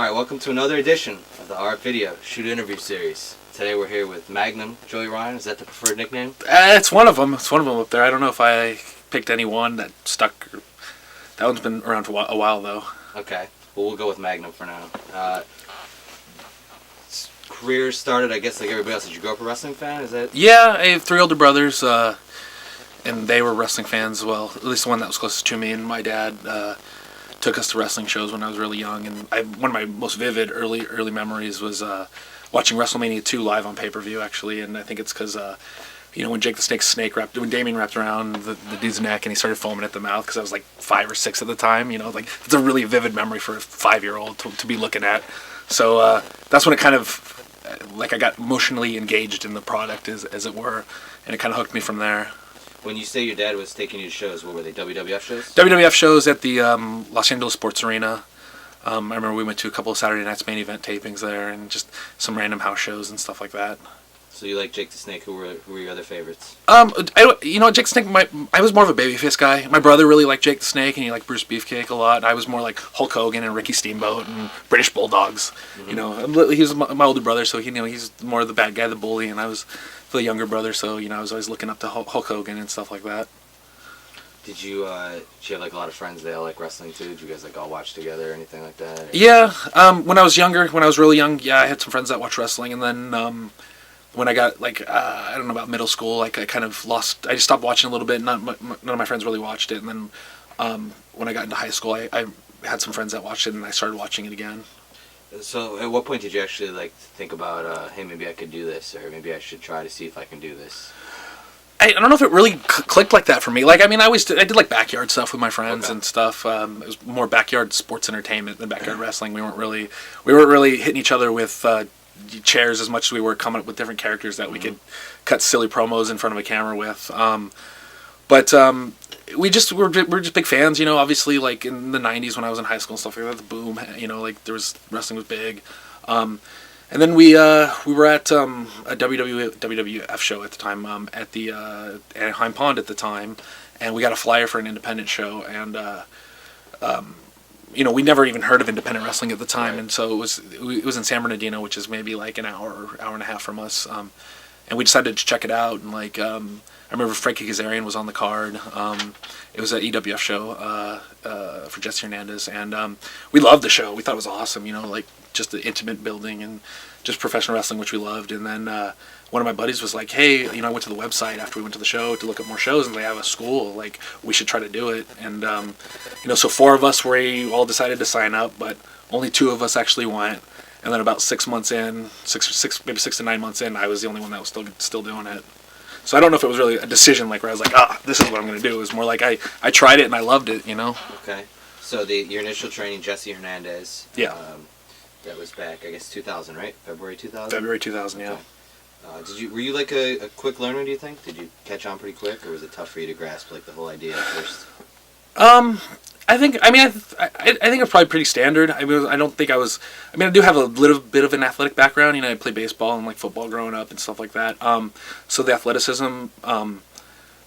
Alright, welcome to another edition of the Art Video Shoot Interview Series. Today we're here with Magnum Joey Ryan. Is that the preferred nickname? It's one of them. It's one of them up there. I don't know if I picked any one that stuck. That one's been around for a while, though. Okay. Well, we'll go with Magnum for now. Career started, I guess, like everybody else. Did you grow up a wrestling fan? Is that? Yeah, I have three older brothers, and they were wrestling fans as well. At least the one that was closest to me. And my dad took us to wrestling shows when I was really young. And one of my most vivid early memories was watching WrestleMania 2 live on pay-per-view, actually. And I think it's because, when Jake the Snake when Damien wrapped around the dude's neck and he started foaming at the mouth, because I was like 5 or 6 at the time, it's a really vivid memory for a 5-year-old to be looking at. So that's when it kind of, I got emotionally engaged in the product, as it were, and it kind of hooked me from there. When you say your dad was taking you to shows, what were they, WWF shows? WWF shows at the Los Angeles Sports Arena. I remember we went to a couple of Saturday Night's Main Event tapings there, and just some random house shows and stuff like that. So you like Jake the Snake. Who were your other favorites? Jake the Snake, I was more of a Babyface guy. My brother really liked Jake the Snake, and he liked Bruce Beefcake a lot. I was more like Hulk Hogan and Ricky Steamboat and British Bulldogs. Mm-hmm. He was my older brother, so he's more the bad guy, the bully, and I was the younger brother, so I was always looking up to Hulk Hogan and stuff like that. Did you have like a lot of friends that all like wrestling too? Did you guys like all watch together or anything like that? Or? Yeah, when I was really young, I had some friends that watched wrestling, and then when I got I don't know, about middle school, I kind of lost. I just stopped watching a little bit. None of my friends really watched it, and then when I got into high school, I had some friends that watched it, and I started watching it again. So, at what point did you actually think about, hey, maybe I could do this, or maybe I should try to see if I can do this? I don't know if it really clicked like that for me. I did backyard stuff with my friends and stuff. It was more backyard sports entertainment than backyard wrestling. We weren't really hitting each other with chairs as much as we were coming up with different characters that we could cut silly promos in front of a camera with. But we're just big fans, obviously, in the 90s when I was in high school and stuff like that, the boom, there was, wrestling was big. And then we were at a WWF show at the time, at the Anaheim Pond at the time, and we got a flyer for an independent show, and we never even heard of independent wrestling at the time, and so it was in San Bernardino, which is maybe an hour and a half from us, and we decided to check it out, and I remember Frankie Kazarian was on the card. It was an EWF show for Jesse Hernandez, and we loved the show. We thought it was awesome, just the intimate building and just professional wrestling, which we loved. And then one of my buddies was like, hey, I went to the website after we went to the show to look at more shows, and they have a school. We should try to do it. And, so 4 of us, we all decided to sign up, but only 2 of us actually went. And then about 6 months in, maybe 6 to 9 months in, I was the only one that was still doing it. So I don't know if it was really a decision where I was like, this is what I'm going to do. It was more like I tried it and I loved it, Okay. So your initial training, Jesse Hernandez. Yeah. That was back, I guess, 2000, right? February 2000? February 2000, yeah. Okay. Were you a quick learner, do you think? Did you catch on pretty quick, or was it tough for you to grasp the whole idea at first? I think it's probably pretty standard. I don't think I was. I do have a little bit of an athletic background. I played baseball and football growing up and stuff like that. So the athleticism,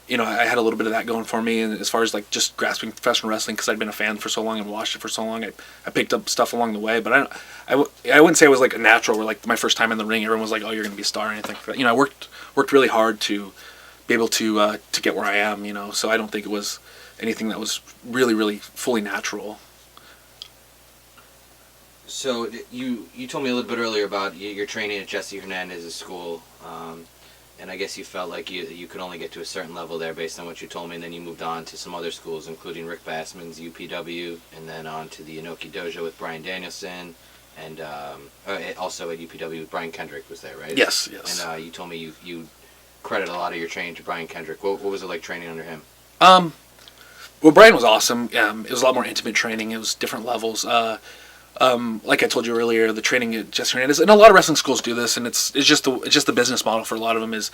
I had a little bit of that going for me. And as far as just grasping professional wrestling, because I'd been a fan for so long and watched it for so long, I picked up stuff along the way. But I wouldn't say it was a natural. Where my first time in the ring, everyone was like, "Oh, you're going to be a star," or anything like that. I worked really hard to be able to get where I am. So I don't think it was anything that was really, really fully natural. So you told me a little bit earlier about your training at Jesse Hernandez's school, and I guess you felt like you could only get to a certain level there based on what you told me, and then you moved on to some other schools, including Rick Bassman's UPW, and then on to the Inoki Dojo with Brian Danielson, and also at UPW with Brian Kendrick was there, right? Yes. And you told me you credit a lot of your training to Brian Kendrick. What was it like training under him? Well, Brian was awesome. It was a lot more intimate training. It was different levels. Like I told you earlier, the training at Jesse Hernandez, and a lot of wrestling schools do this, and it's just the business model for a lot of them is,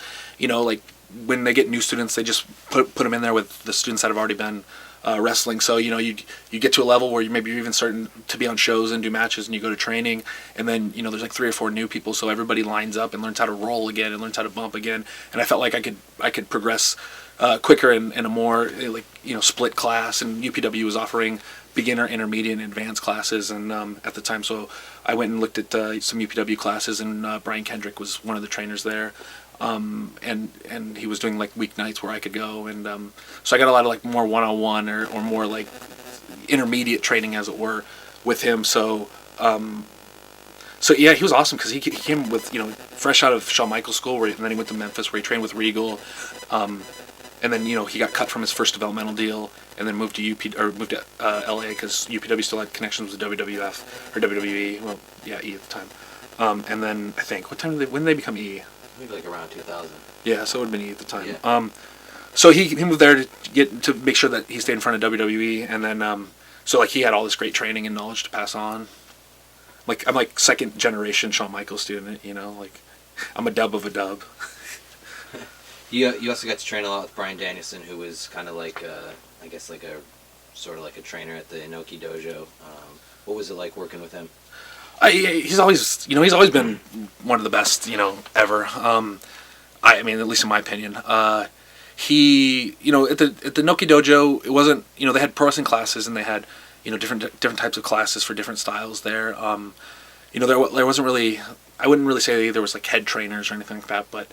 when they get new students, they just put them in there with the students that have already been wrestling. So you get to a level where maybe you're even starting to be on shows and do matches, and you go to training, and then there's 3 or 4 new people, so everybody lines up and learns how to roll again and learns how to bump again. And I felt like I could progress quicker in a more split class, and UPW was offering beginner, intermediate, and advanced classes, and at the time, so I went and looked at some UPW classes, and Brian Kendrick was one of the trainers there, and he was doing like weeknights where I could go, and so I got a lot of like more one-on-one or more like intermediate training, as it were, with him. So yeah, he was awesome because he came with, fresh out of Shawn Michaels school, and then he went to Memphis where he trained with Regal, and then he got cut from his first developmental deal, and then moved to moved to LA because UPW still had connections with WWF or WWE. Well, yeah, E at the time, and then I think when did they become E? Maybe like around 2000. Yeah, so it would have been E at the time. Yeah. So he moved there to make sure that he stayed in front of WWE, and then so like he had all this great training and knowledge to pass on. Like I'm like second generation Shawn Michaels student, like I'm a dub of a dub. You also got to train a lot with Bryan Danielson, who was kind of like I guess like a sort of like a trainer at the Inoki Dojo. What was it like working with him? He's always been one of the best ever. I mean, at least in my opinion. He at the Inoki Dojo, it wasn't they had pro wrestling classes, and they had different types of classes for different styles there. There wasn't really, I wouldn't really say there was like head trainers or anything like that, but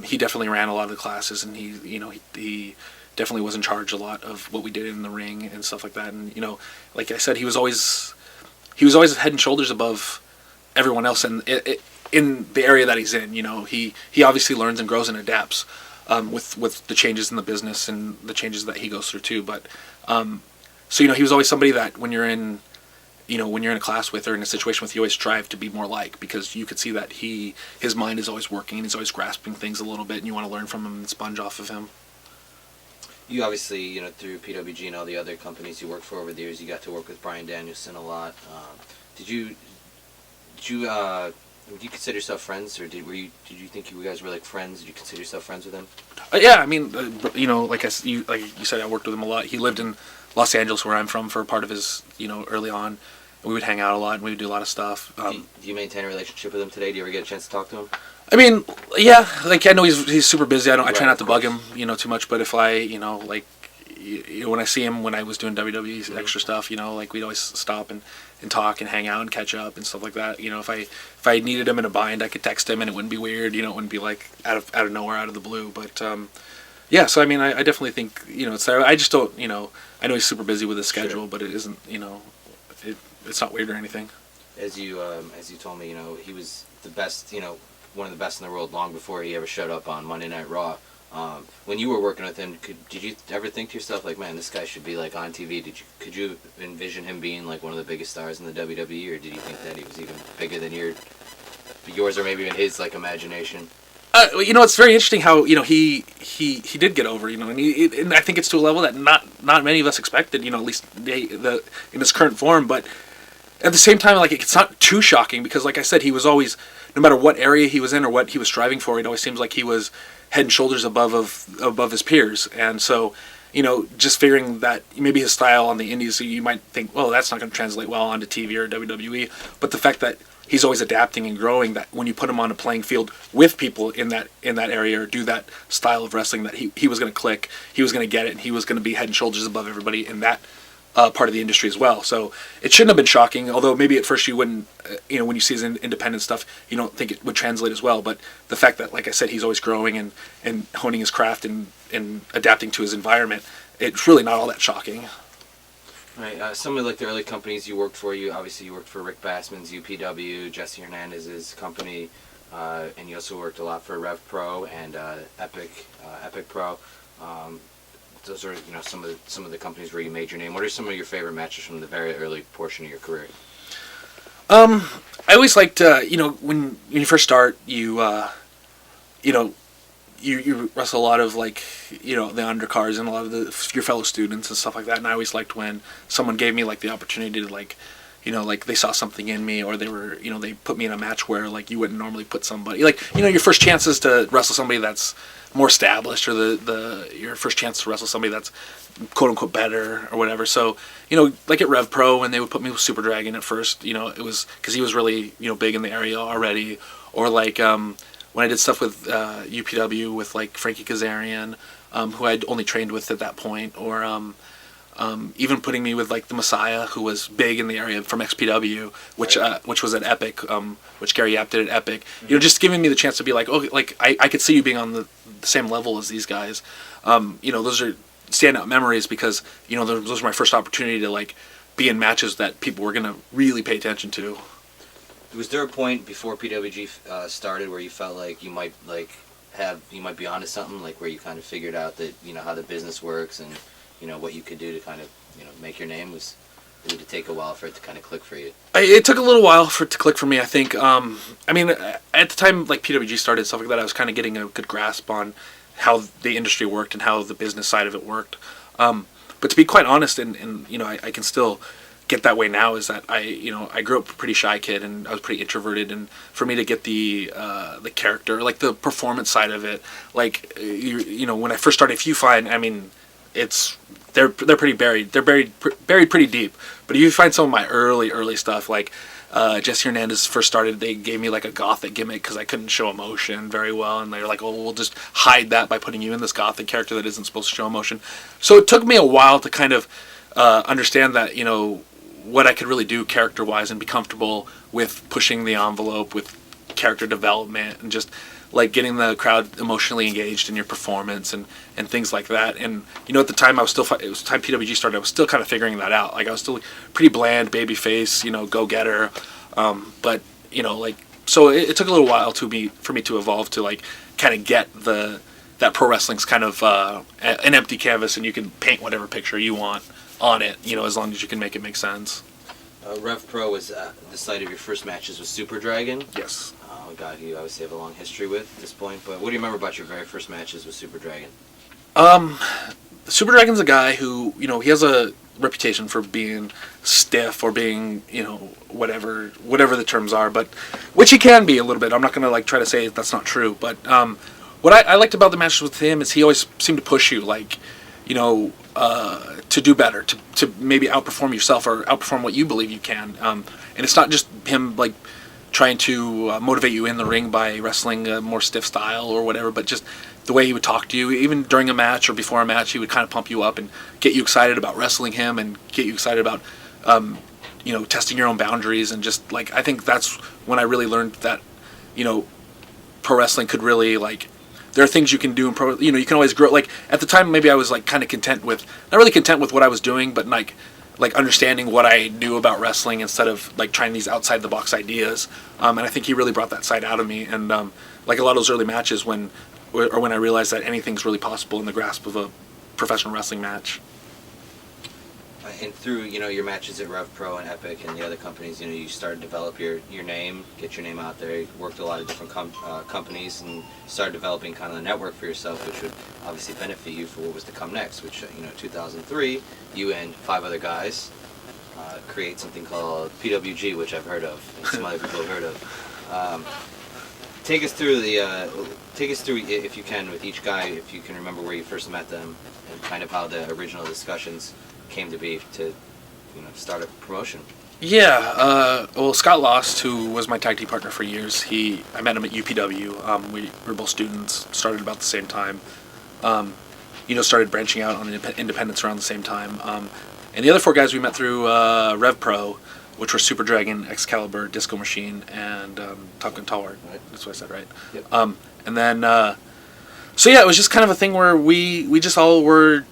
he definitely ran a lot of the classes, and he definitely was in charge a lot of what we did in the ring and stuff like that. And like I said, he was always head and shoulders above everyone else, and in the area that he's in. He obviously learns and grows and adapts with the changes in the business and the changes that he goes through too. But so he was always somebody that when you're in a class with or in a situation with, you always strive to be more like, because you could see that his mind is always working and he's always grasping things a little bit, and you want to learn from him and sponge off of him. You obviously, through PWG and all the other companies you worked for over the years, you got to work with Bryan Danielson a lot. Did you consider yourself friends, or did you think you guys were like friends? Did you consider yourself friends with him? Yeah, I mean, like you said, I worked with him a lot. He lived in Los Angeles, where I'm from, for part of his, early on. We would hang out a lot, and we would do a lot of stuff. Do you maintain a relationship with him today? Do you ever get a chance to talk to him? I mean, yeah, like I know he's super busy. I try not to bug him, too much. But if I, when I see him when I was doing WWE extra stuff, like we'd always stop and talk and hang out and catch up and stuff like that. If I needed him in a bind, I could text him and it wouldn't be weird. It wouldn't be like out of nowhere, out of the blue. But yeah, so I mean, I definitely think it's there. I just don't, I know he's super busy with his schedule, sure, but it isn't, it's not weird or anything. As you told me, he was the best, one of the best in the world long before he ever showed up on Monday Night Raw. When you were working with him, did you ever think to yourself, like, man, this guy should be like on TV? Could you envision him being like one of the biggest stars in the WWE, or did you think that he was even bigger than yours, or maybe even his like imagination? It's very interesting how he did get over, and I think it's to a level that not many of us expected, at least in his current form. But at the same time, like, it's not too shocking, because, like I said, he was always, no matter what area he was in or what he was striving for, it always seems like he was head and shoulders above his peers. And so, just figuring that maybe his style on the indies, so you might think, well, that's not going to translate well onto TV or WWE. But the fact that he's always adapting and growing, that when you put him on a playing field with people in that area, or do that style of wrestling, that he was going to click, he was going to get it, and he was going to be head and shoulders above everybody in that part of the industry as well. So it shouldn't have been shocking, although maybe at first you wouldn't, when you see his independent stuff, you don't think it would translate as well. But the fact that, like I said, he's always growing and honing his craft and adapting to his environment, it's really not all that shocking. Right. Some of like the early companies you worked for, you worked for Rick Bassman's UPW, Jesse Hernandez's company, and you also worked a lot for Rev Pro and Epic Pro. Those are some of the companies where you made your name. What are some of your favorite matches from the very early portion of your career? I always liked when you first start, you wrestle a lot of like the undercards and a lot of your fellow students and stuff like that. And I always liked when someone gave me like the opportunity to like they saw something in me, or they were they put me in a match where like you wouldn't normally put somebody, like your first chances to wrestle somebody that's more established, or your first chance to wrestle somebody that's quote unquote better or whatever. So like at Rev Pro, when they would put me with Super Dragon at first, it was because he was really big in the area already. Or like when I did stuff with UPW with like Frankie Kazarian, who I'd only trained with at that point, or even putting me with like the Messiah, who was big in the area from XPW, which was at Epic, which Gary Yap did at Epic. Mm-hmm. You know, just giving me the chance to be like, okay, like I could see you being on the same level as these guys. You know, those are standout memories because, you know, those were my first opportunity to like be in matches that people were gonna really pay attention to. Was there a point before PWG started where you felt like you might be onto something, like where you kind of figured out that, you know, how the business works and, you know, what you could do to kind of, you know, make your name? Did it take a while for it to kind of click for you? It took a little while for it to click for me, I think. I mean, at the time, like, PWG started, stuff like that, I was kind of getting a good grasp on how the industry worked and how the business side of it worked. But to be quite honest, and you know, I can still get that way now, is that I grew up a pretty shy kid and I was pretty introverted, and for me to get the character, like the performance side of it, like you know, when I first started, if you find, I mean, they're pretty buried. They're buried pretty deep. But if you find some of my early stuff, like Jesse Hernandez first started, they gave me like a gothic gimmick because I couldn't show emotion very well, and they're like, "Oh, we'll just hide that by putting you in this gothic character that isn't supposed to show emotion." So it took me a while to kind of understand that, you know, what I could really do character-wise and be comfortable with pushing the envelope with character development and just like getting the crowd emotionally engaged in your performance and things like that. And, you know, at the time it was time PWG started, I was still kind of figuring that out. Like, I was still pretty bland, babyface, you know, go-getter. But, you know, like, so it took a little while for me to evolve to, like, kind of get that pro wrestling's kind of an empty canvas and you can paint whatever picture you want on it, you know, as long as you can make it make sense. Rev Pro was the site of your first matches with Super Dragon. Yes. A guy who you obviously have a long history with at this point. But what do you remember about your very first matches with Super Dragon? Super Dragon's a guy who, you know, he has a reputation for being stiff or being, you know, whatever the terms are, but which he can be a little bit. I'm not going to like try to say that's not true, but what I liked about the matches with him is he always seemed to push you, like, you know, to do better, to maybe outperform yourself or outperform what you believe you can. And it's not just him like trying to motivate you in the ring by wrestling a more stiff style or whatever, but just the way he would talk to you, even during a match or before a match, he would kind of pump you up and get you excited about wrestling him and get you excited about, you know, testing your own boundaries. And just like, I think that's when I really learned that, you know, pro wrestling could really, like, there are things you can do in pro, you know, you can always grow. Like, at the time, maybe I was like kind of not really content with what I was doing, but like understanding what I knew about wrestling instead of like trying these outside the box ideas. And I think he really brought that side out of me. And like a lot of those early matches when I realized that anything's really possible in the grasp of a professional wrestling match. And through, you know, your matches at Rev Pro and Epic and the other companies, you know, you started to develop your name, get your name out there. You worked a lot of different companies and started developing kind of a network for yourself, which would obviously benefit you for what was to come next, which, you know, 2003, you and 5 other guys create something called PWG, which I've heard of, and some other people have heard of. Take us through, if you can, with each guy, if you can remember where you first met them and kind of how the original discussions came to be to, you know, start a promotion. Yeah, well, Scott Lost, who was my tag team partner for years, I met him at UPW. We were both students, started about the same time. You know, started branching out on independence around the same time. And the other 4 guys we met through Rev Pro, which were Super Dragon, Excalibur, Disco Machine, and Top Gun Tallard. Right? That's what I said, right? Yep. And then, so yeah, it was just kind of a thing where we just all were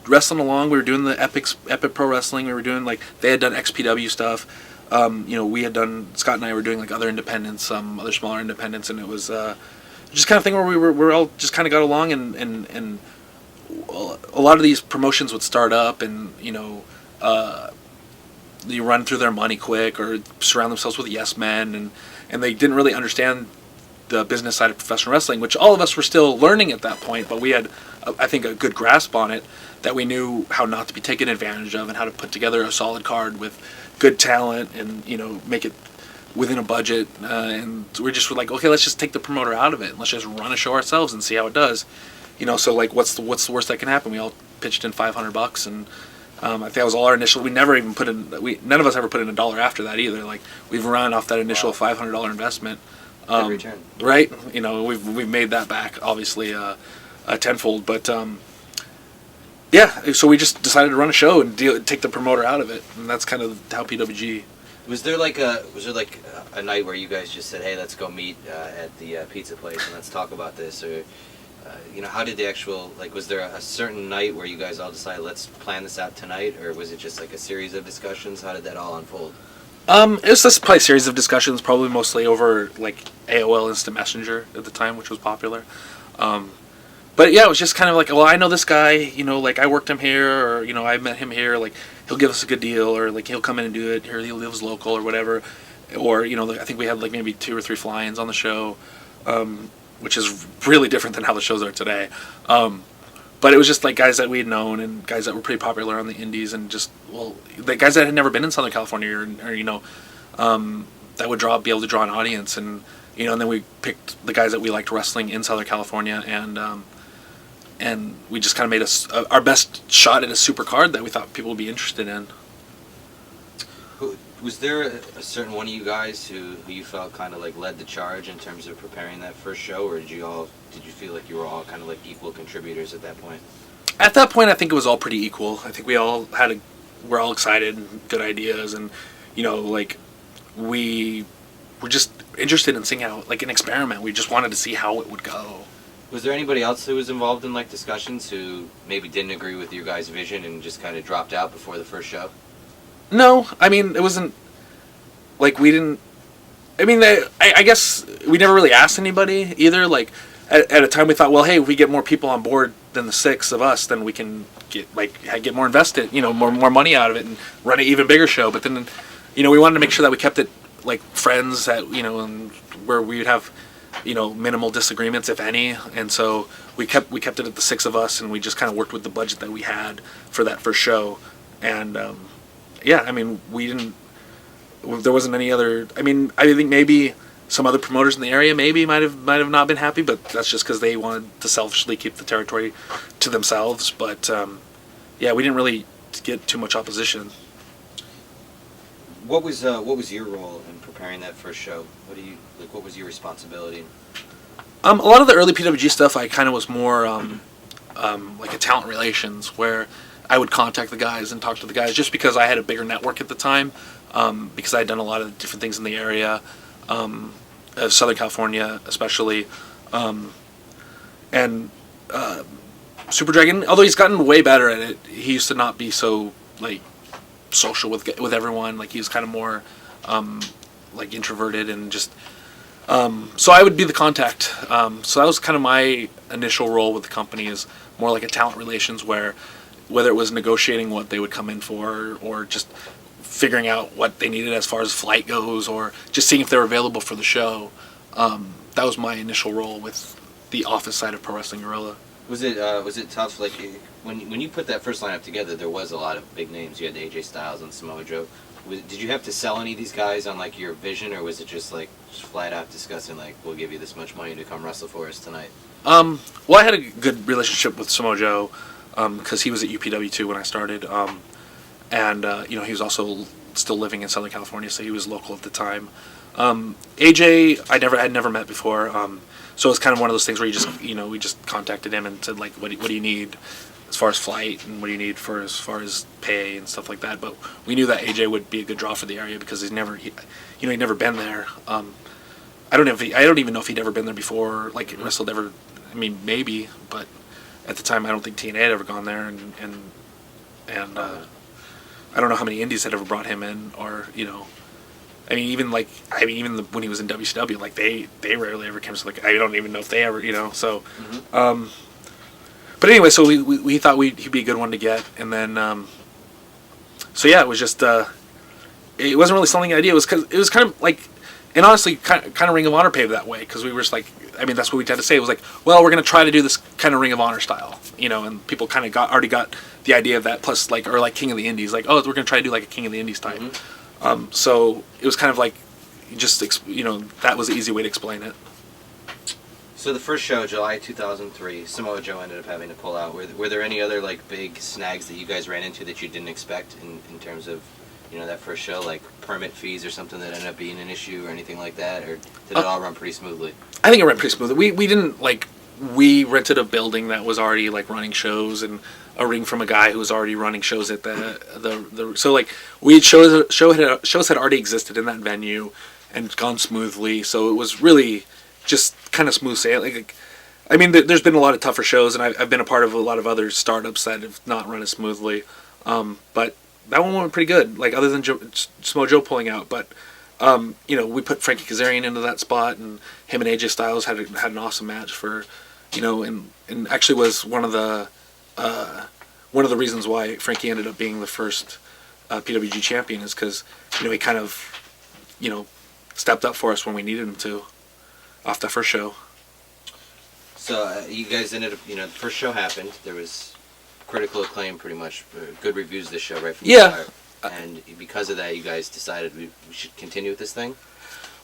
wrestling along. We were doing the Epic Pro Wrestling. We were doing, like, they had done XPW stuff. You know, we had done, Scott and I were doing like other independents, other smaller independents, and it was just kind of thing where we all just kind of got along, and a lot of these promotions would start up, and, you know, you run through their money quick or surround themselves with yes men, and they didn't really understand the business side of professional wrestling, which all of us were still learning at that point, but we had, I think, a good grasp on it, that we knew how not to be taken advantage of and how to put together a solid card with good talent and, you know, make it within a budget. And we just were like, okay, let's just take the promoter out of it and let's just run a show ourselves and see how it does. You know, so like, what's the worst that can happen? We all pitched in $500, and I think that was all our initial. We never even none of us ever put in $1 after that either. Like, we've run off that initial $500 investment. Good return. Right? You know, we've made that back, obviously, tenfold. But Yeah, so we just decided to run a show and take the promoter out of it, and that's kind of how PWG. Was there like a night where you guys just said, hey, let's go meet at the pizza place and let's talk about this, or how did the actual, like, was there a certain night where you guys all decided let's plan this out tonight, or was it just like a series of discussions? How did that all unfold? It was just probably a series of discussions, probably mostly over like AOL Instant Messenger at the time, which was popular. But yeah, it was just kind of like, well, I know this guy, like I worked him here, or I met him here, like he'll give us a good deal, or like he'll come in and do it, or he lives local, or whatever, or I think we had like maybe 2 or 3 fly-ins on the show, which is really different than how the shows are today. But it was just like guys that we had known and guys that were pretty popular on the indies, and just the guys that had never been in Southern California, or that would be able to draw an audience, and and then we picked the guys that we liked wrestling in Southern California, and we just kind of made our best shot at a super card that we thought people would be interested in. Was there a certain one of you guys who you felt kind of like led the charge in terms of preparing that first show, or did you feel like you were all kind of like equal contributors at that point? At that point, I think it was all pretty equal. I think we're all excited and good ideas, and like we were just interested in seeing how, like, an experiment. We just wanted to see how it would go. Was there anybody else who was involved in like discussions who maybe didn't agree with your guys' vision and just kind of dropped out before the first show? No, I mean, it wasn't like we didn't. I mean, I guess we never really asked anybody either. Like at a time, we thought, well, hey, if we get more people on board than the 6 of us, then we can get more invested, more money out of it, and run an even bigger show. But then, we wanted to make sure that we kept it like friends, that and where we would have minimal disagreements, if any. And so we kept it at the 6 of us, and we just kind of worked with the budget that we had for that first show. And yeah, I mean, there wasn't any other. I mean, I think maybe some other promoters in the area might have not been happy, but that's just because they wanted to selfishly keep the territory to themselves. But yeah, we didn't really get too much opposition. What was your role in preparing that first show? What was your responsibility? A lot of the early PWG stuff, I kind of was more like a talent relations, where I would contact the guys and talk to the guys, just because I had a bigger network at the time, because I had done a lot of different things in the area, of Southern California especially, and Super Dragon, although he's gotten way better at it, he used to not be so like social with everyone. Like, he was kind of more like introverted, and just so I would be the contact. So that was kind of my initial role with the company, is more like a talent relations, where whether it was negotiating what they would come in for, or just figuring out what they needed as far as flight goes, or just seeing if they were available for the show. That was my initial role with the office side of Pro Wrestling Guerrilla. Was it tough? Like, when you put that first lineup together, there was a lot of big names. You had AJ Styles and Samoa Joe. Did you have to sell any of these guys on like your vision, or was it just like flat out discussing like, we'll give you this much money to come wrestle for us tonight? Well, I had a good relationship with Samoa Joe, because he was at UPW too when I started, and he was also still living in Southern California, so he was local at the time. AJ, I'd never met before, so it was kind of one of those things where you just we just contacted him and said, like, what do you need as far as flight, and what do you need as far as pay and stuff like that. But we knew that AJ would be a good draw for the area, because he'd never been there. I don't even know if he'd ever been there before, like wrestled ever. I mean, maybe, but at the time I don't think TNA had ever gone there, and I don't know how many indies had ever brought him in, or I mean, even when he was in WCW, like they rarely ever came. So like, I don't even know if they ever, so. Mm-hmm. But anyway, so we thought he'd be a good one to get, and then so yeah, it was just it wasn't really selling the idea. It was kind of like, and honestly, kind of Ring of Honor paved that way, because we were just like, I mean, that's what we had to say. It was like, well, we're going to try to do this kind of Ring of Honor style, and people kind of already got the idea of that. Plus, like, or like King of the Indies, like, oh, we're going to try to do like a King of the Indies type. Mm-hmm. So it was kind of like, just that was the easy way to explain it. So the first show, July 2003, Samoa Joe ended up having to pull out. Were there any other like big snags that you guys ran into that you didn't expect in terms of that first show, like permit fees or something that ended up being an issue or anything like that, or did it all run pretty smoothly? I think it ran pretty smoothly. We didn't we rented a building that was already like running shows, and a ring from a guy who was already running shows at the so like we had shows had already existed in that venue and gone smoothly, so it was really just kind of smooth sailing. Like, I mean, there's been a lot of tougher shows, and I've been a part of a lot of other startups that have not run as smoothly, but that one went pretty good, like other than Samoa Joe pulling out. But you know, we put Frankie Kazarian into that spot, and him and AJ Styles had an awesome match for, you know, and actually was one of the reasons why Frankie ended up being the first PWG champion, is because, you know, he kind of, you know, stepped up for us when we needed him to, off that first show. So you guys ended up, you know, the first show happened. There was critical acclaim, pretty much, good reviews this show right from the start. And because of that, you guys decided we should continue with this thing?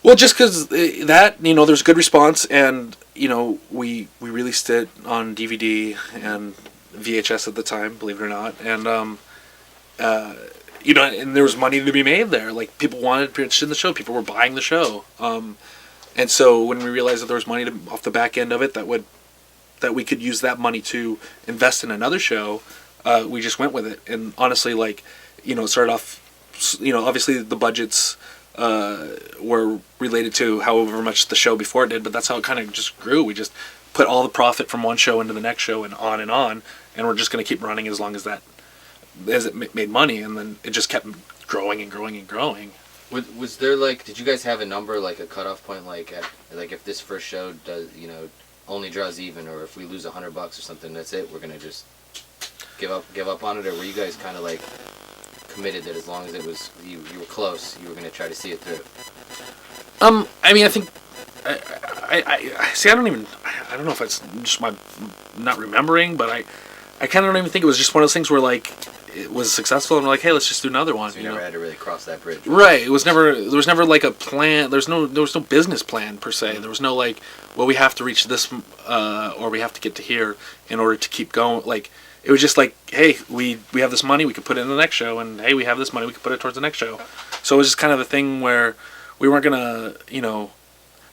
Well, just because that, you know, there's good response, and, you know, we released it on DVD and VHS at the time, believe it or not, and, you know, and there was money to be made there. Like, people wanted to be interested in the show. People were buying the show. And so when we realized that there was money off the back end of it that we could use that money to invest in another show, we just went with it. And honestly, like, you know, it started off, you know, obviously the budgets were related to however much the show before it did, but that's how it kind of just grew. We just put all the profit from one show into the next show and on, and we're just going to keep running as long as it made money, and then it just kept growing and growing and growing. Was there, like, did you guys have a number, like a cutoff point, like if this first show does, you know, only draws even, or if we lose $100 or something, that's it, we're gonna just give up on it, or were you guys kind of like committed that as long as it was you were close, you were gonna try to see it through? I mean, I think I see. I don't know if it's just my not remembering, but I kind of don't even think it was just one of those things where, like, it was successful and we're like, hey, let's just do another one. So you never had to really cross that bridge. Right. There was never like a plan. There was no business plan per se. There was no, like, well, we have to reach this or we have to get to here in order to keep going. Like, it was just like, hey, we have this money, we could put it in the next show, and hey, we have this money, we could put it towards the next show. So it was just kind of a thing where we weren't gonna, you know,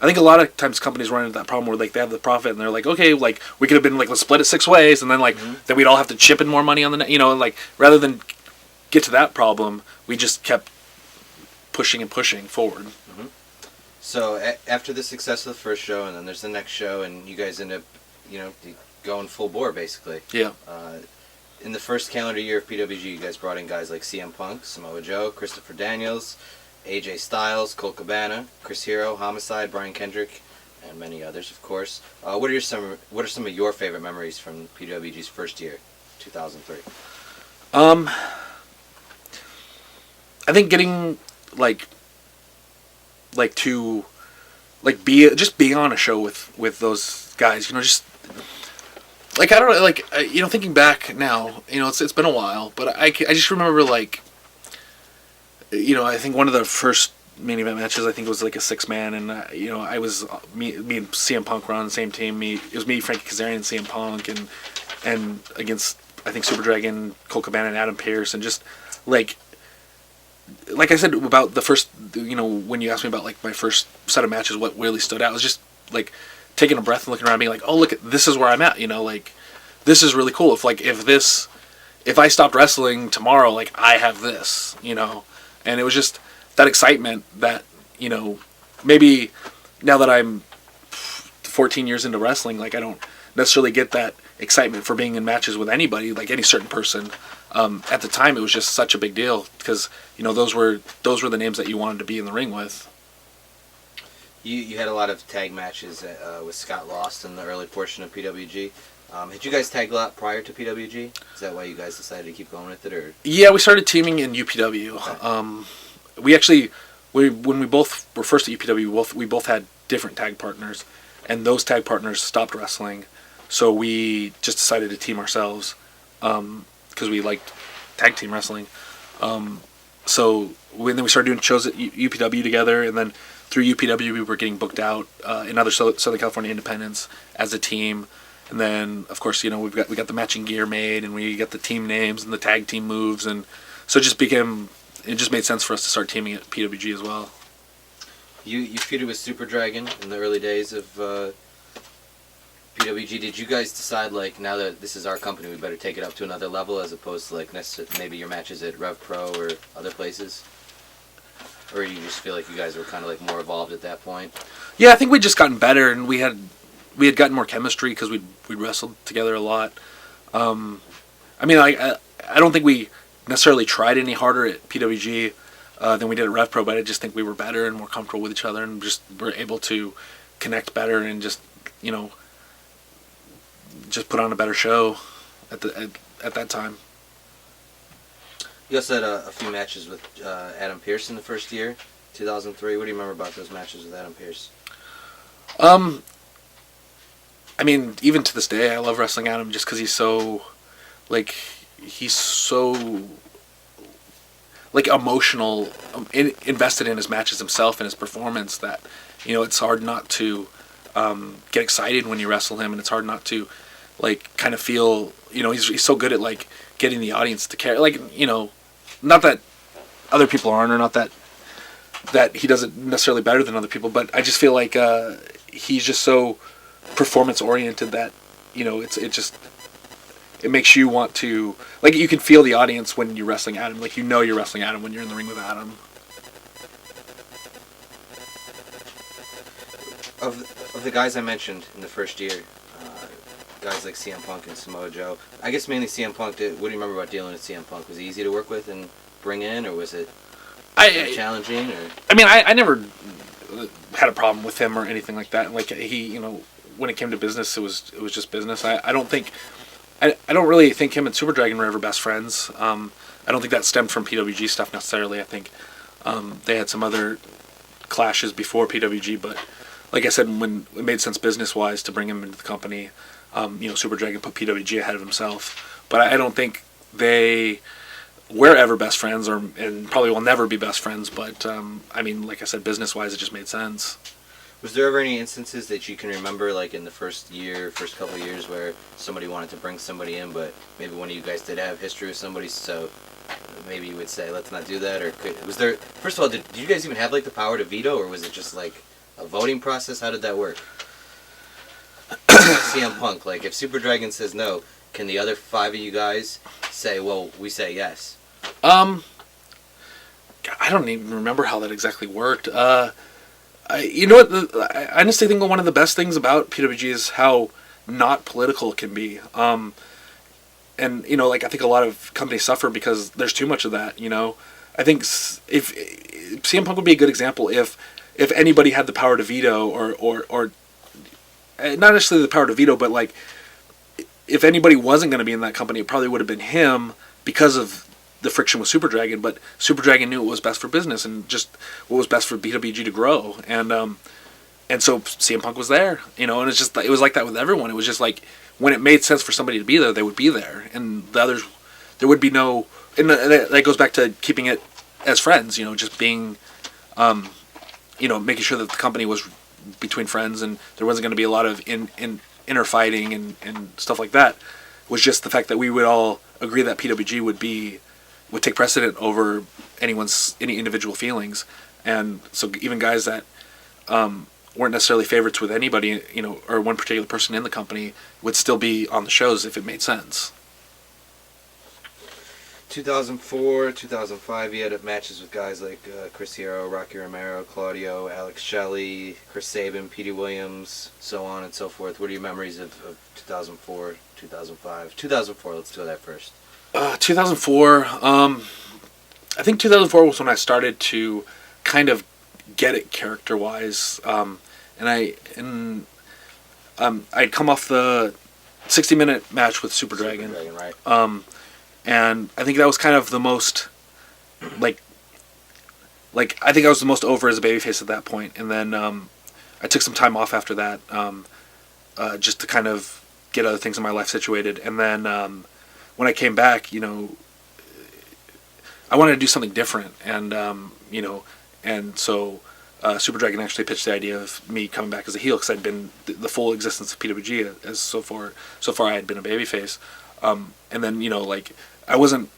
I think a lot of times companies run into that problem where, like, they have the profit and they're like, okay, like, we could have been like, let's split it 6 ways, and then, like, then we'd all have to chip in more money on the, you know, and, like, rather than get to that problem, we just kept pushing and pushing forward. Mm-hmm. So after the success of the first show, and then there's the next show, and you guys end up, you know, going full bore basically. Yeah. In the first calendar year of PWG, you guys brought in guys like CM Punk, Samoa Joe, Christopher Daniels, AJ Styles, Colt Cabana, Chris Hero, Homicide, Brian Kendrick, and many others, of course. What are some of your favorite memories from PWG's first year, 2003? I think getting to be on a show with those guys, you know, just like, I don't know, like, you know, thinking back now, you know, it's been a while, but I just remember, like, you know, I think one of the first main event matches, I think, was like a 6-man, and you know, I was me and CM Punk were on the same team. It was me, Frankie Kazarian, and CM Punk, and against, I think, Super Dragon, Colt Cabana, and Adam Pearce, and just like I said about the first, you know, when you asked me about, like, my first set of matches, what really stood out was just like taking a breath and looking around, being like, oh, look, this is where I'm at, you know, like, this is really cool. If I stopped wrestling tomorrow, like, I have this, you know. And it was just that excitement that, you know, maybe now that I'm 14 years into wrestling, like, I don't necessarily get that excitement for being in matches with anybody, like any certain person. At the time, it was just such a big deal because, you know, those were the names that you wanted to be in the ring with. You had a lot of tag matches with Scott Lost in the early portion of PWG. Had you guys tagged a lot prior to PWG? Is that why you guys decided to keep going with it, or? Yeah, we started teaming in UPW. Okay. When we both were first at UPW, we both had different tag partners, and those tag partners stopped wrestling, so we just decided to team ourselves because we liked tag team wrestling. So then we started doing shows at UPW together, and then through UPW we were getting booked out in other Southern California independents as a team. And then, of course, you know, we got the matching gear made, and we got the team names and the tag team moves, and so it just made sense for us to start teaming at PWG as well. You feuded with Super Dragon in the early days of PWG. PWG, did you guys decide, like, now that this is our company, we better take it up to another level as opposed to, like, maybe your matches at Rev Pro or other places? Or do you just feel like you guys were kind of, like, more evolved at that point? Yeah, I think we'd just gotten better, and we had gotten more chemistry because we'd wrestled together a lot. I mean, I don't think we necessarily tried any harder at PWG than we did at Rev Pro, but I just think we were better and more comfortable with each other, and just were able to connect better and just, you know, just put on a better show at that time. You also had a few matches with Adam Pearce in the first year, 2003. What do you remember about those matches with Adam Pearce? I mean, even to this day, I love wrestling Adam just because he's so emotional, invested in his matches himself and his performance that, you know, it's hard not to get excited when you wrestle him, and it's hard not to, like, kind of feel, you know, he's so good at, like, getting the audience to care. Like, you know, not that other people aren't, or not that he does it necessarily better than other people, but I just feel like he's just so performance oriented that, you know, it makes you want to, like, you can feel the audience when you're wrestling Adam. Like, you know you're wrestling Adam when you're in the ring with Adam. Of the guys I mentioned in the first year, guys like CM Punk and Samoa Joe, I guess mainly CM Punk. What do you remember about dealing with CM Punk? Was he easy to work with and bring in, or was it challenging? Or? I mean, I never had a problem with him or anything like that. Like, he, you know, when it came to business, it was just business. I don't really think him and Super Dragon were ever best friends. I don't think that stemmed from PWG stuff necessarily. I think they had some other clashes before PWG, but like I said, when it made sense business-wise to bring him into the company, you know, Super Dragon put PWG ahead of himself. But I don't think they were ever best friends, and probably will never be best friends. But I mean, like I said, business-wise, it just made sense. Was there ever any instances that you can remember, like in the first couple of years, where somebody wanted to bring somebody in, but maybe one of you guys did have history with somebody, so maybe you would say, let's not do that? Or was there, first of all, did you guys even have, like, the power to veto, or was it just, like, a voting process? How did that work? CM Punk, like, if Super Dragon says no, can the other 5 of you guys say, well, we say yes? I don't even remember how that exactly worked. You know what? I honestly think one of the best things about PWG is how not political it can be. And, you know, like, I think a lot of companies suffer because there's too much of that, you know? I think if CM Punk would be a good example if anybody had the power to veto, or not necessarily the power to veto, but, like, if anybody wasn't going to be in that company, it probably would have been him because of the friction with Super Dragon. But Super Dragon knew what was best for business and just what was best for BWG to grow, and so CM Punk was there, you know, and it was like that with everyone. It was just like, when it made sense for somebody to be there, they would be there, and the others, there would be no. And that goes back to keeping it as friends, you know, just being, you know, making sure that the company was between friends, and there wasn't going to be a lot of inner fighting and stuff like that. It was just the fact that we would all agree that PWG would take precedent over any individual feelings, and so even guys that weren't necessarily favorites with anybody, you know, or one particular person in the company, would still be on the shows if it made sense. 2004, 2005, you had matches with guys like Chris Hero, Rocky Romero, Claudio, Alex Shelley, Chris Sabin, Petey Williams, so on and so forth. What are your memories of 2004, 2005? 2004, let's do that first. 2004, I think 2004 was when I started to kind of get it character-wise, and I'd come off the 60-minute match with Super Dragon, right? And I think that was kind of the most, like I think I was the most over as a babyface at that point, and then I took some time off after that, just to kind of get other things in my life situated, and then when I came back, you know, I wanted to do something different, and you know, and so Super Dragon actually pitched the idea of me coming back as a heel, because I'd been the full existence of PWG as so far I had been a babyface, and then, you know, like, I wasn't,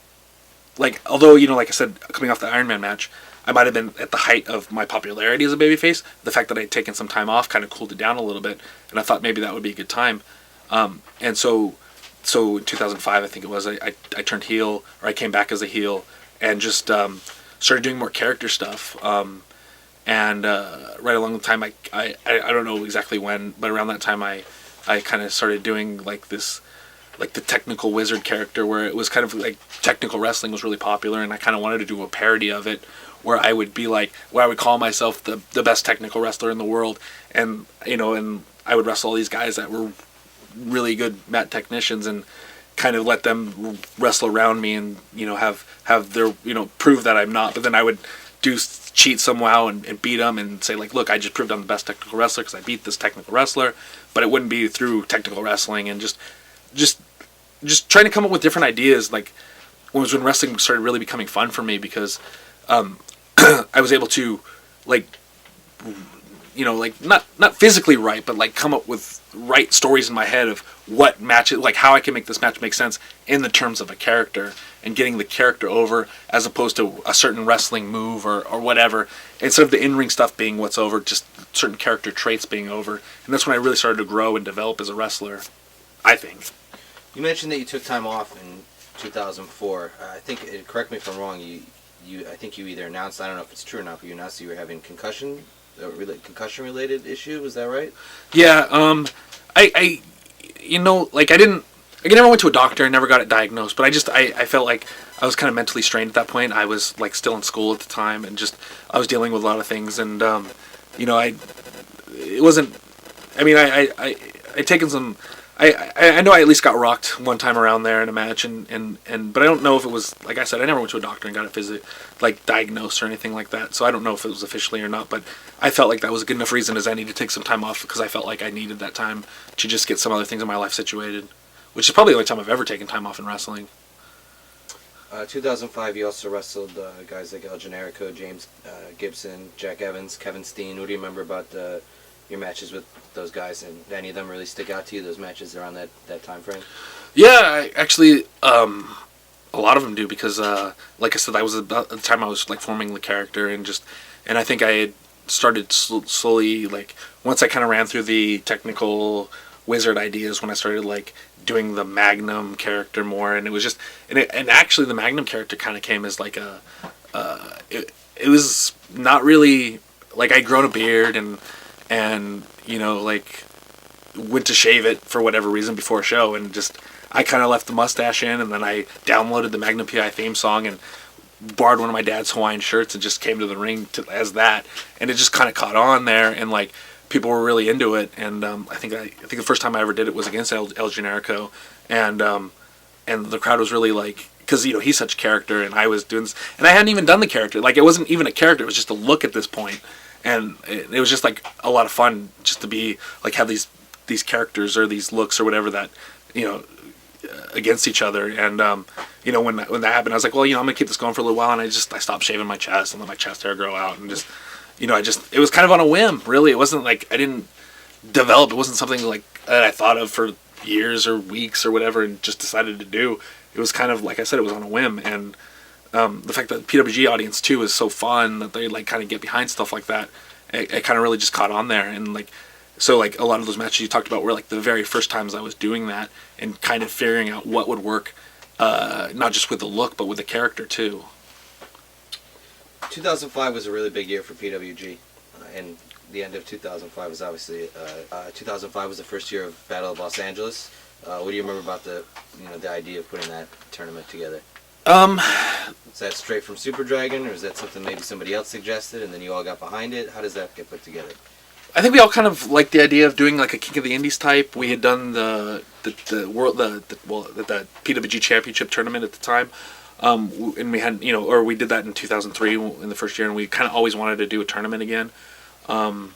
like, although, you know, like I said, coming off the Iron Man match, I might have been at the height of my popularity as a babyface. The fact that I'd taken some time off kind of cooled it down a little bit, and I thought maybe that would be a good time. And so in 2005, I think it was, I turned heel, or I came back as a heel, and just started doing more character stuff. And right along the time, I don't know exactly when, but around that time, I kind of started doing like this, like the technical wizard character, where it was kind of like technical wrestling was really popular, and I kind of wanted to do a parody of it, where I would be like, where I would call myself the best technical wrestler in the world, and and I would wrestle all these guys that were really good mat technicians, and kind of let them wrestle around me, and have their prove that I'm not. But then I would cheat somehow and beat them and say like, look, I just proved I'm the best technical wrestler because I beat this technical wrestler. But it wouldn't be through technical wrestling, and just trying to come up with different ideas. Like when wrestling started really becoming fun for me, because I was able to like not physically write, but like come up with right stories in my head of what matches, like how I can make this match make sense in the terms of a character, and getting the character over as opposed to a certain wrestling move or whatever. Instead of the in-ring stuff being what's over, just certain character traits being over. And that's when I really started to grow and develop as a wrestler, I think. You mentioned that you took time off in 2004. I think, correct me if I'm wrong, I think you either announced, I don't know if it's true or not, but you announced you were having concussion-related issue. Was that right? Yeah, I never went to a doctor. I never got it diagnosed, but I felt like I was kind of mentally strained at that point. I was like still in school at the time, and I was dealing with a lot of things, and it wasn't. I mean, I taken some. I know I at least got rocked one time around there in a match, and but I don't know if it was, like I said, I never went to a doctor and got it diagnosed or anything like that. So I don't know if it was officially or not, but I felt like that was a good enough reason as any to take some time off, because I felt like I needed that time to just get some other things in my life situated, which is probably the only time I've ever taken time off in wrestling. 2005, you also wrestled guys like El Generico, James Gibson, Jack Evans, Kevin Steen. What do you remember about your matches with those guys, and did any of them really stick out to you, those matches around that time frame? Yeah, actually, a lot of them do, because like I said, that was about the time I was like forming the character, and I think I had started slowly, like once I kind of ran through the technical wizard ideas, when I started like doing the Magnum character more, and it was just and actually the Magnum character kind of came as like it was not really like, I'd grown a beard and like went to shave it for whatever reason before a show, and I kind of left the mustache in, and then I downloaded the Magnum PI theme song and borrowed one of my dad's Hawaiian shirts and just came to the ring as that, and it just kind of caught on there, and like people were really into it, and I think the first time I ever did it was against El Generico, and the crowd was really like, because he's such a character, and I was doing this, and I hadn't even done the character, like it wasn't even a character, it was just a look at this point. And it was just like a lot of fun just to be like, have these characters or these looks or whatever that against each other. And when that happened, I was like, well, I'm gonna keep this going for a little while. And I stopped shaving my chest and let my chest hair grow out, and it was kind of on a whim, really. It wasn't like I didn't develop. It wasn't something like that I thought of for years or weeks or whatever and just decided to do. It was kind of, like I said, it was on a whim. And the fact that the PWG audience too is so fun that they like kind of get behind stuff like that, it kind of really just caught on there. And like, so like a lot of those matches you talked about were like the very first times I was doing that and kind of figuring out what would work, not just with the look but with the character too. 2005 was a really big year for PWG, and the end of 2005 was obviously 2005 was the first year of Battle of Los Angeles. What do you remember about the idea of putting that tournament together? Is that straight from Super Dragon, or is that something maybe somebody else suggested and then you all got behind it? How does that get put together? I think we all kind of liked the idea of doing like a King of the Indies type. We had done the PWG Championship tournament at the time, and we had or we did that in 2003 in the first year, and we kind of always wanted to do a tournament again. And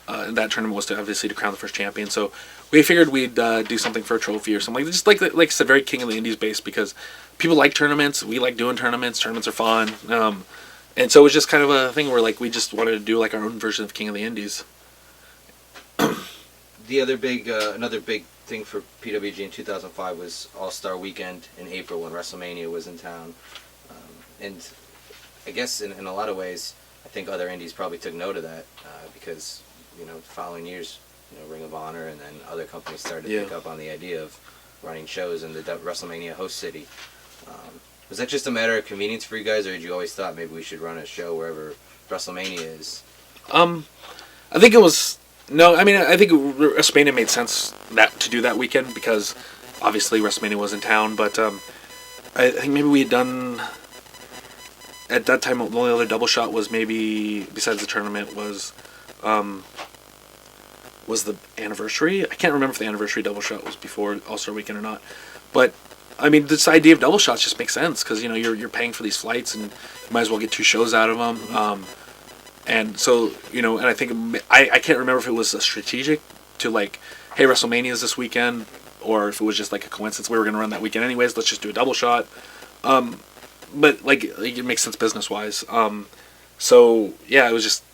that tournament was obviously to crown the first champion. So we figured we'd do something for a trophy or something, just like I said, very King of the Indies based, because people like tournaments. We like doing tournaments. Tournaments are fun. And so it was just kind of a thing where like we just wanted to do like our own version of King of the Indies. The other another big thing for PWG in 2005 was All-Star Weekend in April when WrestleMania was in town. And I guess in a lot of ways, I think other indies probably took note of that because, the following years, Ring of Honor and then other companies started to pick up on the idea of running shows in the WrestleMania host city. Was that just a matter of convenience for you guys, or did you always thought maybe we should run a show wherever WrestleMania is? I think it was... No, I mean, I think WrestleMania made sense to do that weekend because obviously WrestleMania was in town, but I think maybe we had done... At that time, the only other double shot was maybe, besides the tournament, was the anniversary. I can't remember if the anniversary double shot was before All-Star Weekend or not. But, I mean, this idea of double shots just makes sense because, you're paying for these flights and you might as well get 2 shows out of them. And so, and I think, I can't remember if it was a strategic to like, hey, WrestleMania is this weekend, or if it was just like a coincidence. We were going to run that weekend anyways, let's just do a double shot. But, like, it makes sense business-wise. So, yeah, it was just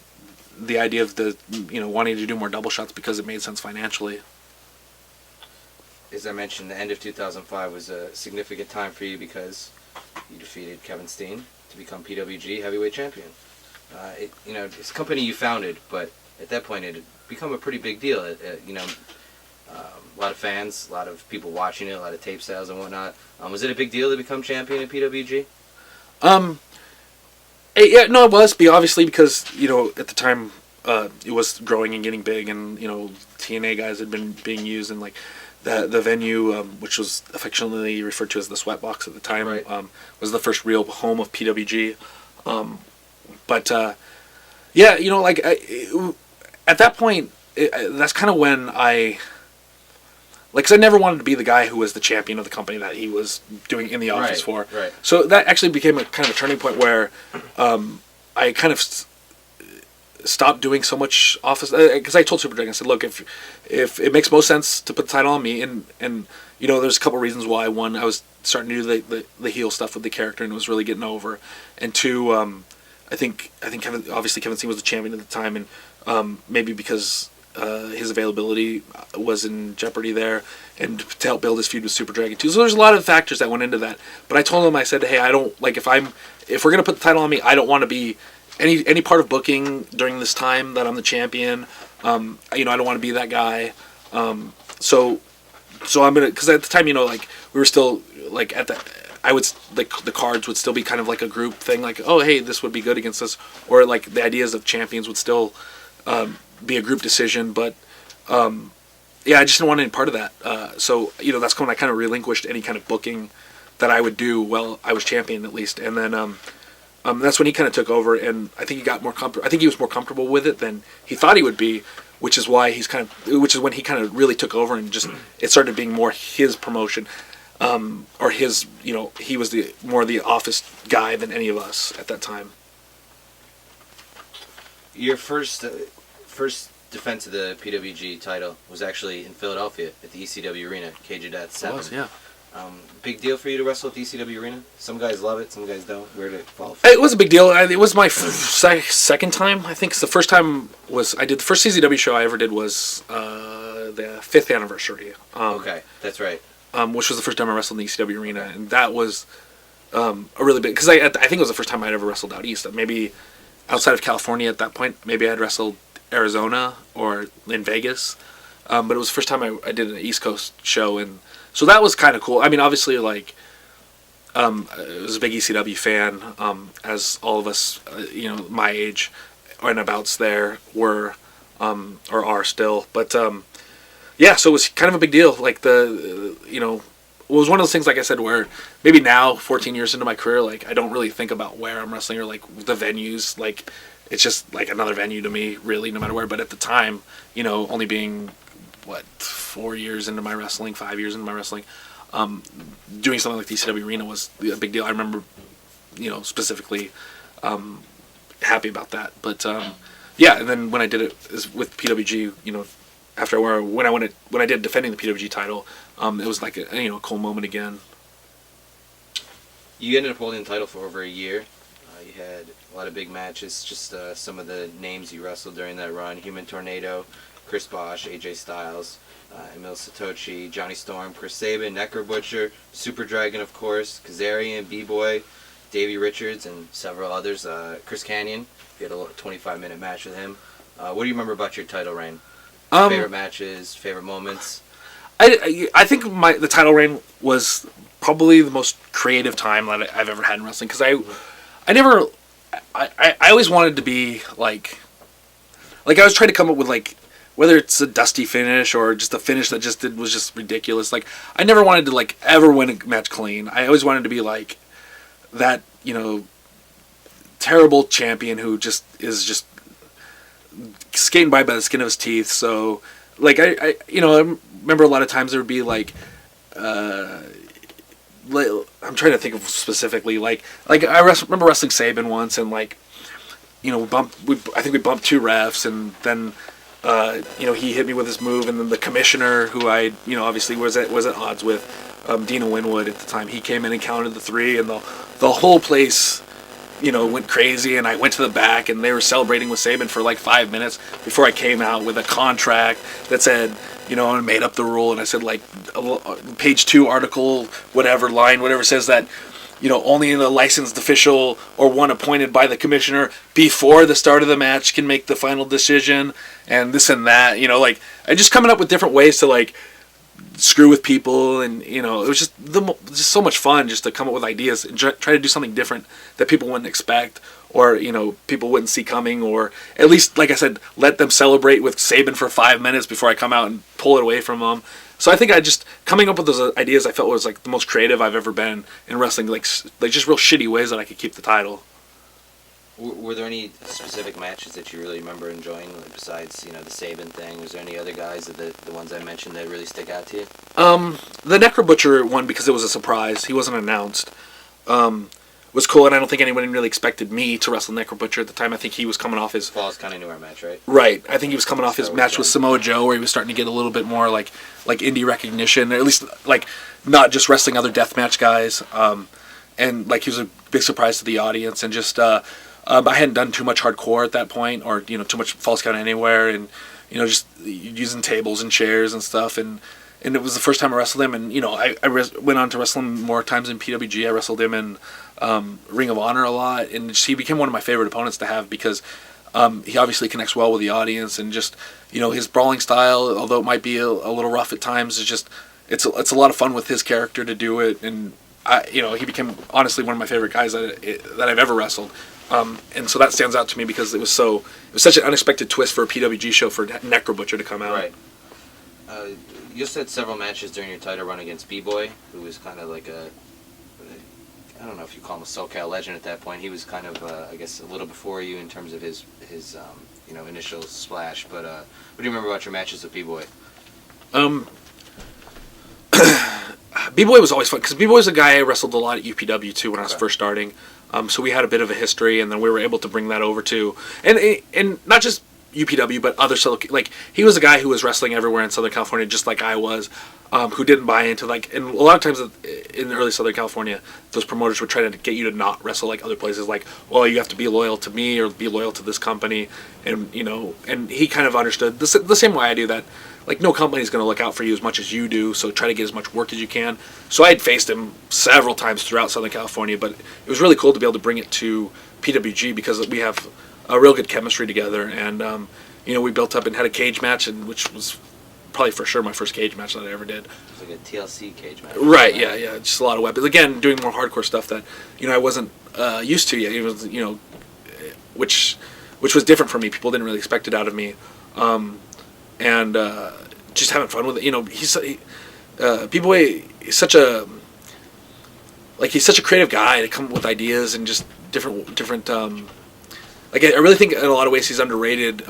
the idea of wanting to do more double shots because it made sense financially. As I mentioned, the end of 2005 was a significant time for you because you defeated Kevin Steen to become PWG heavyweight champion. It's a company you founded, but at that point it had become a pretty big deal. A lot of fans, a lot of people watching it, a lot of tape sales and whatnot. Was it a big deal to become champion at PWG? Yeah, no, it was. Obviously, because, at the time, it was growing and getting big, and, TNA guys had been being used, and, like, the venue, which was affectionately referred to as the Sweatbox at the time, right. Was the first real home of PWG. But, yeah, at that point, that's kind of when because I never wanted to be the guy who was the champion of the company that he was doing in the office for. Right. So that actually became a kind of a turning point where I kind of stopped doing so much office. Because I told Super Dragon, I said, look, if it makes most sense to put the title on me, and there's a couple reasons why. One, I was starting to do the heel stuff with the character and it was really getting over. And two, I think Kevin Steen was the champion at the time, and maybe because his availability was in jeopardy there, and to help build his feud with Super Dragon 2. So there's a lot of factors that went into that. But I told him, I said, hey, I don't, like, if we're going to put the title on me, I don't want to be any part of booking during this time that I'm the champion. I don't want to be that guy. So I'm going to, because at the time, we were still, like, the cards would still be kind of like a group thing, like, oh, hey, this would be good against us, or like the ideas of champions would still be a group decision, but yeah, I just didn't want any part of that. So that's when I kind of relinquished any kind of booking that I would do while I was champion, at least. And then that's when he kind of took over, and I think he got more comfortable. I think he was more comfortable with it than he thought he would be, which is when he kind of really took over, and just it started being more his promotion, or his. He was more the office guy than any of us at that time. Your first defense of the PWG title was actually in Philadelphia at the ECW Arena, Cage of Death 7. It was, yeah. Big deal for you to wrestle at the ECW Arena? Some guys love it, some guys don't. Where did it fall? It was a big deal. It was my second time. I think the first time I did the first CZW show I ever did was the 5th anniversary. Okay, that's right. Which was the first time I wrestled in the ECW Arena, and that was a really big, because I think it was the first time I'd ever wrestled out east. Maybe outside of California at that point, maybe I'd wrestled Arizona or in Vegas, but it was the first time I did an East Coast show, and so that was kind of cool. I mean, obviously, like, I was a big ECW fan, as all of us, my age and abouts there were, or are still, but yeah, so it was kind of a big deal. Like, it was one of those things, like I said, where maybe now, 14 years into my career, like, I don't really think about where I'm wrestling or, like, the venues. Like, it's just, like, another venue to me, really, no matter where. But at the time, only being, 4 years into my wrestling, 5 years into my wrestling, doing something like the ECW Arena was a big deal. I remember, specifically happy about that. But, yeah, and then when I did it with PWG, after when I did defending the PWG title, it was like a cool moment again. You ended up holding the title for over a year. You had a lot of big matches. Just some of the names you wrestled during that run: Human Tornado, Chris Bosch, AJ Styles, Emil Satoshi, Johnny Storm, Chris Sabin, Necker Butcher, Super Dragon, of course, Kazarian, B-Boy, Davey Richards and several others. Chris Kanyon, you had a 25-minute match with him. What do you remember about your title reign? Favorite matches, favorite moments? I think the title reign was probably the most creative time that I've ever had in wrestling, because I always wanted to be like I was trying to come up with like, whether it's a dusty finish or just a finish that was just ridiculous. Like, I never wanted to like ever win a match clean. I always wanted to be like that, terrible champion who just is just skating by the skin of his teeth. So like I remember a lot of times there would be like I'm trying to think of specifically like I remember wrestling Sabin once, and like I think we bumped 2 refs, and then he hit me with his move, and then the commissioner, who I obviously was at odds with, Dina Winwood at the time, he came in and counted the 3, and the whole place went crazy, and I went to the back, and they were celebrating with Sabin for like 5 minutes before I came out with a contract that said, I made up the rule, and I said like page 2 article whatever says that only a licensed official or one appointed by the commissioner before the start of the match can make the final decision, and this and that. Like, I just coming up with different ways to like screw with people, and it was just so much fun just to come up with ideas and try to do something different that people wouldn't expect, or people wouldn't see coming, or at least, like I said, let them celebrate with Sabin for 5 minutes before I come out and pull it away from them. So I think coming up with those ideas, I felt was like the most creative I've ever been in wrestling, like just real shitty ways that I could keep the title. Were there any specific matches that you really remember enjoying, like, besides the Sabin thing? Was there any other guys that the ones I mentioned that really stick out to you? The Necro Butcher one, because it was a surprise. He wasn't announced. Was cool, and I don't think anyone really expected me to wrestle Necro Butcher at the time. I think he was coming off his... Falls kind of knew our match, right? Right. I think he was coming off his match with Samoa Joe, where he was starting to get a little bit more like indie recognition, or at least like not just wrestling other deathmatch guys. And like he was a big surprise to the audience, and just I hadn't done too much hardcore at that point, or too much false count anywhere, and just using tables and chairs and stuff, and it was the first time I wrestled him, and I went on to wrestle him more times in PWG. I wrestled him in Ring of Honor a lot, and he became one of my favorite opponents to have, because he obviously connects well with the audience, and just his brawling style, although it might be a little rough at times, is just it's a lot of fun with his character to do it, and he became honestly one of my favorite guys that I've ever wrestled, and so that stands out to me because it was such an unexpected twist for a PWG show for Necro Butcher to come out. Right. You just had several matches during your title run against B-Boy, who was kind of like I don't know if you call him a SoCal legend at that point. He was kind of, I guess, a little before you in terms of his initial splash. But what do you remember about your matches with B-Boy? B-Boy was always fun, because B-Boy was a guy I wrestled a lot at UPW too when I was first starting. So we had a bit of a history, and then we were able to bring that over to, and not just UPW, but other, like, he was a guy who was wrestling everywhere in Southern California, just like I was, who didn't buy into, like, and a lot of times in early Southern California, those promoters would try to get you to not wrestle like other places, like, well, you have to be loyal to me or be loyal to this company, and and he kind of understood the same way I do, that like no company's going to look out for you as much as you do, so try to get as much work as you can. So I had faced him several times throughout Southern California, but it was really cool to be able to bring it to PWG, because we have a real good chemistry together, and we built up and had a cage match, which was probably for sure my first cage match that I ever did. It was like a TLC cage match. Right, yeah, just a lot of weapons. Again, doing more hardcore stuff that I wasn't used to yet. It was which was different for me. People didn't really expect it out of me, and just having fun with it. He's B-Boy is such a creative guy to come up with ideas and just different. I really think in a lot of ways he's underrated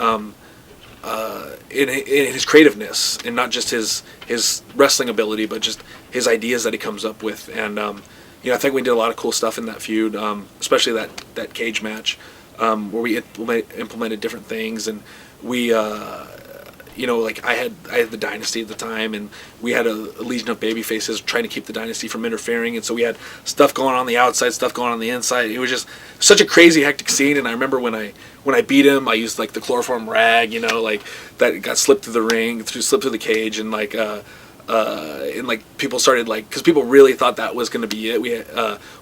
in his creativeness, and not just his wrestling ability, but just his ideas that he comes up with. And I think we did a lot of cool stuff in that feud, especially that cage match, where we implemented different things, and we I had the Dynasty at the time, and we had a legion of babyfaces trying to keep the Dynasty from interfering, and so we had stuff going on the outside, stuff going on the inside. It was just such a crazy, hectic scene. And I remember when I beat him, I used like the chloroform rag, that got slipped through the ring, slipped through the cage, and and like people started like, because people really thought that was going to be it. We had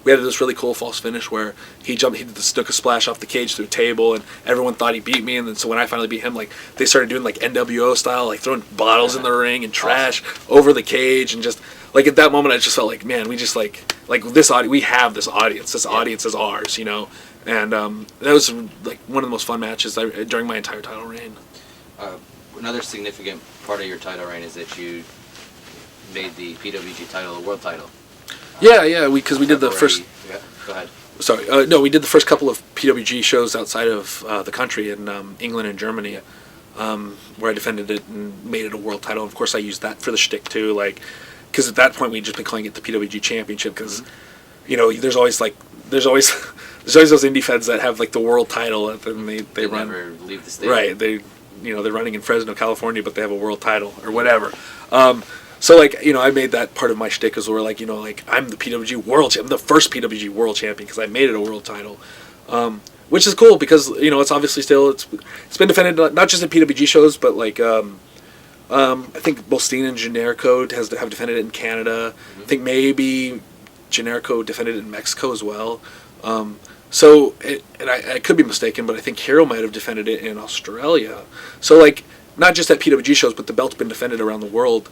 this really cool false finish where he did the Stuka splash off the cage through a table, and everyone thought he beat me. And then so when I finally beat him, like they started doing like NWO style, like throwing bottles in the ring and trash over the cage, and just like at that moment I just felt like, man, we just like this we have this audience. This audience is ours, you know. And that was like one of the most fun matches during my entire title reign. Another significant part of your title reign is that you made the PWG title a world title. Because we did the first. Yeah, go ahead. Sorry, no, we did the first couple of PWG shows outside of the country in England and Germany, where I defended it and made it a world title. Of course, I used that for the shtick too, like because at that point we'd just been calling it the PWG Championship because, you know, there's always those indie feds that have like the world title and they run. Never leave the state. Right, they're running in Fresno, California, but they have a world title or whatever. So like, you know, I made that part of my shtick as where like, you know, like I'm the PWG world champion, I'm the first PWG world champion because I made it a world title, which is cool because, you know, it's obviously still it's been defended not just in PWG shows but like I think both Steen and Generico have defended it in Canada. I think maybe Generico defended it in Mexico as well. I could be mistaken, but I think Hero might have defended it in Australia. So like not just at PWG shows, but the belt's been defended around the world.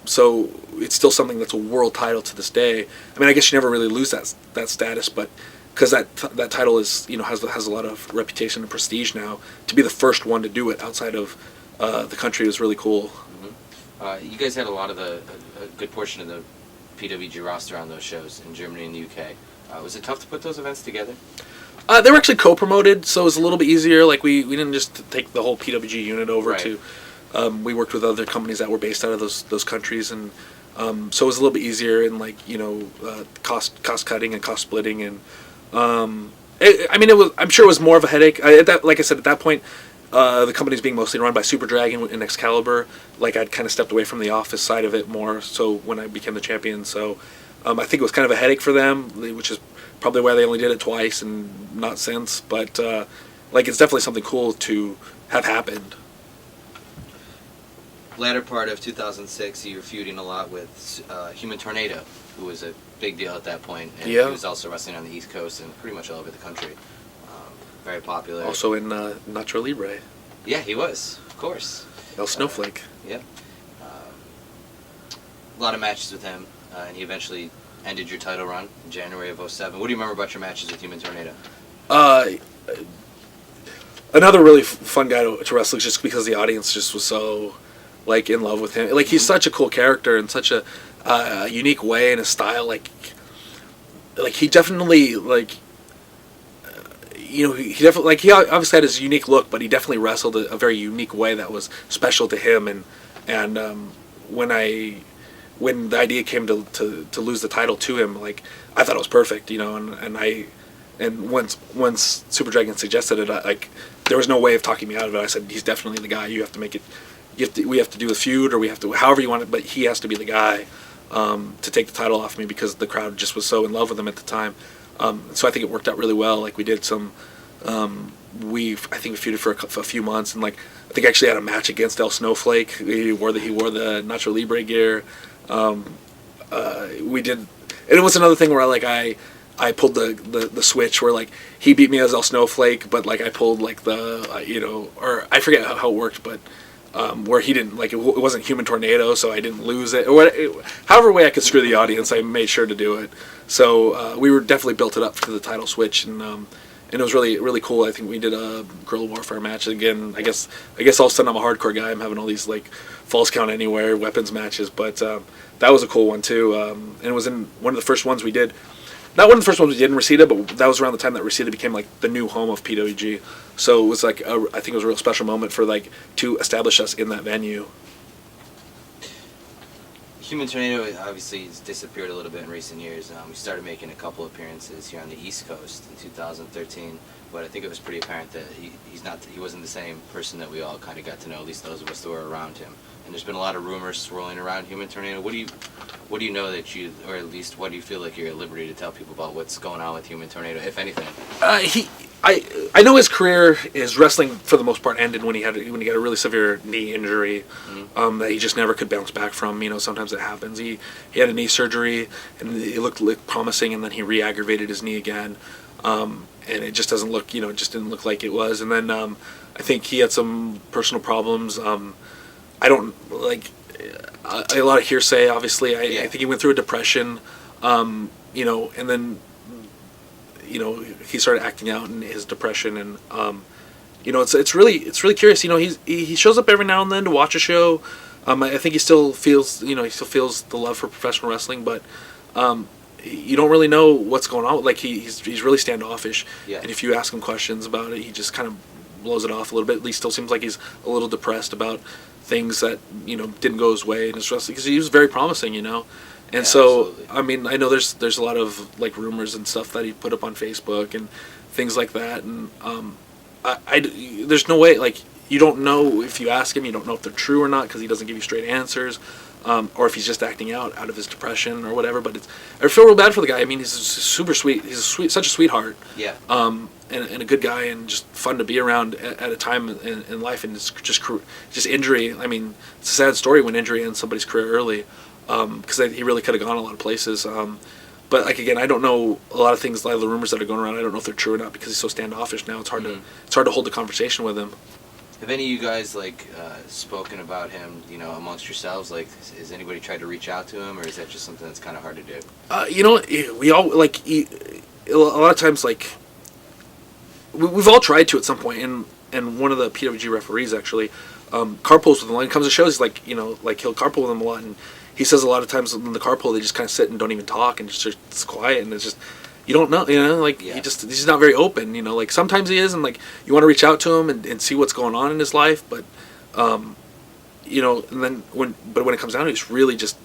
So it's still something that's a world title to this day. I mean, I guess you never really lose that status, but because that title is, you know, has a lot of reputation and prestige now. To be the first one to do it outside of the country is really cool. Mm-hmm. You guys had a good portion of the PWG roster on those shows in Germany and the UK. Was it tough to put those events together? They were actually co-promoted, so it was a little bit easier. Like we didn't just take the whole PWG unit over to. We worked with other companies that were based out of those countries, and so it was a little bit easier in like, you know, cost cutting and cost splitting, and I'm sure it was more of a headache. Like I said, at that point, the company's being mostly run by Super Dragon and Excalibur. Like I'd kind of stepped away from the office side of it more, so when I became the champion, so I think it was kind of a headache for them, which is probably why they only did it twice and not since. But like it's definitely something cool to have happened. Latter part of 2006, you were feuding a lot with Human Tornado, who was a big deal at that point, and he was also wrestling on the East Coast and pretty much all over the country. Very popular. Also in Nacho Libre. Yeah, he was, of course. El Snowflake. Yep. A lot of matches with him, and he eventually ended your title run in January of 2007. What do you remember about your matches with Human Tornado? Another really fun guy to wrestle, just because the audience just was so like in love with him. Like he's such a cool character in such a unique way and a style. Like he definitely he obviously had his unique look, but he definitely wrestled a very unique way that was special to him. And when the idea came to lose the title to him, like I thought it was perfect, you know. And once Super Dragon suggested it, there was no way of talking me out of it. I said, he's definitely the guy. You have to make it. We have to do a feud, or we have to, however you want it, but he has to be the guy to take the title off me, because the crowd just was so in love with him at the time. So I think it worked out really well. Like we did some, I think we feuded for a few months, and like I think I actually had a match against El Snowflake. He wore the Nacho Libre gear. We did, and it was another thing where I pulled the switch where like he beat me as El Snowflake, but like I pulled like or I forget how it worked, but where he didn't, like it wasn't Human Tornado, so I didn't lose it. Or however way I could screw the audience, I made sure to do it. So we were definitely built it up to the title switch, and it was really, really cool. I think we did a Guerrilla Warfare match again. I guess all of a sudden I'm a hardcore guy. I'm having all these like Falls Count Anywhere weapons matches, but that was a cool one too. And it was in one of the first ones we did. Not one of the first ones we did in Reseda, but that was around the time that Reseda became like the new home of PWG. So it was like I think it was a real special moment for like to establish us in that venue. Human Tornado obviously has disappeared a little bit in recent years. We started making a couple appearances here on the East Coast in 2013, but I think it was pretty apparent that he wasn't the same person that we all kind of got to know, at least those of us that were around him. And there's been a lot of rumors swirling around Human Tornado. What do you know that or at least what do you feel like you're at liberty to tell people about what's going on with Human Tornado, if anything? I know his career, his wrestling for the most part ended when he got a really severe knee injury, that he just never could bounce back from. You know, sometimes it happens. He had a knee surgery and it looked promising, and then he re-aggravated his knee again, and it just doesn't look, it just didn't look like it was. And then I think he had some personal problems. I don't like a lot of hearsay. Obviously, I think he went through a depression, and then. He started acting out in his depression, and it's really curious. He shows up every now and then to watch a show. I think he still feels the love for professional wrestling, but you don't really know what's going on. Like he's really standoffish, and if you ask him questions about it, he just kind of blows it off a little bit. At least still seems like he's a little depressed about things that didn't go his way in his wrestling, because he was very promising, And so, absolutely. I mean, I know there's a lot of like rumors and stuff that he put up on Facebook and things like that, and there's no way, like, you don't know if you ask him, you don't know if they're true or not, because he doesn't give you straight answers, or if he's just acting out of his depression or whatever. But I feel real bad for the guy. I mean, he's super sweet. He's such a sweetheart. Yeah. And a good guy, and just fun to be around at a time in life, and it's just injury. I mean, it's a sad story when injury ends somebody's career early. Because he really could have gone a lot of places. But like, again, I don't know a lot of things. A lot of the rumors that are going around, I don't know if they're true or not, because he's so standoffish now. It's hard to hold a conversation with him. Have any of you guys spoken about him, amongst yourselves? Like, has anybody tried to reach out to him, or is that just something that's kind of hard to do? We all a lot of times, like, we've all tried to at some point. And one of the PWG referees actually carpools with him. When he comes to shows, he'll carpool with him a lot, and he says a lot of times in the carpool they just kind of sit and don't even talk, and it's quiet, and it's just, you don't know, he's not very open, like sometimes he is, and like you want to reach out to him and see what's going on in his life, but and then when it comes down to it, it's really just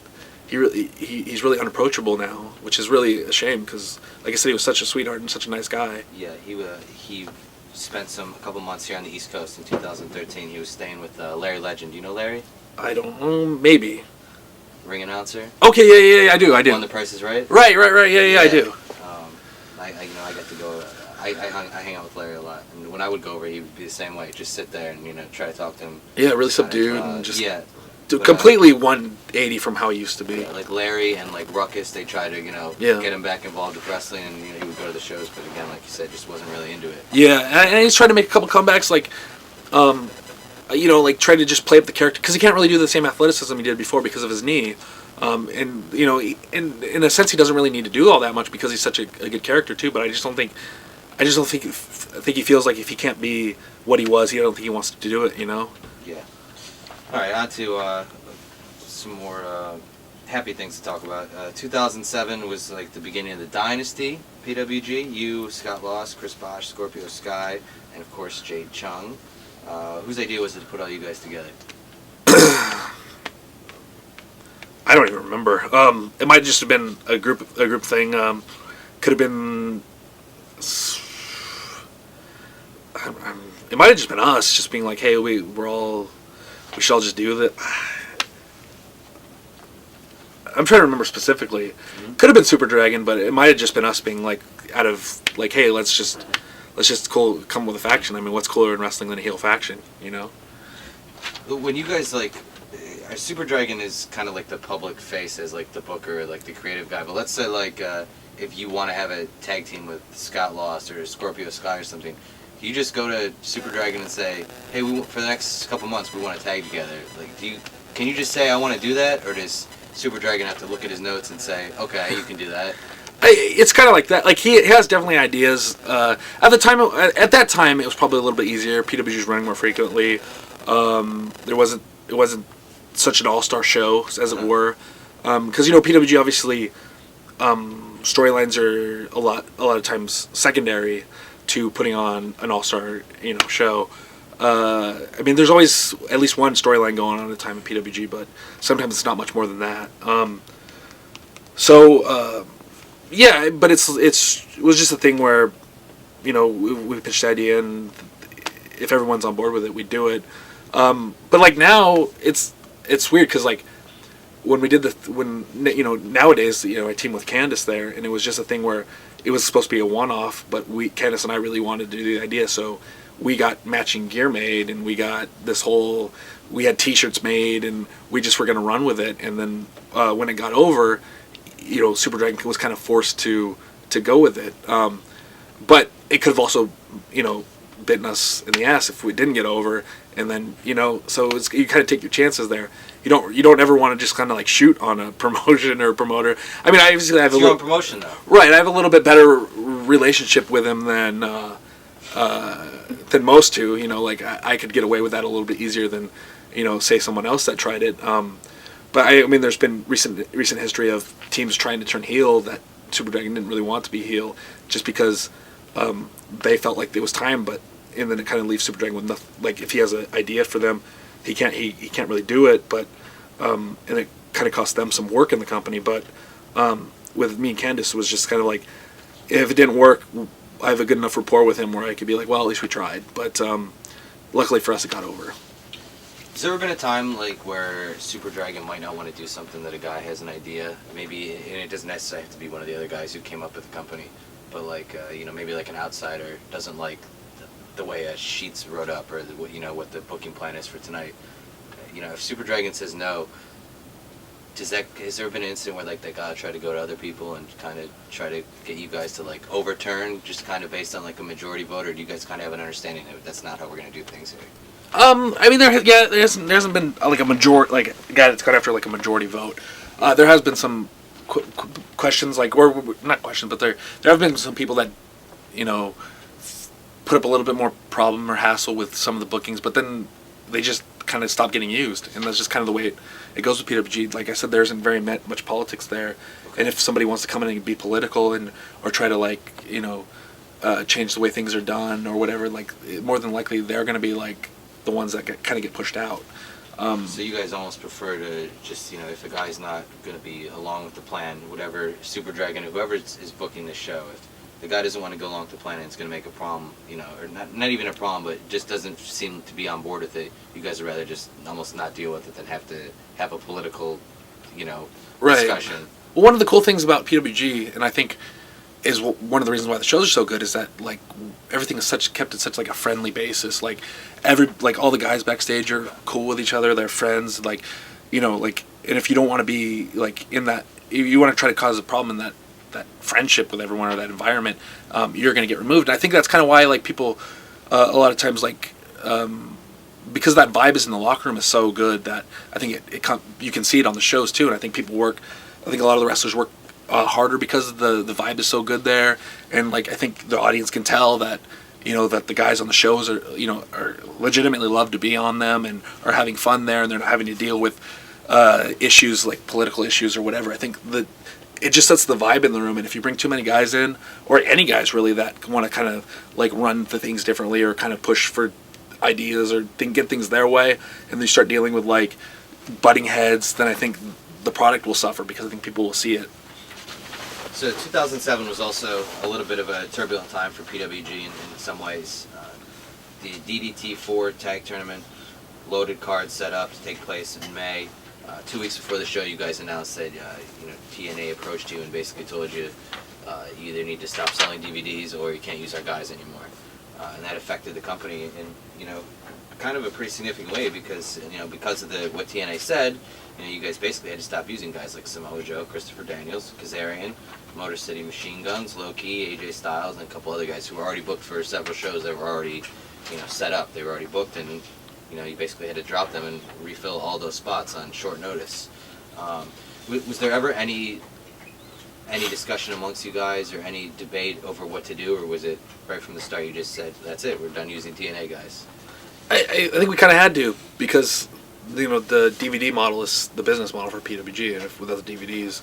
he's really unapproachable now, which is really a shame, because like I said, he was such a sweetheart and such a nice guy. Yeah, he spent a couple months here on the East Coast in 2013. He was staying with Larry Legend. Do you know Larry? I don't know, maybe. Ring announcer. Okay, yeah, I do. Won The Price Is Right. Right. Yeah, I do. I got to go. I hang out with Larry a lot, and when I would go over, he would be the same way. Just sit there and try to talk to him. Yeah, really subdued and just completely 180 from how he used to be. Yeah, like Larry and like Ruckus, they try to get him back involved with wrestling, and he would go to the shows, but again, like you said, just wasn't really into it. Yeah, and he's trying to make a couple comebacks, like. Try to just play up the character, because he can't really do the same athleticism he did before because of his knee. In a sense, he doesn't really need to do all that much because he's such a good character too. But I just don't think he feels like if he can't be what he was, I don't think he wants to do it. Yeah. All right, on to some more happy things to talk about. 2007 was like the beginning of the Dynasty, PWG. You, Scott Loss, Chris Bosch, Scorpio Sky, and of course Jade Chung. Whose idea was it to put all you guys together? I don't even remember. It might just have been a group thing. Could have been. It might have just been us, just being like, "Hey, we should all just do that." I'm trying to remember specifically. Mm-hmm. Could have been Super Dragon, but it might have just been us being like, out of like, "Hey, let's just come with a faction." I mean, what's cooler in wrestling than a heel faction, When you guys Super Dragon is kind of like the public face as like the booker, like the creative guy. But let's say if you want to have a tag team with Scott Lost or Scorpio Sky or something, you just go to Super Dragon and say, "Hey, for the next couple months we want to tag together." Like, can you just say, "I want to do that," or does Super Dragon have to look at his notes and say, "Okay, you can do that"? It's kind of like that. Like, he has definitely ideas. At that time, it was probably a little bit easier. PWG was running more frequently. It wasn't such an all-star show, as it were, because PWG obviously storylines are a lot of times secondary to putting on an all-star show. I mean, there's always at least one storyline going on at a time in PWG, but sometimes it's not much more than that. Yeah, but it was just a thing where, we pitched the idea, and if everyone's on board with it, we do it. But like now, it's weird, because like when we did nowadays, I team with Candace there, and it was just a thing where it was supposed to be a one-off, but Candice and I really wanted to do the idea, so we got matching gear made, and we got we had T-shirts made, and we just were going to run with it. And then when it got over, Super Dragon was kind of forced to go with it. But it could have also, bitten us in the ass if we didn't get over. And then, so you kind of take your chances there. You don't ever want to just kind of like shoot on a promotion or a promoter. I mean, I obviously have your own promotion though. Right, I have a little bit better relationship with him than most two. Like I could get away with that a little bit easier than, say someone else that tried it. But I mean, there's been recent history of teams trying to turn heel that Super Dragon didn't really want to be heel, just because they felt like it was time. And then it kind of leaves Super Dragon with nothing. Like if he has an idea for them, he can't really do it. But and it kind of cost them some work in the company. But with me and Candice, it was just kind of like, if it didn't work, I have a good enough rapport with him where I could be like, well, at least we tried. But luckily for us, it got over. Has there ever been a time like where Super Dragon might not want to do something that a guy has an idea? Maybe, and it doesn't necessarily have to be one of the other guys who came up with the company, but like maybe like an outsider doesn't like the way Sheets wrote up, or what the booking plan is for tonight. If Super Dragon says no, has there been an incident where like that guy tried to go to other people and kind of try to get you guys to like overturn, just kind of based on like a majority vote, or do you guys kind of have an understanding that that's not how we're going to do things here? I mean, there hasn't been like a majority, like a guy that's got after like a majority vote. There has been some questions, like, or not questions, but there have been some people that put up a little bit more problem or hassle with some of the bookings, but then they just kind of stop getting used, and that's just kind of the way it goes with PWG. Like I said, there isn't very much politics there, okay. And if somebody wants to come in and be political or try to like change the way things are done or whatever, like more than likely they're going to be like the ones that kind of get pushed out. So you guys almost prefer to just if a guy's not going to be along with the plan, whatever Super Dragon, whoever is booking this show, if the guy doesn't want to go along with the plan and it's going to make a problem, or not even a problem, but just doesn't seem to be on board with it, you guys would rather just almost not deal with it than have to have a political, right. discussion. Well, one of the cool things about PWG, and I think is one of the reasons why the shows are so good, is that like everything is kept at such like a friendly basis. Like all the guys backstage are cool with each other. They're friends. Like, and if you don't want to be like in that, you want to try to cause a problem in that friendship with everyone or that environment, you're going to get removed. And I think that's kind of why like people a lot of times like because that vibe is in the locker room is so good that I think you can see it on the shows too. And I think I think a lot of the wrestlers work harder because the vibe is so good there, and like I think the audience can tell that that the guys on the shows are legitimately love to be on them and are having fun there, and they're not having to deal with issues like political issues or whatever. I think that it just sets the vibe in the room, and if you bring too many guys in, or any guys really that want to kind of like run the things differently or kind of push for ideas or get things their way, and then you start dealing with like butting heads, then I think the product will suffer, because I think people will see it. So 2007 was also a little bit of a turbulent time for PWG in some ways. The DDT4 tag tournament, loaded card set up to take place in May. 2 weeks before the show, you guys announced that TNA approached you and basically told you you either need to stop selling DVDs or you can't use our guys anymore. And that affected the company in kind of a pretty significant way, because because of what TNA said, you guys basically had to stop using guys like Samoa Joe, Christopher Daniels, Kazarian, Motor City Machine Guns, Loki, AJ Styles, and a couple other guys who were already booked for several shows that were already set up. They were already booked, and you basically had to drop them and refill all those spots on short notice. Was there ever any discussion amongst you guys or any debate over what to do, or was it right from the start you just said, that's it, we're done using TNA guys? I think we kind of had to, because the DVD model is the business model for PWG, and if without the DVDs,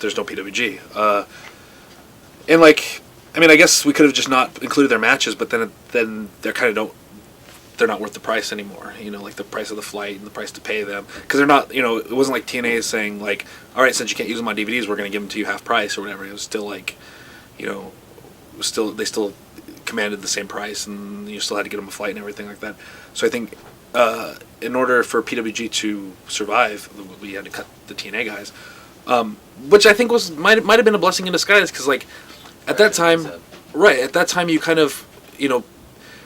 there's no PWG. And like, I mean, I guess we could have just not included their matches, but then they're not worth the price anymore. Like the price of the flight and the price to pay them, because they're not. It wasn't like TNA is saying like, all right, since you can't use them on DVDs, we're going to give them to you half price or whatever. It was still like, they still commanded the same price, and you still had to get them a flight and everything like that. So I think in order for PWG to survive, we had to cut the TNA guys. which I think might have been a blessing in disguise, because like at that time, you kind of,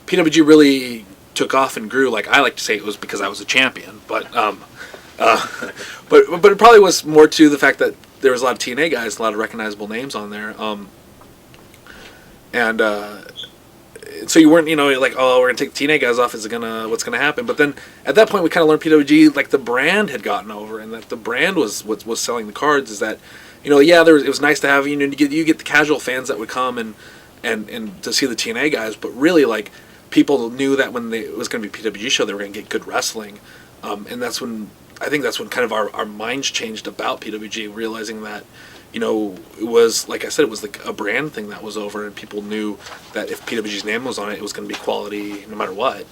PWG really took off and grew. Like I like to say, it was because I was a champion, but but it probably was more to the fact that there was a lot of TNA guys, a lot of recognizable names on there, and so you weren't, like, oh, we're gonna take the TNA guys off. What's gonna happen? But then at that point, we kind of learned PWG, like the brand had gotten over, and that the brand was what was selling the cards. Is that, it was nice to have, you get the casual fans that would come and to see the TNA guys, but really like people knew that when it was going to be a PWG show, they were going to get good wrestling, and that's when kind of our minds changed about PWG, realizing that, it was, like I said, it was like a brand thing that was over, and people knew that if PWG's name was on it, it was going to be quality no matter what.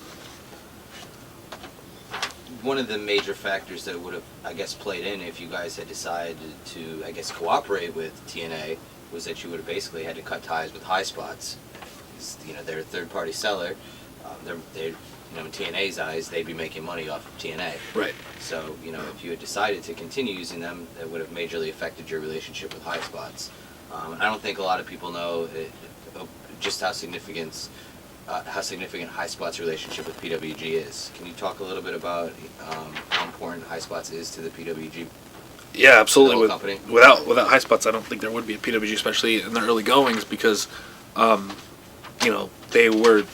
One of the major factors that would have, I guess, played in if you guys had decided to, I guess, cooperate with TNA was that you would have basically had to cut ties with High Spots. They're a third-party seller. They're in TNA's eyes, they'd be making money off of TNA. Right. So, if you had decided to continue using them, that would have majorly affected your relationship with High Spots. I don't think a lot of people know just how significant High Spots' relationship with PWG is. Can you talk a little bit about how important High Spots is to the PWG? Yeah, absolutely. Company? Without High Spots, I don't think there would be a PWG, especially in the early goings, because they were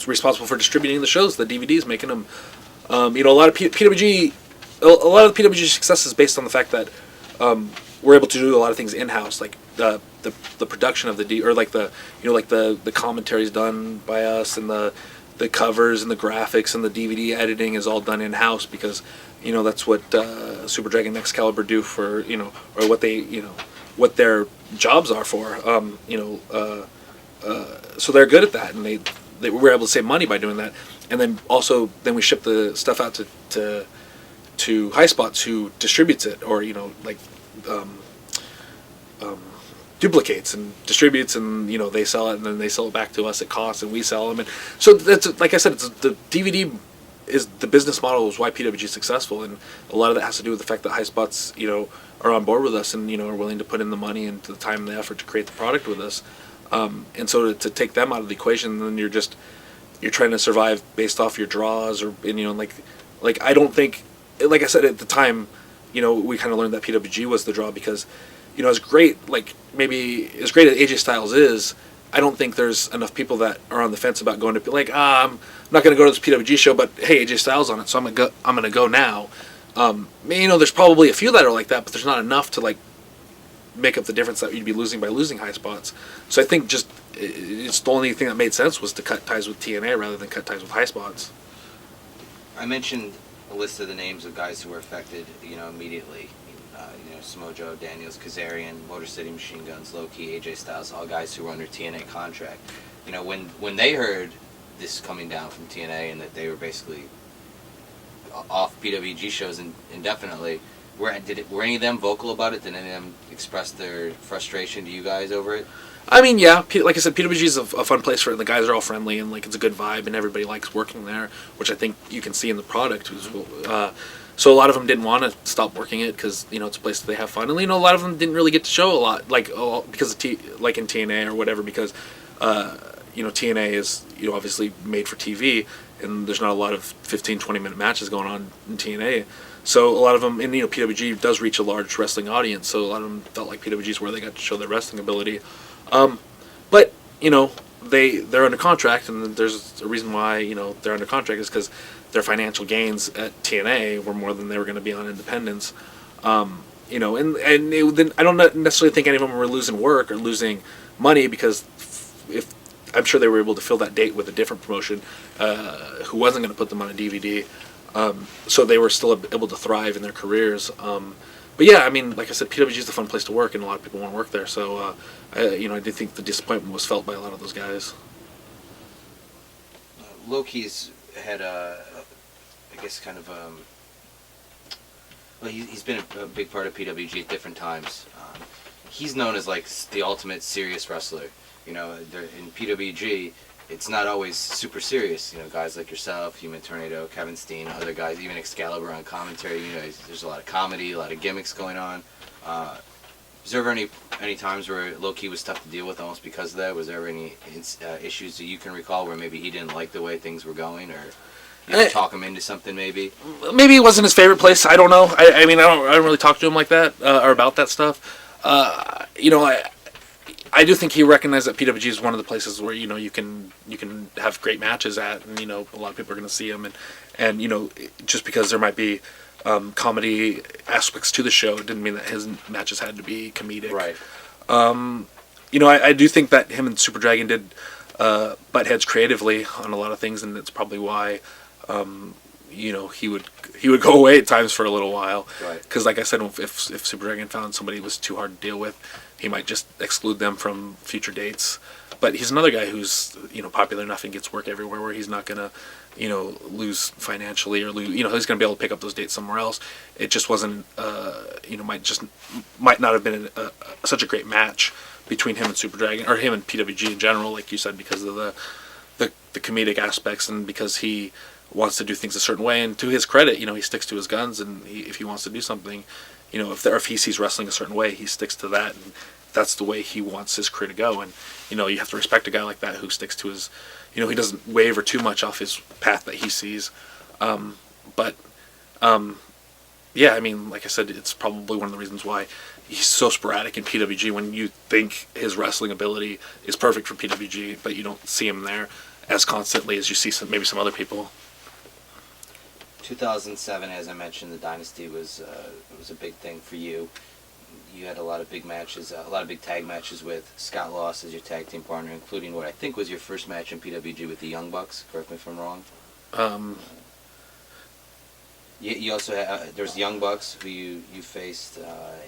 responsible for distributing the shows, the DVDs, making them. A lot of PWG, a lot of the PWG success is based on the fact that we're able to do a lot of things in house, like the production of the commentaries done by us, and the covers and the graphics and the DVD editing is all done in house, because that's what Super Dragon Excalibur do for or what they what their jobs are for, so they're good at that, and they were able to save money by doing that. And then we ship the stuff out to High Spots, who distributes it, or duplicates and distributes, and they sell it, and then they sell it back to us at cost, and we sell them. And so that's, like I said, the DVD is the business model, is why PWG is successful, and a lot of that has to do with the fact that High Spots are on board with us, and are willing to put in the money and the time and the effort to create the product with us. And so to take them out of the equation, then you're trying to survive based off your draws, like I don't think, like I said at the time, we kind of learned that PWG was the draw, because as great, like maybe as great as AJ Styles is, I don't think there's enough people that are on the fence about going to I'm not going to go to this PWG show, but hey, AJ Styles on it, so I'm gonna go now. There's probably a few that are like that, but there's not enough to like make up the difference that you'd be losing by losing High Spots. So I think just it's the only thing that made sense was to cut ties with TNA rather than cut ties with High Spots. I mentioned a list of the names of guys who were affected, immediately. Samoa Joe, Daniels, Kazarian, Motor City Machine Guns, Loki, AJ Styles, all guys who were under TNA contract. When they heard this coming down from TNA and that they were basically off PWG shows indefinitely, were any of them vocal about it? Did any of them express their frustration to you guys over it? I mean, yeah. Like I said, PWG is a fun place for it. The guys are all friendly, and like it's a good vibe, and everybody likes working there, which I think you can see in the product. So a lot of them didn't want to stop working it because it's a place that they have fun, and a lot of them didn't really get to show a lot, because of like in TNA or whatever, because TNA is obviously made for TV, and there's not a lot of 15-20 minute matches going on in TNA. So a lot of them, and PWG does reach a large wrestling audience, so a lot of them felt like PWG is where they got to show their wrestling ability. But they're under contract, and there's a reason why they're under contract is because their financial gains at TNA were more than they were going to be on independence. And I don't necessarily think any of them were losing work or losing money, because if I'm sure they were able to fill that date with a different promotion who wasn't going to put them on a DVD. So they were still able to thrive in their careers. But yeah, I mean, like I said, PWG is a fun place to work, and a lot of people want to work there. So, I do think the disappointment was felt by a lot of those guys. Loki's had I guess kind of well, he's been a big part of PWG at different times. He's known as like the ultimate serious wrestler. In PWG, it's not always super serious. You know, guys like yourself, Human Tornado, Kevin Steen, other guys, even Excalibur on commentary. You know, there's a lot of comedy, a lot of gimmicks going on. Was there ever any times where Loki was tough to deal with almost because of that? Was there ever any issues that you can recall where maybe he didn't like the way things were going, or you know, talk him into something maybe? Maybe it wasn't his favorite place. I don't know. I mean, I don't really talk to him like that or about that stuff. You know, I do think he recognized that PWG is one of the places where, you know, you can have great matches at, and, you know, a lot of people are going to see him, and you know, just because there might be comedy aspects to the show, it didn't mean that his matches had to be comedic. Right. You know, I do think that him and Super Dragon did butt heads creatively on a lot of things, and that's probably why you know, he would go away at times for a little while. Right. Because, like I said, if Super Dragon found somebody was too hard to deal with, he might just exclude them from future dates. But he's another guy who's, you know, popular enough and gets work everywhere where he's not gonna, you know, lose financially or lose. You know, he's gonna be able to pick up those dates somewhere else. It just wasn't, you know, might not have been such a great match between him and Super Dragon, or him and PWG in general, like you said, because of the comedic aspects, and because he wants to do things a certain way. And to his credit, you know, he sticks to his guns, and if he wants to do something, you know, if he sees wrestling a certain way, he sticks to that, and that's the way he wants his career to go. And, you know, you have to respect a guy like that who sticks to his, you know, he doesn't waver too much off his path that he sees. Yeah, I mean, like I said, it's probably one of the reasons why he's so sporadic in PWG, when you think his wrestling ability is perfect for PWG, but you don't see him there as constantly as you see maybe some other people. 2007, as I mentioned, the Dynasty was a big thing for you. You had a lot of big matches, a lot of big tag matches with Scott Loss as your tag team partner, including what I think was your first match in PWG with the Young Bucks. Correct me if I'm wrong. You also had, there's Young Bucks who you faced.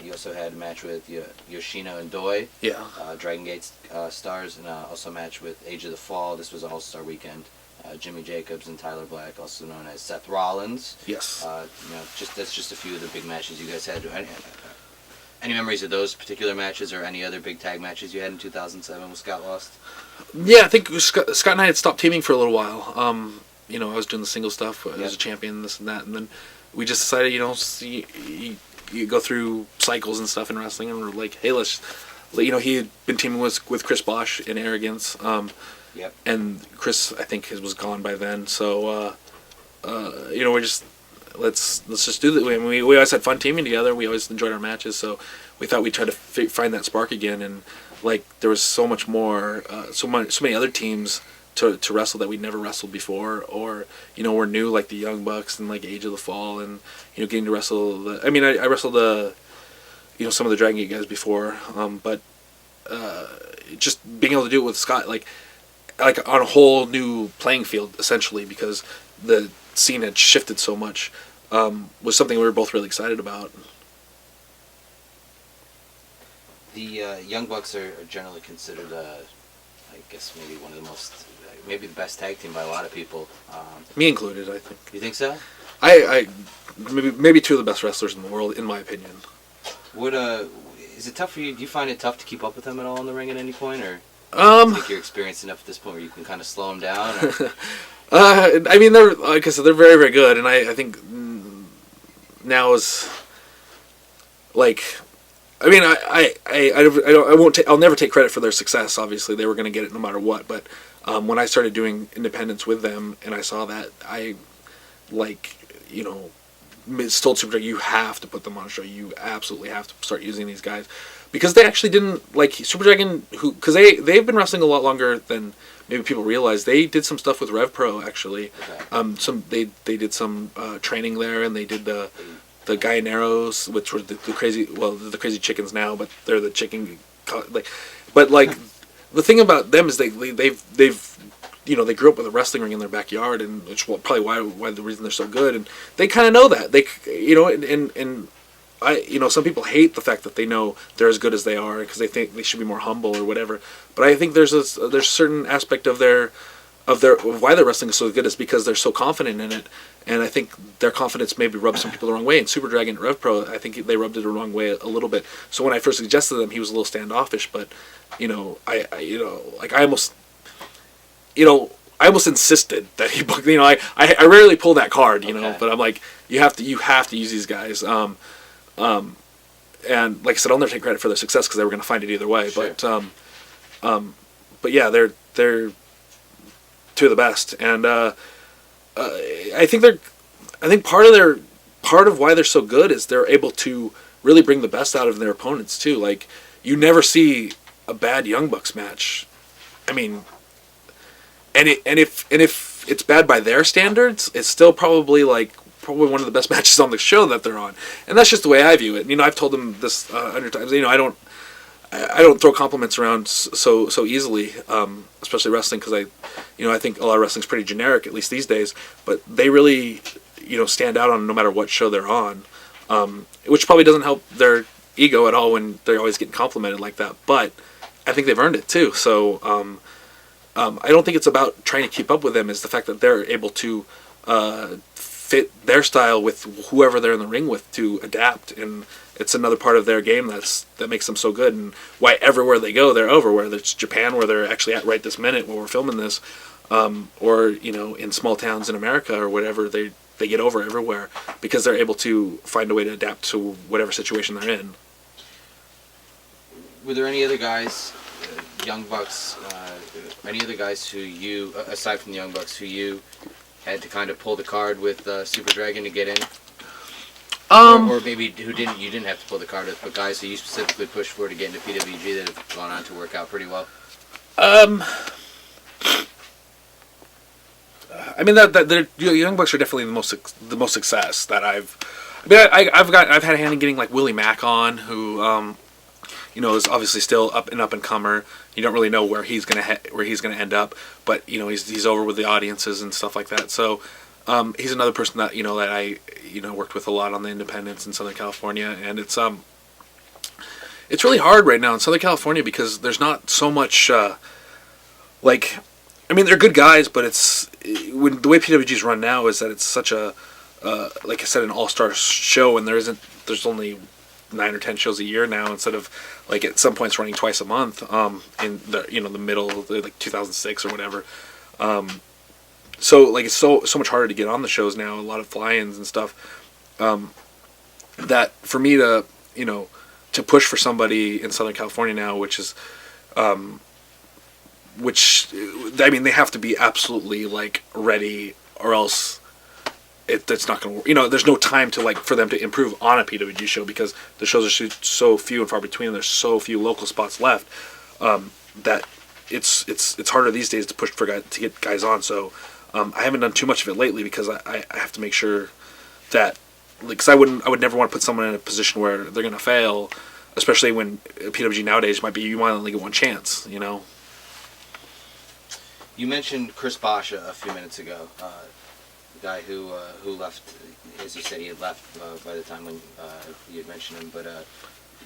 You also had a match with Yoshino and Doi. Yeah. Dragon Gate stars, and also a match with Age of the Fall. This was an All-Star weekend. Jimmy Jacobs and Tyler Black, also known as Seth Rollins. Yes. You know, that's just a few of the big matches you guys had. Any memories of those particular matches, or any other big tag matches you had in 2007 with Scott Lost? Yeah, I think Scott and I had stopped teaming for a little while. You know, I was doing the single stuff as a champion, this and that, and then we just decided, you know, you go through cycles and stuff in wrestling, and we're like, hey, let's, you know, he had been teaming with Chris Bosch in Arrogance. Yep. And Chris, I think, was gone by then. So, you know, we're just let's just do that. I mean, we always had fun teaming together. We always enjoyed our matches. So we thought we'd try to find that spark again. And like, there was so much more, so many other teams to wrestle that we'd never wrestled before, or, you know, we're new, like the Young Bucks and like Age of the Fall, and, you know, getting to wrestle. I mean, I wrestled you know, some of the Dragon Gate guys before, but just being able to do it with Scott, like on a whole new playing field, essentially, because the scene had shifted so much, was something we were both really excited about. The Young Bucks are generally considered, I guess, maybe one of the most, maybe the best tag team by a lot of people. Me included, I think. You think so? I maybe two of the best wrestlers in the world, in my opinion. Is it tough for you? Do you find it tough to keep up with them at all in the ring at any point, or? Do you think you're experienced enough at this point where you can kind of slow them down? Or? I mean, they're, like I said, they're very, very good, and I think now is like, I mean, I'll never take credit for their success. Obviously, they were going to get it no matter what. But when I started doing independence with them, and I saw that, I, like, you know, told Super Dragon, you have to put them on a show. You absolutely have to start using these guys. Because they actually didn't, like, Super Dragon, because they've been wrestling a lot longer than maybe people realize. They did some stuff with Rev Pro, actually. Okay. They did some training there, and they did the Gallineros, which were the crazy chickens now, but they're the chicken, like, but like, the thing about them is they've you know, they grew up with a wrestling ring in their backyard, and which probably why the reason they're so good, and they kind of know that, they, you know, and I, you know, some people hate the fact that they know they're as good as they are because they think they should be more humble or whatever. But I think there's a certain aspect of why their wrestling is so good is because they're so confident in it, and I think their confidence maybe rubs some people the wrong way. And Super Dragon and Rev Pro, I think they rubbed it the wrong way a little bit. So when I first suggested them, he was a little standoffish. But, you know, I you know, like, I almost, I almost insisted that he book. I rarely pull that card, Okay. but I'm like, you have to use these guys. And like I said, I'll never take credit for their success because they were going to find it either way. Sure. But yeah, they're two of the best, and I think part of why they're so good is they're able to really bring the best out of their opponents too. Like, you never see a bad Young Bucks match. I mean, and if it's bad by their standards, it's still probably one of the best matches on the show that they're on, and that's just the way I view it. I've told them this 100 times. I don't throw compliments around so easily, especially wrestling, because I think a lot of wrestling's pretty generic, at least these days. But they really stand out on no matter what show they're on, which probably doesn't help their ego at all when they're always getting complimented like that. But I think they've earned it too. So I don't think it's about trying to keep up with them. It's the fact that they're able to fit their style with whoever they're in the ring with to adapt, and it's another part of their game that makes them so good, and why everywhere they go they're over. Whether it's Japan, where they're actually at right this minute when we're filming this, or in small towns in America or whatever, they get over everywhere because they're able to find a way to adapt to whatever situation they're in. Were there any other guys, Young Bucks, any other guys who you, aside from the Young Bucks, who you had to kind of pull the card with Super Dragon to get in? Or maybe you didn't have to pull the card with, but guys who you specifically pushed for to get into PWG that have gone on to work out pretty well? I mean, that Young Bucks are definitely the most success that I've had a hand in getting like Willie Mack on, who is obviously still up and comer. You don't really know where he's gonna end up, but he's over with the audiences and stuff like that. So he's another person that that I worked with a lot on the independents in Southern California, and it's really hard right now in Southern California because there's not so much they're good guys, but it's the way PWG's run now is that it's such a like I said, an all-star show, and there's only 9 or 10 shows a year now instead of like at some points running twice a month in the middle of like 2006 or whatever. So like it's so much harder to get on the shows now, a lot of fly-ins and stuff, that for me to to push for somebody in Southern California now, which they have to be absolutely like ready, or else it's not going to work. There's no time to for them to improve on a PWG show because the shows are so few and far between. There's so few local spots left that it's harder these days to push to get guys on. So I haven't done too much of it lately because I have to make sure that, because I would never want to put someone in a position where they're going to fail, especially when PWG nowadays might be you might only get one chance. You mentioned Chris Bosch a few minutes ago, the guy who left, as you said, he had left by the time when you had mentioned him, but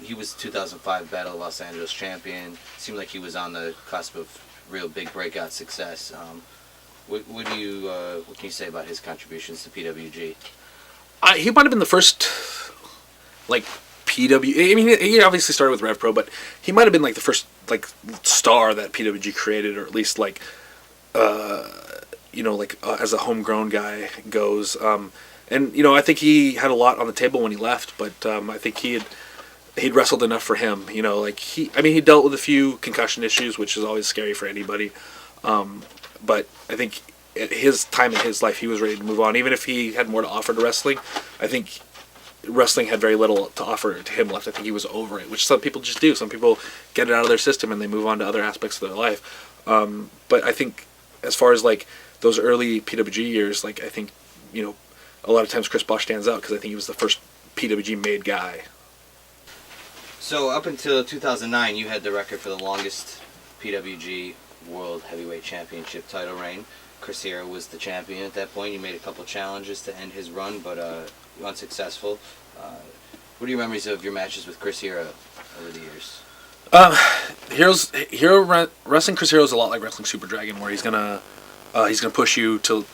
he was 2005 Battle of Los Angeles champion. Seemed like he was on the cusp of real big breakout success. What can you say about his contributions to PWG? He might have been the first, PW. I mean, he obviously started with Rev Pro, but he might have been the first star that PWG created, or at least as a homegrown guy goes. And I think he had a lot on the table when he left, but I think he'd wrestled enough for him. He dealt with a few concussion issues, which is always scary for anybody. But I think at his time in his life, he was ready to move on. Even if he had more to offer to wrestling, I think wrestling had very little to offer to him left. I think he was over it, which some people just do. Some people get it out of their system and they move on to other aspects of their life. But I think as far as those early PWG years, I think a lot of times Chris Bosch stands out because I think he was the first PWG made guy. So up until 2009, you had the record for the longest PWG World Heavyweight Championship title reign. Chris Hero was the champion at that point. You made a couple chenges to end his run, but unsuccessful. What are your memories of your matches with Chris Hero over the years? Wrestling Chris Hero is a lot like wrestling Super Dragon, where he's gonna push you to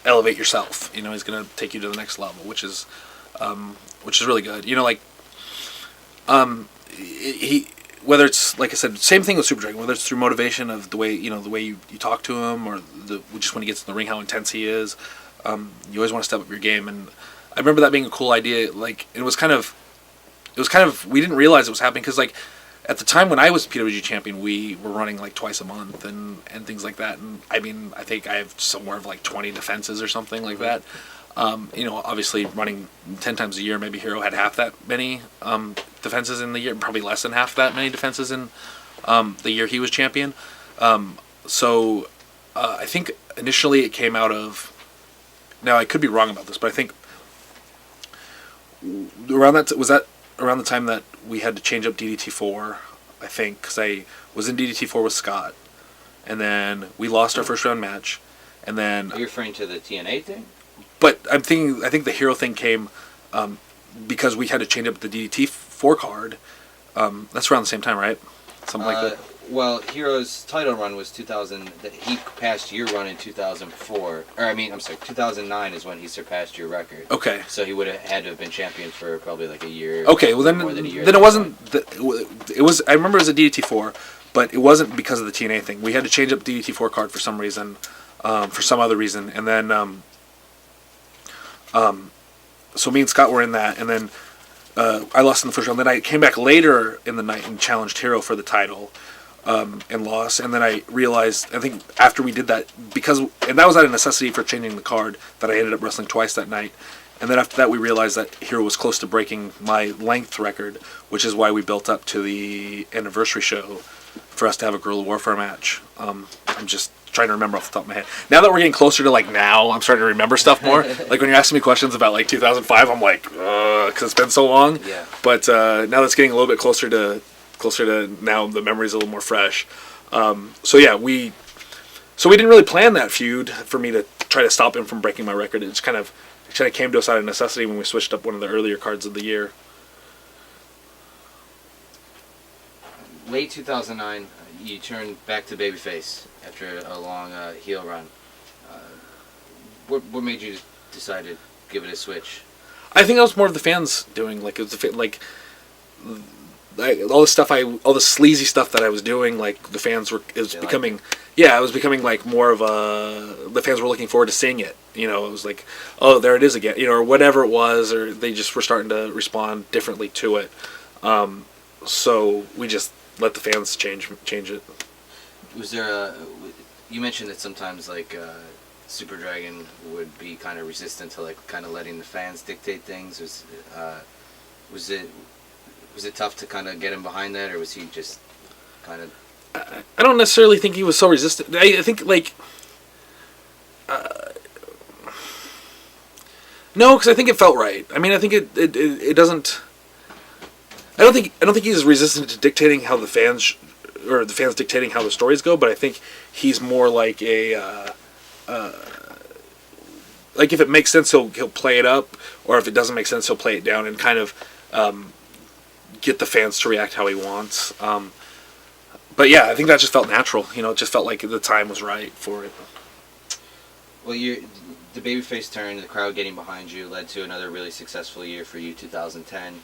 elevate yourself. He's gonna take you to the next level, which is really good. whether it's, like I said, same thing with Super Dragon, whether it's through motivation of the way, the way you talk to him, or just when he gets in the ring, how intense he is, you always want to step up your game. And I remember that being a cool idea. Like, it was kind of, we didn't realize it was happening, because, like, at the time when I was PWG champion, we were running like twice a month and things like that. And I mean, I think I have somewhere of like 20 defenses or something like that. Obviously running 10 times a year, maybe Hero had half that many defenses in the year, probably less than half that many defenses in the year he was champion. So I think initially it came out of, now I could be wrong about this, but I think around the time that we had to change up DDT4, I think, because I was in DDT4 with Scott, and then we lost our first round match, and then... Are you referring to the TNA thing? But I think the Hero thing came because we had to change up the DDT4 card. That's around the same time, right? Something like that. Well, Hero's title run was 2000. He passed your run in 2004. 2009 is when he surpassed your record. Okay. So he would have had to have been champion for probably like a year. Okay, well then, more than a year then it wasn't. It was. I remember it was a DDT4, but it wasn't because of the TNA thing. We had to change up the DDT4 card for some reason, for some other reason, and then, so me and Scott were in that, and then I lost in the first round. Then I came back later in the night and challenged Hero for the title. And lost, and then I realized, I think after we did that, and that was out of necessity for changing the card, that I ended up wrestling twice that night, and then after that we realized that Hero was close to breaking my length record, which is why we built up to the anniversary show for us to have a Guerrilla Warfare match. I'm just trying to remember off the top of my head. Now that we're getting closer to like now, I'm starting to remember stuff more. Like when you're asking me questions about like 2005, I'm like, because it's been so long. Yeah. But now that's getting a little bit closer to now, the memory's a little more fresh. So we didn't really plan that feud for me to try to stop him from breaking my record. It just kind of came to us out of necessity when we switched up one of the earlier cards of the year. Late 2009, you turned back to Babyface after a long heel run. What made you decide to give it a switch? I think that was more of the fans doing. Like, it was all the sleazy stuff that I was doing, like the fans were, it was becoming like more of the fans were looking forward to seeing it. It was like, oh, there it is again, or whatever it was, or they just were starting to respond differently to it. So we just let the fans change it. Was there you mentioned that sometimes like Super Dragon would be kind of resistant to like kind of letting the fans dictate things. Was it tough to kind of get him behind that, or was he just kind of... I don't necessarily think he was so resistant. I think, like... no, because I think it felt right. I mean, I think it doesn't... I don't think he's resistant to dictating how the fans... or the fans dictating how the stories go, but I think he's more like a... like, if it makes sense, he'll play it up, or if it doesn't make sense, he'll play it down and kind of... get the fans to react how he wants. But yeah, I think that just felt natural. It just felt like the time was right for it. Well, the babyface turn, the crowd getting behind you, led to another really successful year for you, 2010.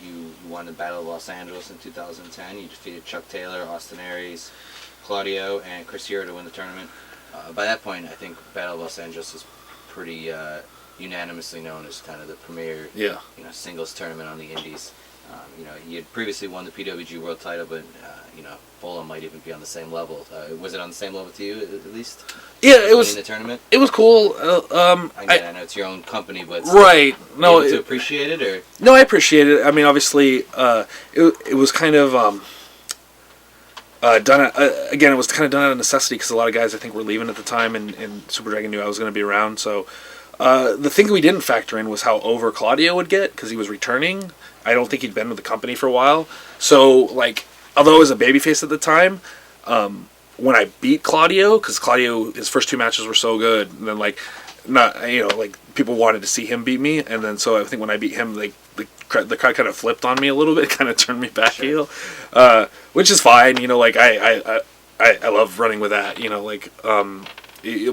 You won the Battle of Los Angeles in 2010. You defeated Chuck Taylor, Austin Aries, Claudio, and Chris Hero to win the tournament. By that point, I think Battle of Los Angeles was pretty unanimously known as kind of the premier singles tournament on the indies. You had previously won the PWG World Title, but BOLA might even be on the same level. Was it on the same level to you, at least? Yeah, it was. In the tournament, it was cool. I know it's your own company, but right. No, to appreciate it, or no, I appreciate it. I mean, obviously, it was kind of done. Again, it was kind of done out of necessity because a lot of guys I think were leaving at the time, and Super Dragon knew I was going to be around. So the thing we didn't factor in was how over Claudio would get because he was returning. I don't think he'd been with the company for a while. So, like, although I was a babyface at the time, when I beat Claudio, because Claudio, his first two matches were so good, and then, like, people wanted to see him beat me, and then so I think when I beat him, like, the crowd kind of flipped on me a little bit, kind of turned me back heel, which is fine, like, I love running with that,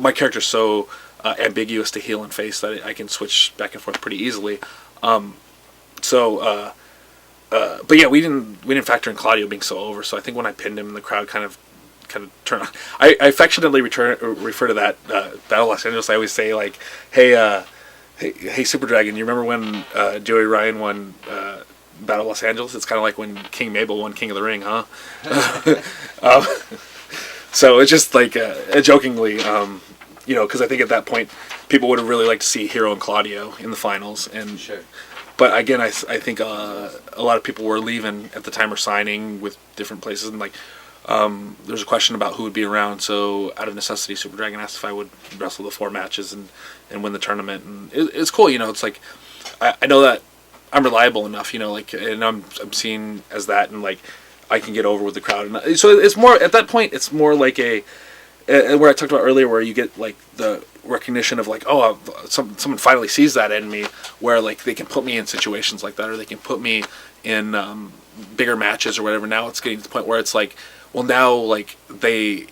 my character's so ambiguous to heel and face that I can switch back and forth pretty easily. So but yeah, we didn't factor in Claudio being so over. So I think when I pinned him, the crowd kind of turned on. I affectionately refer to that Battle of Los Angeles. I always say like, hey, Super Dragon, you remember when Joey Ryan won Battle of Los Angeles? It's kind of like when King Mabel won King of the Ring, huh? So it's just like jokingly, because I think at that point people would have really liked to see Hero and Claudio in the finals, and Sure. But again, I think a lot of people were leaving at the time or signing with different places, and like there's a question about who would be around. So out of necessity, Super Dragon asked if I would wrestle the 4 matches and win the tournament, and it's cool. It's like I know that I'm reliable enough, and I'm seen as that, and like I can get over with the crowd, and so it's more at that point. It's more like where I talked about earlier, where you get like the recognition of like, oh, someone finally sees that in me, where like they can put me in situations like that, or they can put me in bigger matches or whatever. Now it's getting to the point where it's like, well, now like they,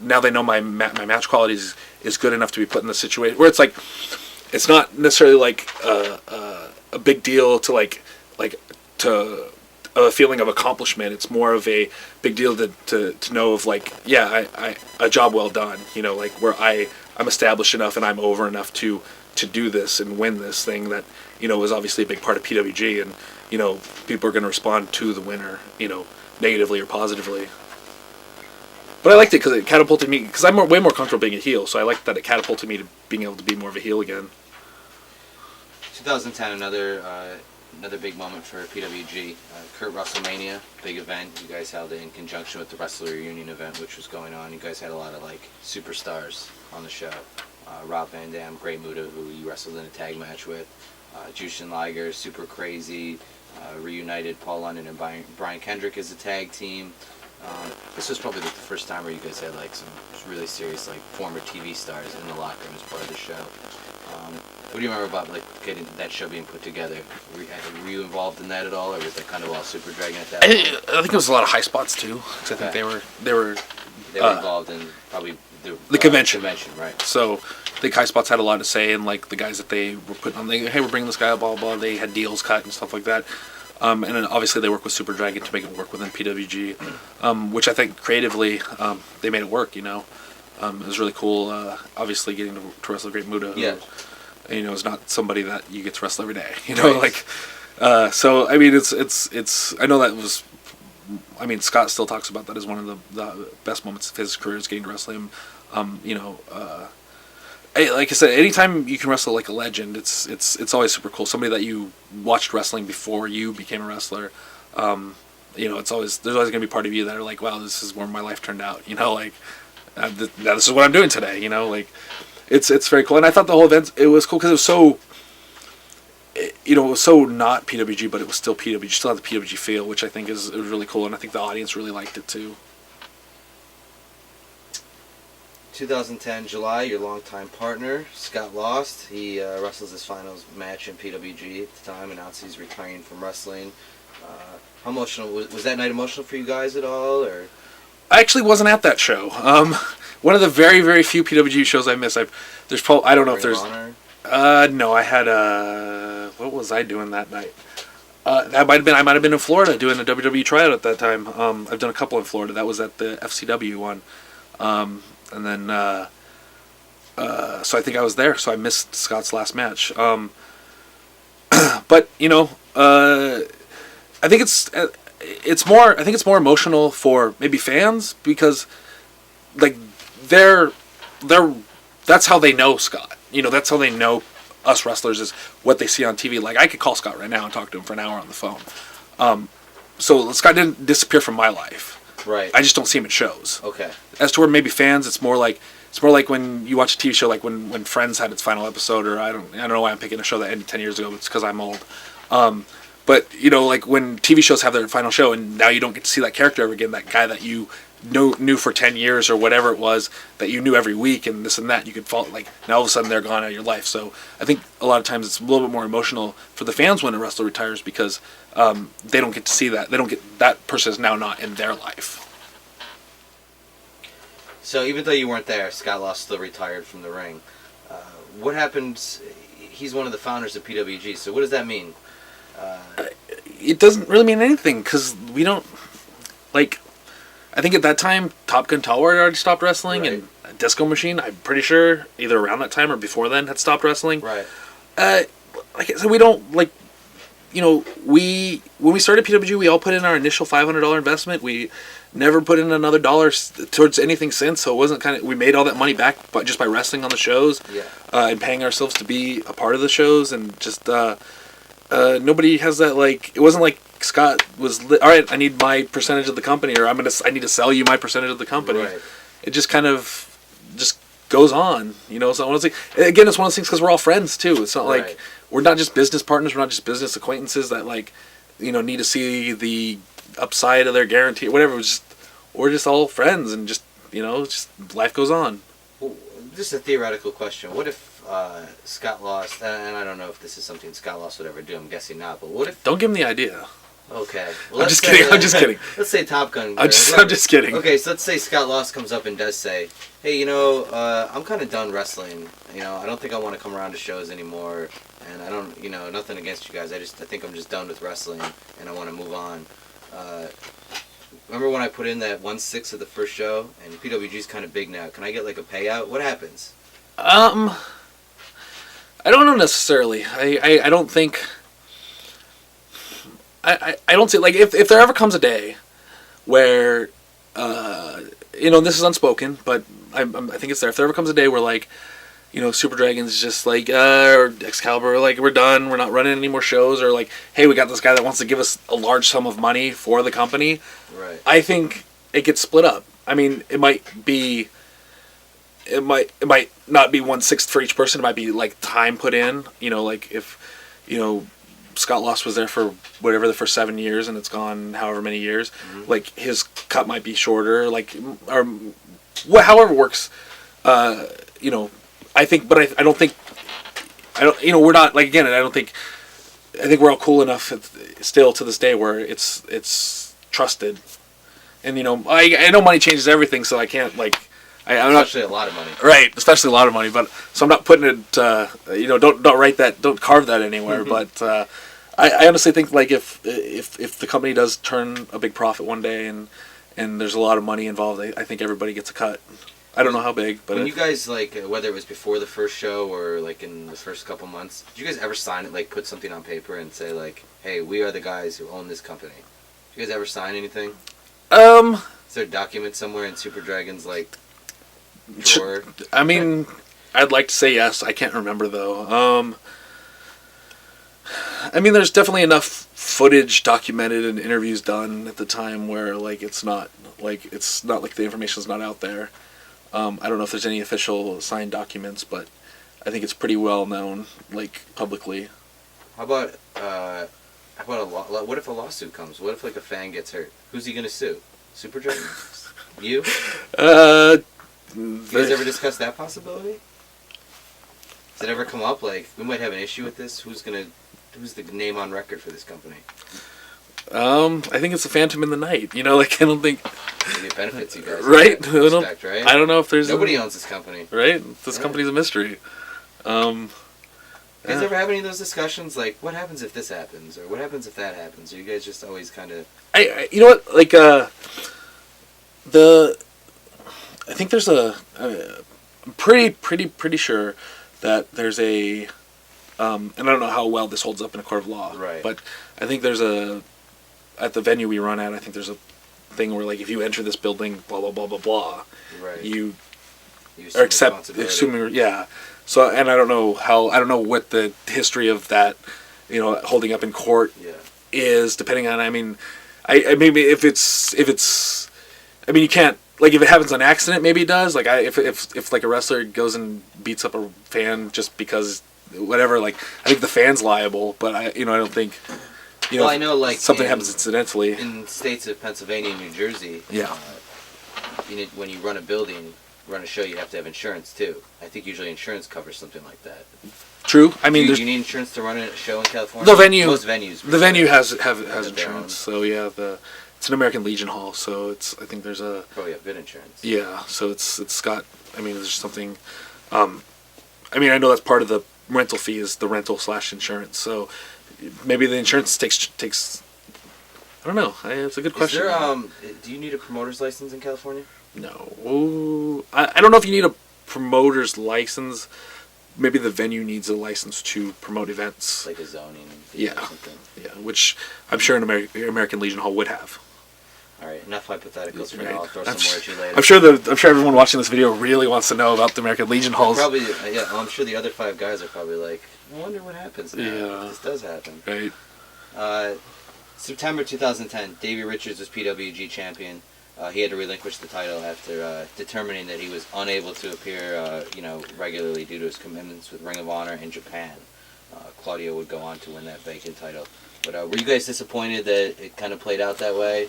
now they know my match quality is good enough to be put in the situation where it's like, it's not necessarily like a big deal to like to a feeling of accomplishment. It's more of a big deal to know of like, yeah, I a job well done, like where I'm established enough and I'm over enough to do this and win this thing that, is obviously a big part of PWG, and, people are going to respond to the winner, negatively or positively. But I liked it because it catapulted me, because I'm way more comfortable being a heel, so I liked that it catapulted me to being able to be more of a heel again. 2010, another big moment for PWG. Kurt WrestleMania, big event. You guys held it in conjunction with the Wrestler Reunion event, which was going on. You guys had a lot of like superstars on the show. Rob Van Dam, Great Muta, who you wrestled in a tag match with. Jushin Liger, Super Crazy, reunited Paul London and Brian Kendrick as a tag team. This was probably like the first time where you guys had like some really serious like former TV stars in the locker room as part of the show. What do you remember about like getting that show being put together? Were you involved in that at all, or was that kind of all Super Dragon at that point? I think it was a lot of high spots too, because I think they were involved in probably the convention. Right. So I think high spots had a lot to say, and like the guys that they were putting on, hey, we're bringing this guy up, blah blah. They had deals cut and stuff like that. And then obviously they work with Super Dragon to make it work within PWG, which I think creatively they made it work. It was really cool. Obviously getting to wrestle Great Muta, who is not somebody that you get to wrestle every day. Right. So I mean it's I know that was. I mean, Scott still talks about that as one of the best moments of his career is getting to wrestle him. Like I said, anytime you can wrestle like a legend, it's always super cool. Somebody that you watched wrestling before you became a wrestler. It's always there's always gonna be part of you that are like, wow, this is where my life turned out. This is what I'm doing today. It's very cool. And I thought the whole event it was cool because it was so. It was so not PWG, but it was still PWG. Still had the PWG feel, which I think is really cool, and I think the audience really liked it too. 2010 July, your longtime partner Scott lost. He wrestles his finals match in PWG at the time, announced he's retiring from wrestling. How emotional was that night? Emotional for you guys at all, or? I actually wasn't at that show. One of the very, very few PWG shows I missed. There's probably I don't know if there's. No, I had what was I doing that night? I might have been in Florida doing a WWE tryout at that time. I've done a couple in Florida. That was at the FCW one, and then so I think I was there. So I missed Scott's last match. But I think it's more emotional for maybe fans because like that's how they know Scott. That's how they know us wrestlers is what they see on TV. Like, I could call Scott right now and talk to him for an hour on the phone. So Scott didn't disappear from my life. Right. I just don't see him at shows. Okay. As to where maybe fans, it's more like when you watch a TV show, like when Friends had its final episode, or I don't know why I'm picking a show that ended 10 years ago. But it's because I'm old. But like when TV shows have their final show, and now you don't get to see that character ever again. That guy that you knew for 10 years or whatever it was that you knew every week and this and that, you could fall like now all of a sudden they're gone out of your life. So I think a lot of times it's a little bit more emotional for the fans when a wrestler retires because they don't get to see that. They don't get that person is now not in their life. So even though you weren't there, Scott Lost still retired from the ring. What happened? He's one of the founders of PWG. So what does that mean? it doesn't really mean anything because we don't like. I think at that time, Top Gun Tower had already stopped wrestling, and Disco Machine, I'm pretty sure, either around that time or before then, had stopped wrestling. Right. Like I said, we don't, like, you know, when we started PWG, we all put in our initial $500 investment. We never put in another dollar towards anything since, so it wasn't we made all that money back just by wrestling on the shows, and paying ourselves to be a part of the shows, and just, nobody has that, like, it wasn't like Scott was, all right, I need my percentage of the company, or I need to sell you my percentage of the company. Right. It just kind of just goes on, you know. So honestly, again, it's one of those things because we're all friends too. It's not like we're not just business partners, we're not just business acquaintances that, like, you know, need to see the upside of their guarantee, whatever. We're just all friends, and just, you know, just life goes on. Well, just a theoretical question. What if Scott lost, and I don't know if this is something Scott lost would ever do, I'm guessing not, but what if... Don't give him the idea. Okay. Well, I'm just kidding. Let's say Top Gun. I'm just kidding. Okay, so let's say Scott Lost comes up and does say, hey, you know, I'm kind of done wrestling. You know, I don't think I want to come around to shows anymore, and I don't, you know, nothing against you guys. I think I'm just done with wrestling, and I want to move on. Remember when I put in that 1/6 of the first show, and PWG's kind of big now. Can I get, like, a payout? What happens? I don't know necessarily. I don't think... I don't see, like, if there ever comes a day where, you know, this is unspoken, but I think it's there. If there ever comes a day where, like, you know, Super Dragon's just like, or Excalibur, like, we're done, we're not running any more shows, or like, hey, we got this guy that wants to give us a large sum of money for the company. Right. I think it gets split up. I mean, it might not be 1/6 for each person. It might be, like, time put in. You know, like, if, you know, Scott Lost was there for whatever the first 7 years, and it's gone however many years. Mm-hmm. Like, his cut might be shorter, like, or however it works. You know, I think, but I don't think, you know, we're not, like, again, I think we're all cool enough still to this day where it's trusted, and, you know, I know money changes everything, so I can't, like, I'm not, especially a lot of money. Right, especially a lot of money. But so I'm not putting it. You know, don't write that. Don't carve that anywhere. But I honestly think, like, if the company does turn a big profit one day, and there's a lot of money involved, I think everybody gets a cut. I don't know how big, but when you guys, like, whether it was before the first show or, like, in the first couple months, did you guys ever sign it, like, put something on paper and say, like, hey, we are the guys who own this company? Did you guys ever sign anything? Is there a document somewhere in Super Dragon's, like, drawer? I mean, I'd like to say yes. I can't remember, though. I mean, there's definitely enough footage documented and interviews done at the time where, like, it's not like the information's not out there. I don't know if there's any official signed documents, but I think it's pretty well known, like, publicly. How about what if a lawsuit comes? What if, like, a fan gets hurt? Who's he gonna sue? Super Dragon? You? You guys ever discuss that possibility? Does it ever come up, like, we might have an issue with this? Who's the name on record for this company? I think it's a Phantom in the Night. You know, like, I don't think... Maybe it benefits you guys. Right? Right? I don't know if there's... Nobody owns this company. Right? This company's a mystery. You guys ever have any of those discussions, like, what happens if this happens, or what happens if that happens? Or you guys just always kind of... You know what, like, I think there's I'm pretty sure that there's a, and I don't know how well this holds up in a court of law, right? But I think there's at the venue we run at, I think there's a thing where, like, if you enter this building, blah blah blah blah blah, right? You are assuming, yeah. So, and I don't know what the history of that, you know, holding up in court is, depending on, I mean, maybe if it's, I mean, you can't, like, if it happens on accident, maybe it does. Like, if like a wrestler goes and beats up a fan just because whatever, like, I think the fan's liable, but I don't think, you know, I know, like, something happens incidentally. In states of Pennsylvania and New Jersey, when you run a building, run a show, you have to have insurance too. I think usually insurance covers something like that. True. I mean, do you need insurance to run a show in California? Most venues. The venue has insurance. So yeah, it's an American Legion Hall, so I think there's a... Probably have good insurance. Yeah, so it's got, I mean, there's something, I mean, I know that's part of the rental fee is the rental / insurance, so maybe the insurance takes I don't know. It's a good question. Is there, do you need a promoter's license in California? No. I don't know if you need a promoter's license. Maybe the venue needs a license to promote events. Like a zoning yeah. or something. Yeah, which I'm sure an American Legion Hall would have. All right, enough hypotheticals for Right. now. I'll throw some more at you later. I'm sure everyone watching this video really wants to know about the American Legion Halls. Probably, yeah. Well, I'm sure the other 5 guys are probably like, I wonder what happens now if this does happen. Right. September 2010, Davey Richards was PWG champion. He had to relinquish the title after determining that he was unable to appear, regularly due to his commitments with Ring of Honor in Japan. Claudio would go on to win that vacant title. But were you guys disappointed that it kind of played out that way?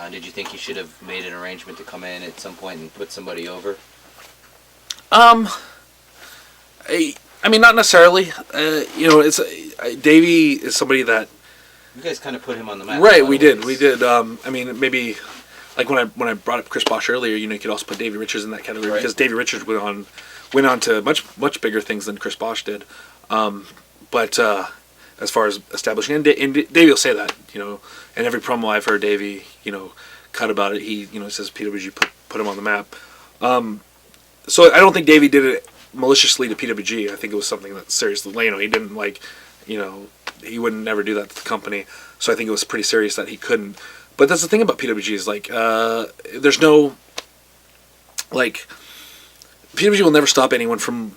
Did you think he should have made an arrangement to come in at some point and put somebody over? I mean, not necessarily. Davey is somebody that. You guys kind of put him on the map. Right, we did. I mean, maybe like when I brought up Chris Bosh earlier, you could also put Davey Richards in that category because Davey Richards went on to much bigger things than Chris Bosh did. But as far as establishing, and Davey will say that, and every promo I've heard Davey, cut about it, he says PWG put him on the map. So I don't think Davey did it maliciously to PWG. I think it was something that seriously, he didn't he would never do that to the company. So I think it was pretty serious that he couldn't. But that's the thing about PWG is there's no PWG will never stop anyone from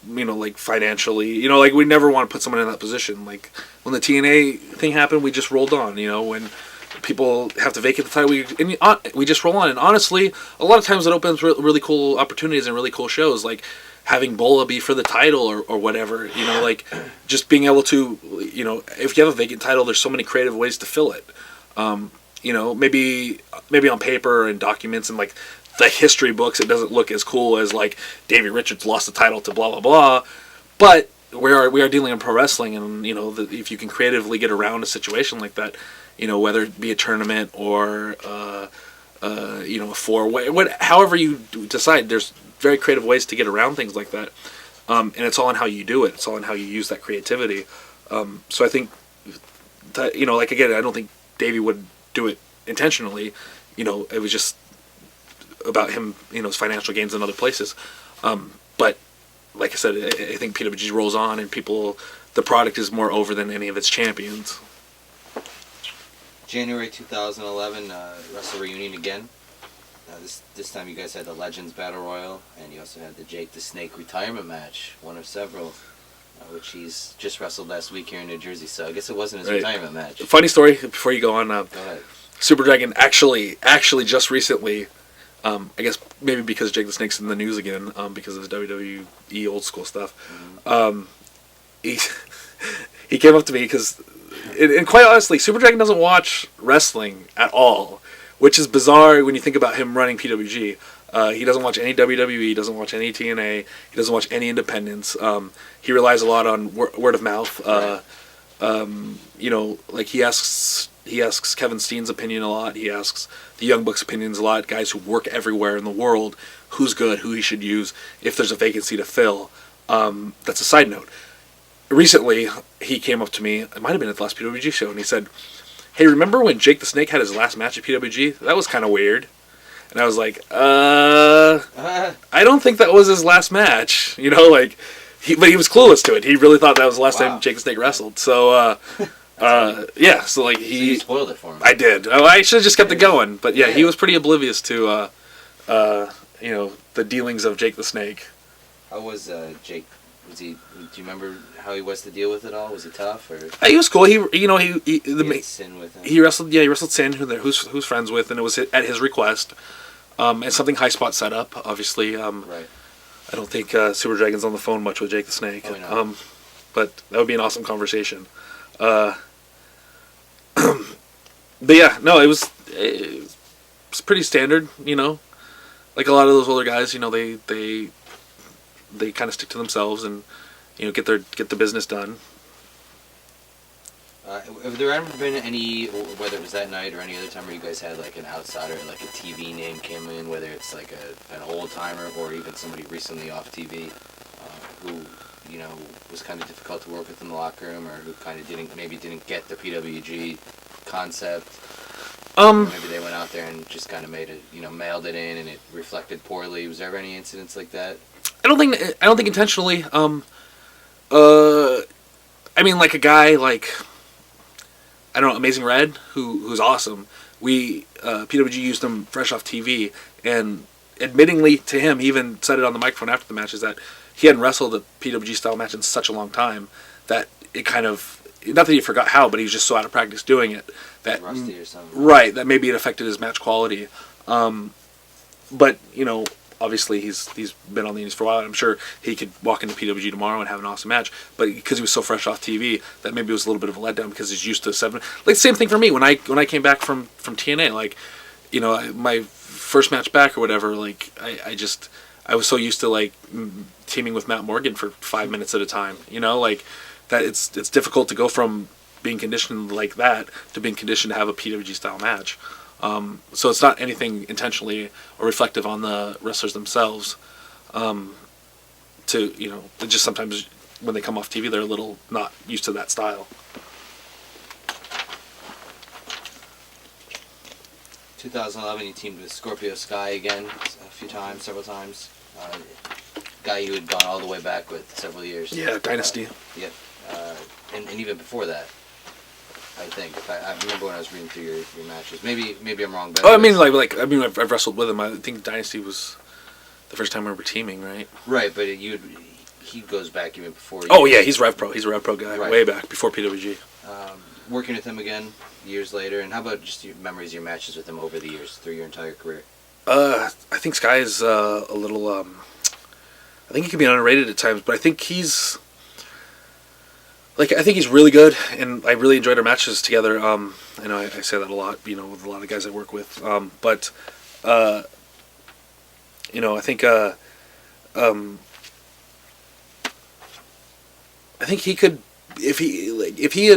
financially. We never want to put someone in that position. Like when the TNA thing happened, we just rolled on. When people have to vacate the title, we just roll on. And honestly, a lot of times it opens really cool opportunities and really cool shows, like having BOLA be for the title or whatever. Just being able to, if you have a vacant title, there's so many creative ways to fill it. Maybe on paper and documents and the history books, it doesn't look as cool as Davey Richards lost the title to blah blah blah, but we are dealing in pro wrestling, and if you can creatively get around a situation like that, whether it be a tournament or however you decide, there's very creative ways to get around things like that, and it's all on how you do it. It's all on how you use that creativity. So I think that again, I don't think Davey would do it intentionally. It was just about him, his financial gains in other places. But like I said, I think PWG rolls on, and the product is more over than any of its champions. January 2011, Wrestle Reunion again. This time you guys had the Legends Battle Royal, and you also had the Jake the Snake retirement match, one of several, which he's just wrestled last week here in New Jersey, so I guess it wasn't his retirement match. Funny story before you go on. Go ahead. Super Dragon actually just recently, I guess maybe because Jake the Snake's in the news again, because of the WWE old school stuff. Mm-hmm. He came up to me because, and quite honestly, Super Dragon doesn't watch wrestling at all, which is bizarre when you think about him running PWG. He doesn't watch any WWE, doesn't watch any TNA, he doesn't watch any independents. He relies a lot on word of mouth. He asks Kevin Steen's opinion a lot. He asks the Young Bucks' opinions a lot. Guys who work everywhere in the world, who's good, who he should use, if there's a vacancy to fill. That's a side note. Recently, he came up to me, it might have been at the last PWG show, and he said, "Hey, remember when Jake the Snake had his last match at PWG? That was kind of weird." And I was like, I don't think that was his last match. But he was clueless to it. He really thought that was the last time Jake the Snake wrestled. So, yeah, so you spoiled it for him. I did. I should have just kept it going. But yeah, he was pretty oblivious to, the dealings of Jake the Snake. How was Jake? Do you remember how he was to deal with it all? Was he tough or? He was cool. He Sin with him. He wrestled. Yeah, he wrestled Sin, who's friends with, and it was at his request. And something High Spot set up. Obviously, right. I don't think Super Dragon's on the phone much with Jake the Snake. Probably not. But that would be an awesome conversation. But yeah, no, it was pretty standard. Like a lot of those older guys, they kind of stick to themselves and get the business done. Have there ever been any, whether it was that night or any other time, where you guys had an outsider, like a TV name came in, whether it's an old timer or even somebody recently off TV, who was kind of difficult to work with in the locker room, or who kind of didn't get the PWG concept? Maybe they went out there and just kind of made it, mailed it in, and it reflected poorly. Was there ever any incidents like that? I don't think intentionally. I mean, like a guy like, I don't know, Amazing Red, who's awesome. PWG used him fresh off TV, and admittingly to him, he even said it on the microphone after the match, is that he hadn't wrestled a PWG style match in such a long time that it kind of, not that he forgot how, but he was just so out of practice doing it that rusty or something. Right, that maybe it affected his match quality. But obviously he's been on the indies for a while, and I'm sure he could walk into PWG tomorrow and have an awesome match. But because he was so fresh off TV, that maybe was a little bit of a letdown because he's used to 7. Like same thing for me when I came back from TNA. Like, my first match back or whatever. Like I was so used to like teaming with Matt Morgan for 5 minutes at a time. Like that it's difficult to go from being conditioned like that to being conditioned to have a PWG style match. So it's not anything intentionally or reflective on the wrestlers themselves. It just sometimes when they come off TV, they're a little not used to that style. 2011, you teamed with Scorpio Sky again several times. Guy you had gone all the way back with several years. Yeah, Dynasty. Yep. And even before that, I think. I remember when I was reading through your matches. Maybe I'm wrong. But I've wrestled with him. I think Dynasty was the first time we were teaming, right? Right, but he goes back even before. He's Rev Pro. He's a Rev Pro guy, right. Way back before PWG. Working with him again years later, and how about just your memories of your matches with him over the years through your entire career? I think Sky is a little. I think he can be underrated at times, but I think he's. I think he's really good, and I really enjoyed our matches together. I know I say that a lot, with a lot of guys I work with. But I think he could, if he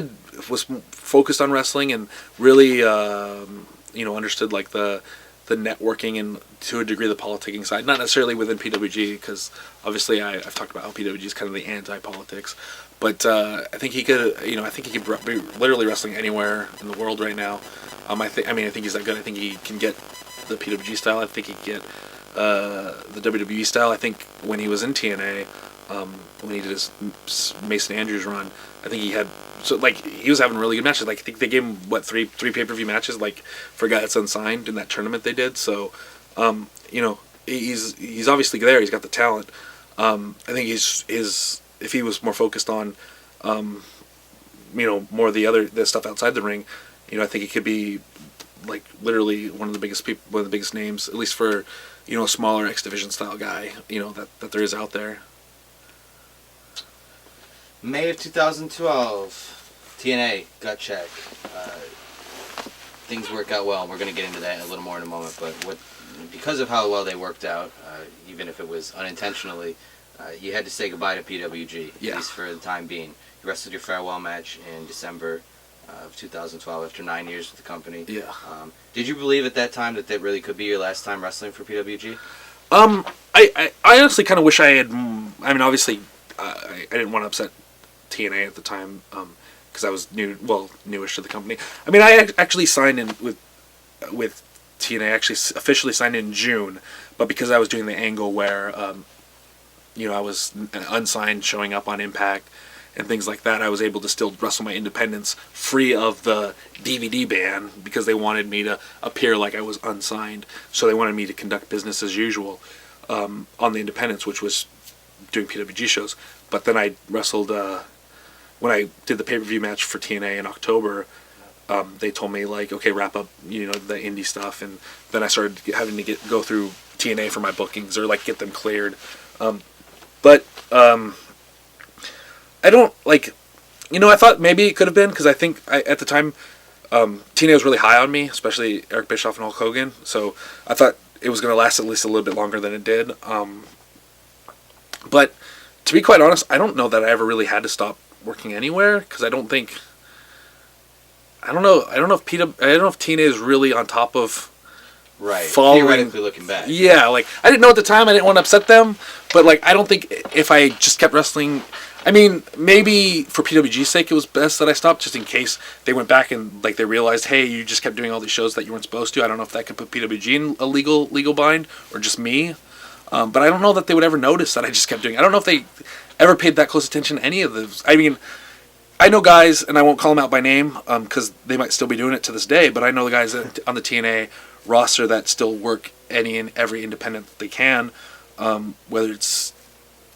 was focused on wrestling and really, understood like the networking and to a degree the politicking side, not necessarily within PWG, because obviously I've talked about how PWG is kind of the anti-politics. But I think he could, be literally wrestling anywhere in the world right now. I think he's that good. I think he can get the PWG style. I think he can get the WWE style. I think when he was in TNA, when he did his Mason Andrews run, I think he was having really good matches. Like I think they gave him three pay-per-view matches, like for a guy that's unsigned in that tournament they did. So, he's obviously there. He's got the talent. I think if he was more focused on, more of the stuff outside the ring, I think he could be like literally one of the biggest names, at least for, a smaller X Division style guy, that there is out there. May of 2012, TNA Gut Check. Things work out well, and we're going to get into that a little more in a moment. But because of how well they worked out, even if it was unintentionally, you had to say goodbye to PWG, at least for the time being. You wrestled your farewell match in December of 2012 after 9 years with the company. Yeah. Did you believe at that time that really could be your last time wrestling for PWG? I honestly kind of wish I had. Obviously, I didn't want to upset TNA at the time because I was newish to the company. I actually signed in with TNA. I actually officially signed in June, but because I was doing the angle where I was unsigned, showing up on Impact and things like that, I was able to still wrestle my independence free of the DVD ban because they wanted me to appear like I was unsigned. So they wanted me to conduct business as usual on the independence, which was doing PWG shows. But then I wrestled, when I did the pay-per-view match for TNA in October, they told me, like, okay, wrap up, the indie stuff. And then I started having to go through TNA for my bookings or, like, get them cleared. But I don't, I thought maybe it could have been, because I think at the time, TNA was really high on me, especially Eric Bischoff and Hulk Hogan. So I thought it was going to last at least a little bit longer than it did. But to be quite honest, I don't know that I ever really had to stop working anywhere, because I don't know if TNA is really on top of following. Theoretically looking back. Yeah, I didn't know at the time. I didn't want to upset them, but I don't think if I just kept wrestling, I mean, maybe for PWG's sake, it was best that I stopped, just in case they went back and like they realized, hey, you just kept doing all these shows that you weren't supposed to. I don't know if that could put PWG in a legal bind or just me, but I don't know that they would ever notice that I just kept doing. I don't know if they ever paid that close attention to any of those. I mean, I know guys, and I won't call them out by name because they might still be doing it to this day. But I know the guys on the TNA roster that still work any and every independent that they can, whether it's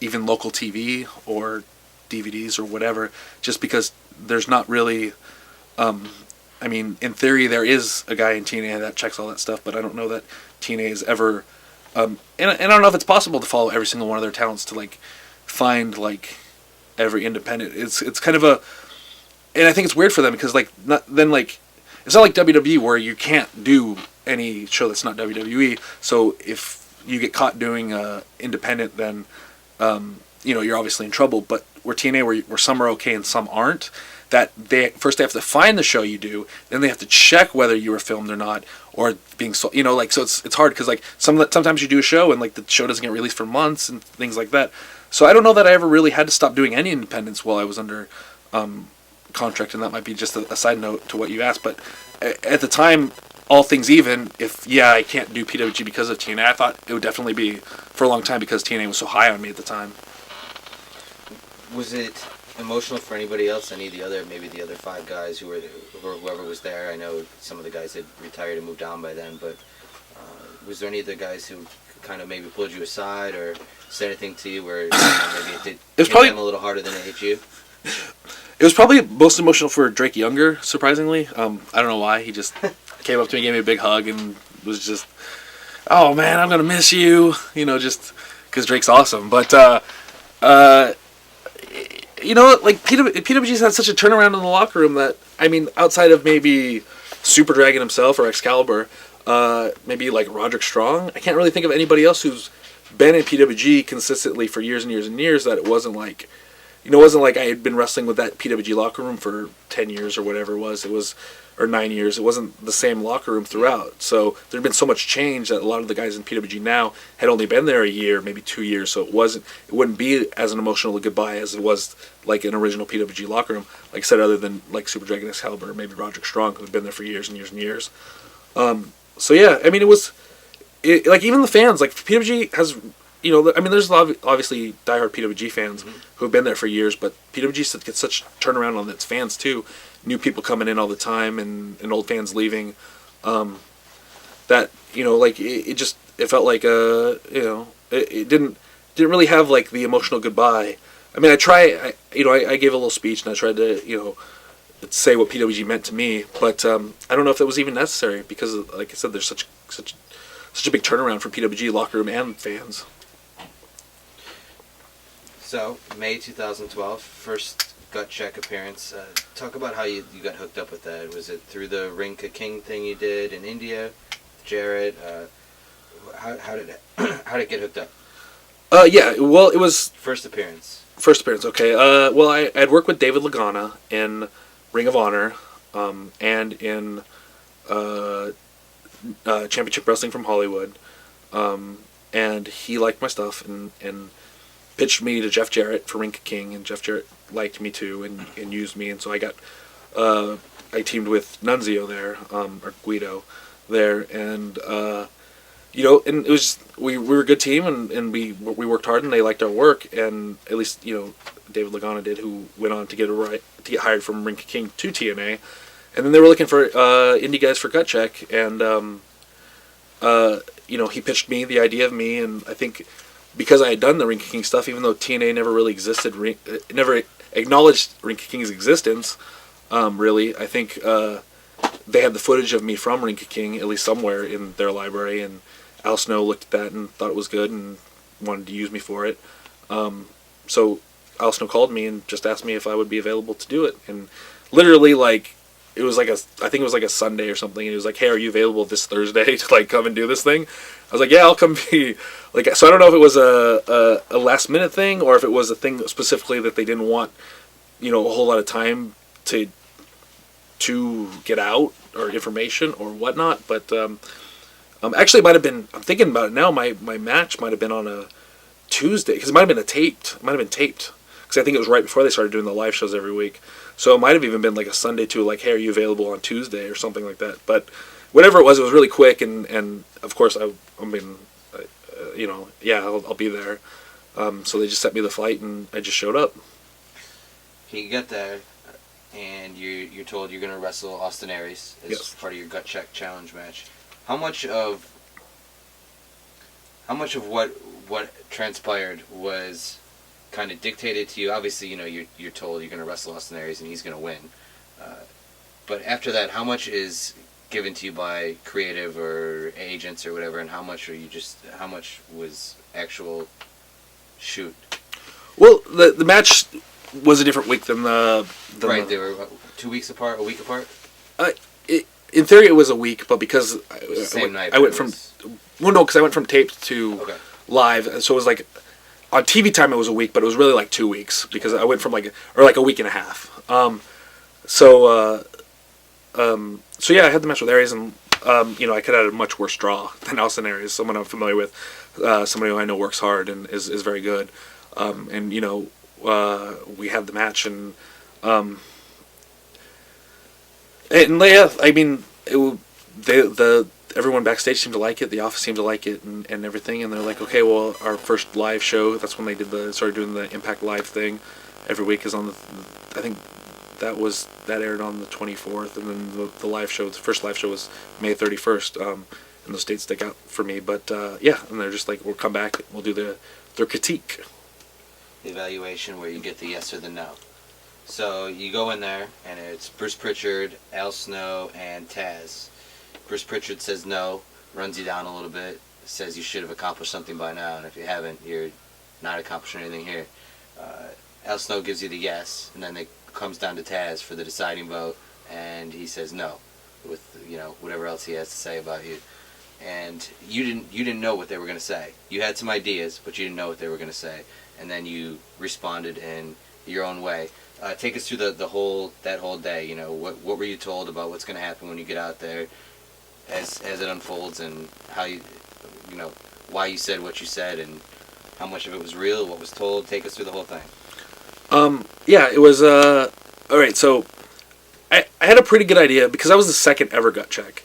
even local TV or DVDs or whatever, just because there's not really, I mean, in theory there is a guy in TNA that checks all that stuff, but I don't know that TNA is ever, and I don't know if it's possible to follow every single one of their talents to like find like every independent. It's kind of and I think it's weird for them because like it's not like WWE where you can't do any show that's not WWE. So if you get caught doing independent, then you're obviously in trouble. But where TNA, where some are okay and some aren't, that they have to find the show you do, then they have to check whether you were filmed or not, or being so it's hard because like sometimes you do a show and like the show doesn't get released for months and things like that. So I don't know that I ever really had to stop doing any independents while I was under contract, and that might be just a side note to what you asked. But at the time, all things even, if I can't do PWG because of TNA, I thought it would definitely be for a long time because TNA was so high on me at the time. Was it emotional for anybody else? Maybe the other 5 guys or whoever was there? I know some of the guys had retired and moved on by then, but was there any of the guys who kind of maybe pulled you aside or said anything to you where maybe it hit them a little harder than it hit you? It was probably most emotional for Drake Younger, surprisingly. I don't know why. He just came up to me, gave me a big hug, and was just, oh man, I'm going to miss you, just because Drake's awesome. But, like PWG's had such a turnaround in the locker room that, I mean, outside of maybe Super Dragon himself or Excalibur, maybe like Roderick Strong, I can't really think of anybody else who's been in PWG consistently for years and years and years that it wasn't like I had been wrestling with that PWG locker room for 10 years or whatever it was, or 9 years. It wasn't the same locker room throughout. So there'd been so much change that a lot of the guys in PWG now had only been there a year, maybe 2 years. So it wouldn't be as an emotional goodbye as it was like an original PWG locker room. Like I said, other than like Super Dragon Excalibur, or maybe Roderick Strong, who had been there for years and years and years. So yeah, I mean, like even the fans, like PWG has, there's obviously diehard PWG fans who have been there for years, but PWG gets such turnaround on its fans too. New people coming in all the time and old fans leaving. That like it felt like it didn't really have like the emotional goodbye. I mean, I gave a little speech and I tried to say what PWG meant to me, but I don't know if it was even necessary because, like I said, there's such a big turnaround for PWG locker room and fans. So, May 2012, first Gut Check appearance. Talk about how you got hooked up with that. Was it through the Ring Ka King thing you did in India, Jarrett? How did it get hooked up? Yeah, well, it was... First appearance, okay. Well, I had worked with David Lagana in Ring of Honor and in Championship Wrestling from Hollywood. And he liked my stuff and pitched me to Jeff Jarrett for Ring Ka King, and Jeff Jarrett liked me too and used me, and so I teamed with Nunzio there, or Guido there, and and it was we were a good team, and we worked hard, and they liked our work, and at least David Lagana did, who went on to get hired from Ring Ka King to TNA, and then they were looking for indie guys for Gut Check, and he pitched me the idea of me, and I think, because I had done the Ring Ka King stuff, even though TNA never really existed, never acknowledged Ring Ka King's existence, really, I think they had the footage of me from Ring Ka King, at least somewhere in their library, and Al Snow looked at that and thought it was good and wanted to use me for it. So Al Snow called me and just asked me if I would be available to do it, and literally, like, I think it was like a Sunday or something, and he was like, hey, are you available this Thursday to like come and do this thing? I was like, yeah, I'll come be, like, so I don't know if it was a last minute thing or if it was a thing specifically that they didn't want, a whole lot of time to get out or information or whatnot, but actually it might have been, I'm thinking about it now, my match might have been on a Tuesday, because it might have been taped, because because I think it was right before they started doing the live shows every week. So it might have even been like a Sunday too, like, hey, are you available on Tuesday or something like that. But whatever it was really quick, and of course I mean, yeah, I'll be there. So they just sent me the flight, and I just showed up. You get there, and you're told you're gonna wrestle Austin Aries as part of your Gut Check challenge match. How much of what transpired was kind of dictated to you? Obviously, you're told you're gonna wrestle Austin Aries and he's gonna win. But after that, how much is given to you by creative or agents or whatever, and how much was actual shoot? Well, the match was a different week than right. They were 2 weeks apart, a week apart. In theory, it was a week, but because I went from taped to live, so it was like on TV time it was a week, but it was really like 2 weeks because I went from like a week and a half. So yeah, I had the match with Aries, and I could have had a much worse draw than Austin Aries, someone I'm familiar with, somebody who I know works hard and is very good, and we had the match, and yeah, I mean, everyone backstage seemed to like it, the office seemed to like it, and everything, and they're like, okay, well, our first live show, that's when they started doing the Impact Live thing every week, is on I think that aired on the 24th, and then the live show, the first live show was May 31st, and those dates stick out for me, but yeah, and they're just like, we'll come back, we'll do their critique. The evaluation where you get the yes or the no. So you go in there, and it's Bruce Pritchard, Al Snow, and Taz. Bruce Pritchard says no, runs you down a little bit, says you should have accomplished something by now, and if you haven't, you're not accomplishing anything here. Al Snow gives you the yes, and then it comes down to Taz for the deciding vote, and he says no, with whatever else he has to say about you. And you didn't know what they were going to say. You had some ideas, but you didn't know what they were going to say, and then you responded in your own way. Take us through that whole day. What were you told about what's going to happen when you get out there, as it unfolds, and how why you said what you said, and how much of it was real, what was told. Take us through the whole thing. Yeah, it was all right. So I had a pretty good idea because I was the second ever Gut Check,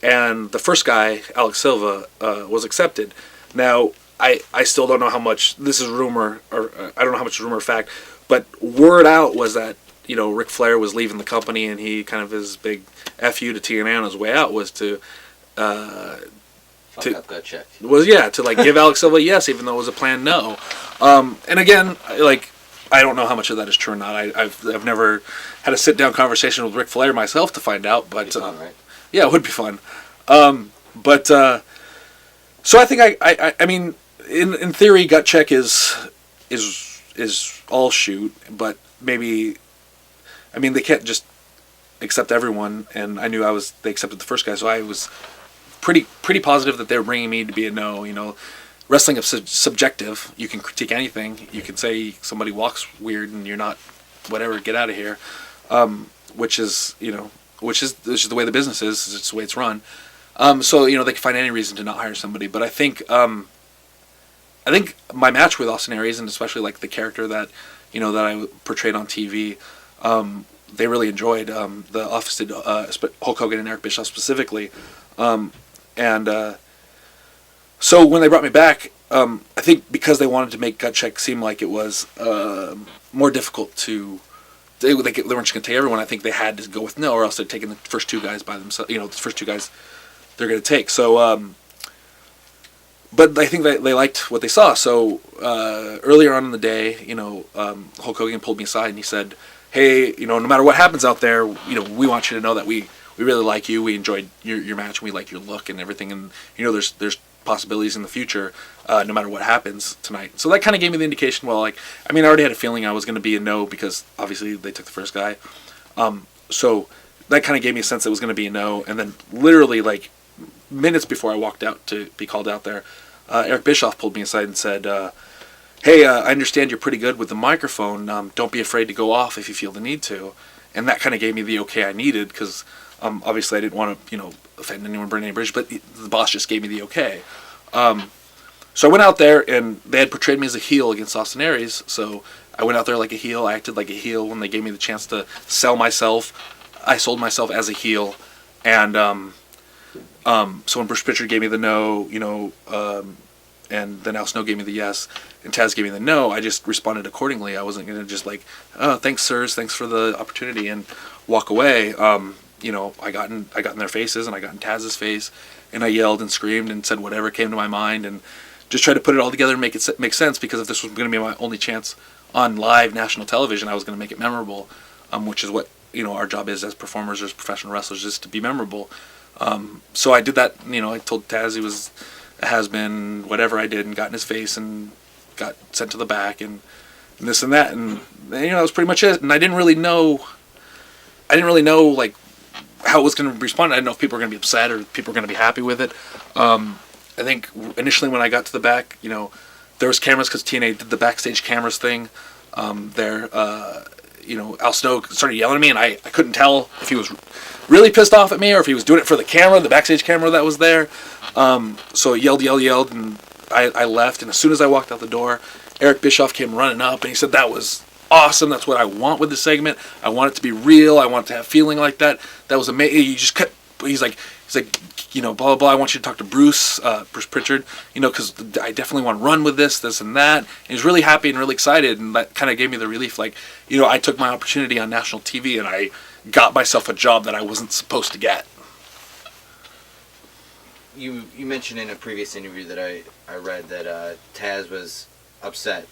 and the first guy, Alex Silva, was accepted. Now I still don't know how much this is rumor, or I don't know how much is rumor or fact. But word out was that, Ric Flair was leaving the company, and he kind of his big FU to TNA on his way out was to Fuck up Gut Check. To like give Alex Silva a yes, even though it was a planned no. And again, I don't know how much of that is true or not. I've never had a sit down conversation with Ric Flair myself to find out, but it'd be fun, right? Yeah, it would be fun. So I think I mean, in theory, Gut Check is all shoot, but maybe, I mean, they can't just accept everyone, and I knew they accepted the first guy, so I was pretty positive that they were bringing me to be a no. Wrestling is subjective. You can critique anything. You can say somebody walks weird and you're not, whatever, get out of here, which is the way the business is. It's the way it's run. So they can find any reason to not hire somebody, but I think my match with Austin Aries, and especially like the character that that I portrayed on TV, they really enjoyed. The office did, Hulk Hogan and Eric Bischoff specifically, so when they brought me back, I think because they wanted to make Gut Check seem like it was more difficult to. They weren't just going to take everyone. I think they had to go with no, or else they're taking the first two guys by themselves. The first two guys they're going to take. So. But I think they liked what they saw. So earlier on in the day, Hulk Hogan pulled me aside and he said, "Hey, no matter what happens out there, we want you to know that we really like you. We enjoyed your match. And we like your look and everything. And there's possibilities in the future, no matter what happens tonight." So that kind of gave me the indication. Well, I already had a feeling I was going to be a no because obviously they took the first guy. So that kind of gave me a sense it was going to be a no. And then literally minutes before I walked out to be called out there, Eric Bischoff pulled me aside and said, "Hey, I understand you're pretty good with the microphone. Don't be afraid to go off if you feel the need to." And that kind of gave me the okay I needed because obviously I didn't want to offend anyone, burn any bridge, but the boss just gave me the okay. So I went out there and they had portrayed me as a heel against Austin Aries, so I went out there like a heel. I acted like a heel when they gave me the chance to sell myself. I sold myself as a heel, and so when Bruce Pritchard gave me the no, and then Al Snow gave me the yes, and Taz gave me the no, I just responded accordingly. I wasn't gonna just like, oh, thanks, sirs, thanks for the opportunity, and walk away. I got in their faces, and I got in Taz's face, and I yelled and screamed and said whatever came to my mind, and just tried to put it all together and make it make sense. Because if this was going to be my only chance on live national television, I was going to make it memorable, which is what our job is as performers, as professional wrestlers, is to be memorable. So I did that. I told Taz he was a has-been, whatever I did, and got in his face and got sent to the back and this and that, and that was pretty much it. And I didn't really know like how it was going to respond. I didn't know if people were going to be upset or people were going to be happy with it. I think initially when I got to the back, there was cameras because TNA did the backstage cameras thing. Al Snow started yelling at me, and I couldn't tell if he was really pissed off at me or if he was doing it for the camera, the backstage camera that was there. So he yelled, and I left. And as soon as I walked out the door, Eric Bischoff came running up, and he said, "That was awesome. That's what I want with this segment. I want it to be real. I want it to have feeling like that. That was amazing. You just cut." He's like, blah, blah, blah. I want you to talk to Bruce Pritchard, because I definitely want to run with this and that. And he was really happy and really excited, and that kind of gave me the relief. Like, I took my opportunity on national TV, and I got myself a job that I wasn't supposed to get. You mentioned in a previous interview that I read that Taz was upset,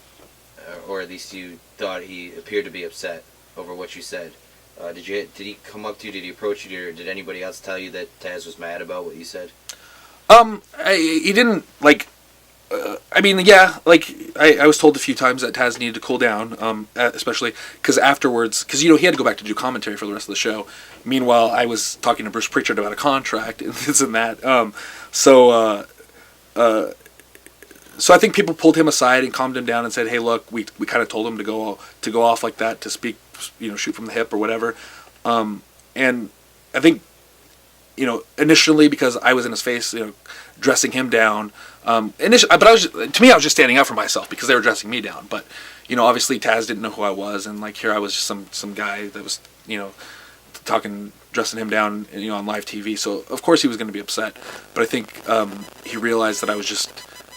or at least you thought he appeared to be upset over what you said. Did he come up to you? Did he approach you? Or did anybody else tell you that Taz was mad about what you said? He didn't like. I was told a few times that Taz needed to cool down, especially because afterwards, because he had to go back to do commentary for the rest of the show. Meanwhile, I was talking to Bruce Pritchard about a contract and this and that. So I think people pulled him aside and calmed him down and said, "Hey, look, we kind of told him to go off like that, to speak, shoot from the hip or whatever." And I think, initially because I was in his face, dressing him down. But I was just standing up for myself because they were dressing me down. But obviously Taz didn't know who I was, and like here I was just some guy that was dressing him down, on live TV. So of course he was going to be upset. But I think he realized that I was just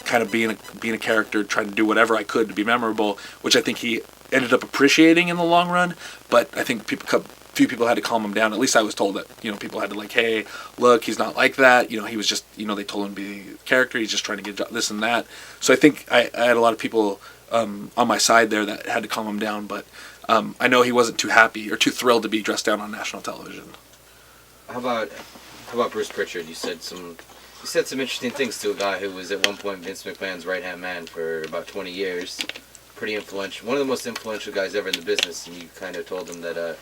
kind of being a character, trying to do whatever I could to be memorable, which I think he ended up appreciating in the long run. But I think few people had to calm him down. At least I was told that, people had to like, "Hey, look, he's not like that. He was just, they told him to be a character. He's just trying to get this and that." So I think I had a lot of people on my side there that had to calm him down. But I know he wasn't too happy or too thrilled to be dressed down on national television. How about Bruce Pritchard? You said some interesting things to a guy who was at one point Vince McMahon's right-hand man for about 20 years. Pretty influential. One of the most influential guys ever in the business. And you kind of told him that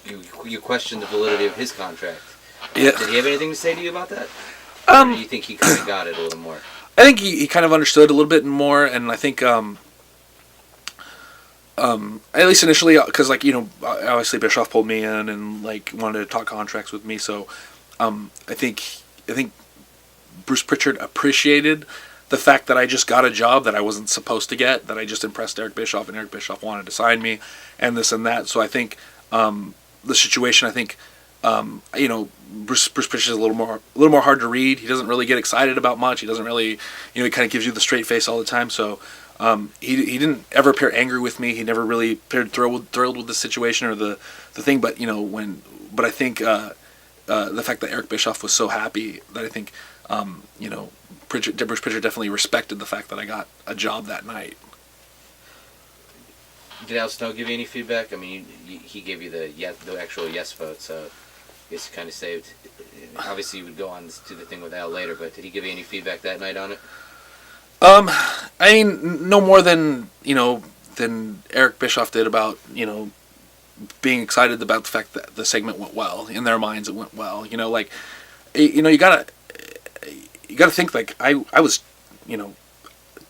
you questioned the validity of his contract. Yeah. Did he have anything to say to you about that? Or do you think he kind of got it a little more? I think he kind of understood a little bit more, and I think at least initially, because obviously Bischoff pulled me in and wanted to talk contracts with me. So I think Bruce Pritchard appreciated the fact that I just got a job that I wasn't supposed to get, that I just impressed Eric Bischoff, and Eric Bischoff wanted to sign me, and this and that. So I think the situation, Bruce Pritchard is a little more hard to read. He doesn't really get excited about much. He doesn't really, he kind of gives you the straight face all the time. So he didn't ever appear angry with me. He never really appeared thrilled with the situation or the thing. But I think the fact that Eric Bischoff was so happy that I think Bruce Pritchard definitely respected the fact that I got a job that night. Did Al Snow give you any feedback? I mean, he gave you the actual yes vote, so I guess you kind of saved. Obviously, you would go on to the thing with Al later, but did he give you any feedback that night on it? I mean, no more than Eric Bischoff did about being excited about the fact that the segment went well. In their minds, it went well. You gotta think I was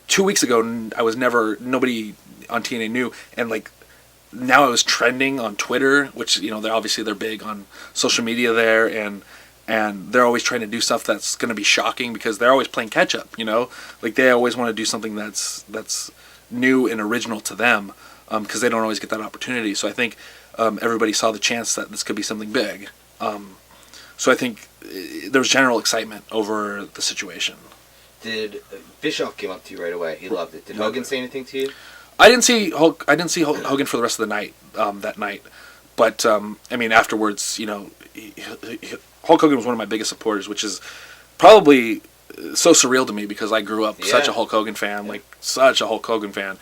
2 weeks ago I was nobody on TNA knew, and now I was trending on Twitter, which they're big on social media there, and they're always trying to do stuff that's going to be shocking because they're always playing catch up. They always want to do something that's new and original to them, because they don't always get that opportunity. So I think everybody saw the chance that this could be something big. So I think there was general excitement over the situation. Did Bischoff came up to you right away? He loved it. Did Hogan say anything to you? I didn't see Hogan for the rest of the night that night, but I mean afterwards, you know, Hulk Hogan was one of my biggest supporters, which is probably so surreal to me because I grew up such a Hulk Hogan fan, like such a Hulk Hogan fan.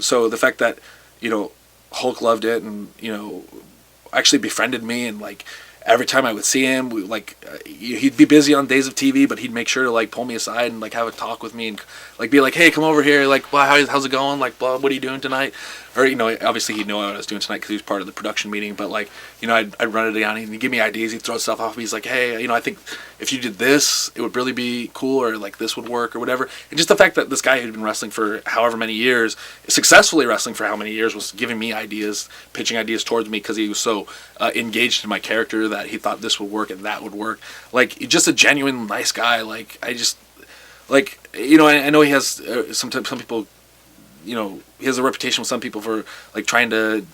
So the fact that, you know, Hulk loved it and, you know, actually befriended me, and like every time I would see him, he'd be busy on days of TV, but he'd make sure to like pull me aside and like have a talk with me and like be like, hey, come over here, like, well, how's it going? Like, blah, what are you doing tonight? Or, you know, obviously he'd know what I was doing tonight because he was part of the production meeting, but like, you know, I'd run it down and he'd give me ideas, he'd throw stuff off me. He's like, hey, you know, I think if you did this, it would really be cool, or like this would work or whatever. And just the fact that this guy who'd been wrestling for however many years, successfully wrestling for how many years, was giving me ideas, pitching ideas towards me because he was so engaged in my character that he thought this would work and that would work. Like, just a genuine nice guy. Like, I just, like, you know, I know he has some people, you know, he has a reputation with some people for like trying to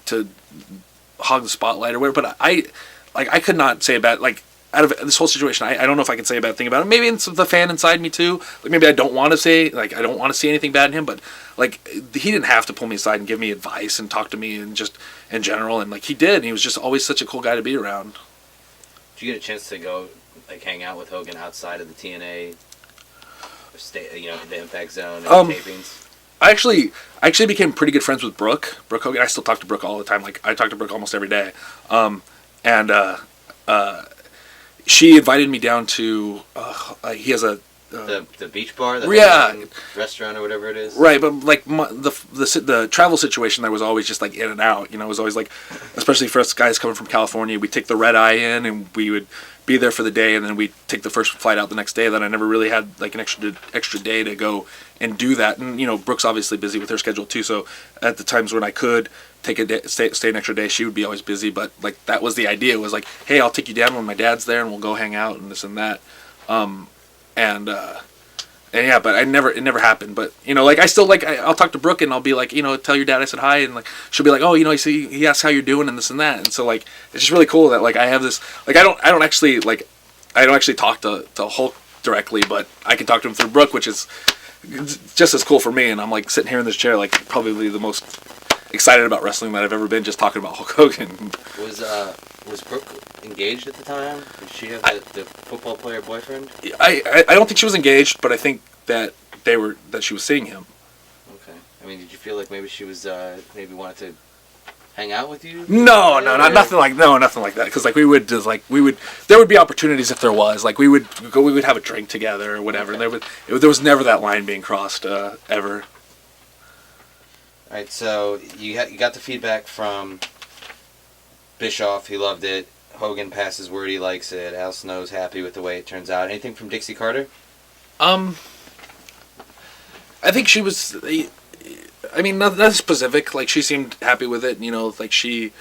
hog the spotlight or whatever. But I could not say a bad, like, out of this whole situation, I don't know if I can say a bad thing about him. Maybe it's the fan inside me too. Like, maybe I don't want to say, like, I don't want to see anything bad in him. But like, he didn't have to pull me aside and give me advice and talk to me and just in general. And like, he did. And he was just always such a cool guy to be around. Did you get a chance to go like hang out with Hogan outside of the TNA, you know, the Impact Zone and tapings? I actually became pretty good friends with Brooke Hogan. I still talk to Brooke all the time. Like, I talk to Brooke almost every day. She invited me down to. He has a. The beach bar, the restaurant or whatever it is. Right, but like the travel situation there was always just like in and out. You know, it was always like, especially for us guys coming from California, we'd take the red eye in and we would be there for the day, and then we'd take the first flight out the next day. Then I never really had like an extra day to go and do that. And you know, Brooke's obviously busy with her schedule too. So at the times when I could take a day, stay an extra day, she would be always busy. But like, that was the idea. It was like, hey, I'll take you down when my dad's there, and we'll go hang out and this and that. And yeah, but it never happened. But you know, like, I still like, I'll talk to Brooke and I'll be like, you know, tell your dad I said hi, and like, she'll be like, oh, you know, he asks how you're doing and this and that. And so like, it's just really cool that like I have this, like, I don't actually talk to Hulk directly, but I can talk to him through Brooke, which is just as cool for me. And I'm like sitting here in this chair, like probably the most excited about wrestling that I've ever been, just talking about Hulk Hogan. Was Brooke engaged at the time? Did she have the football player boyfriend? I don't think she was engaged, but I think that she was seeing him. Okay. I mean, did you feel like maybe she was maybe wanted to hang out with you? Nothing like that. Because like there would be opportunities if there was. Like we would have a drink together or whatever. Okay. There was never that line being crossed ever. All right. So you got the feedback from Bischoff. He loved it. Hogan passes word he likes it. Al Snow's happy with the way it turns out. Anything from Dixie Carter? I think she was. I mean, nothing specific. Like, she seemed happy with it. You know, like she,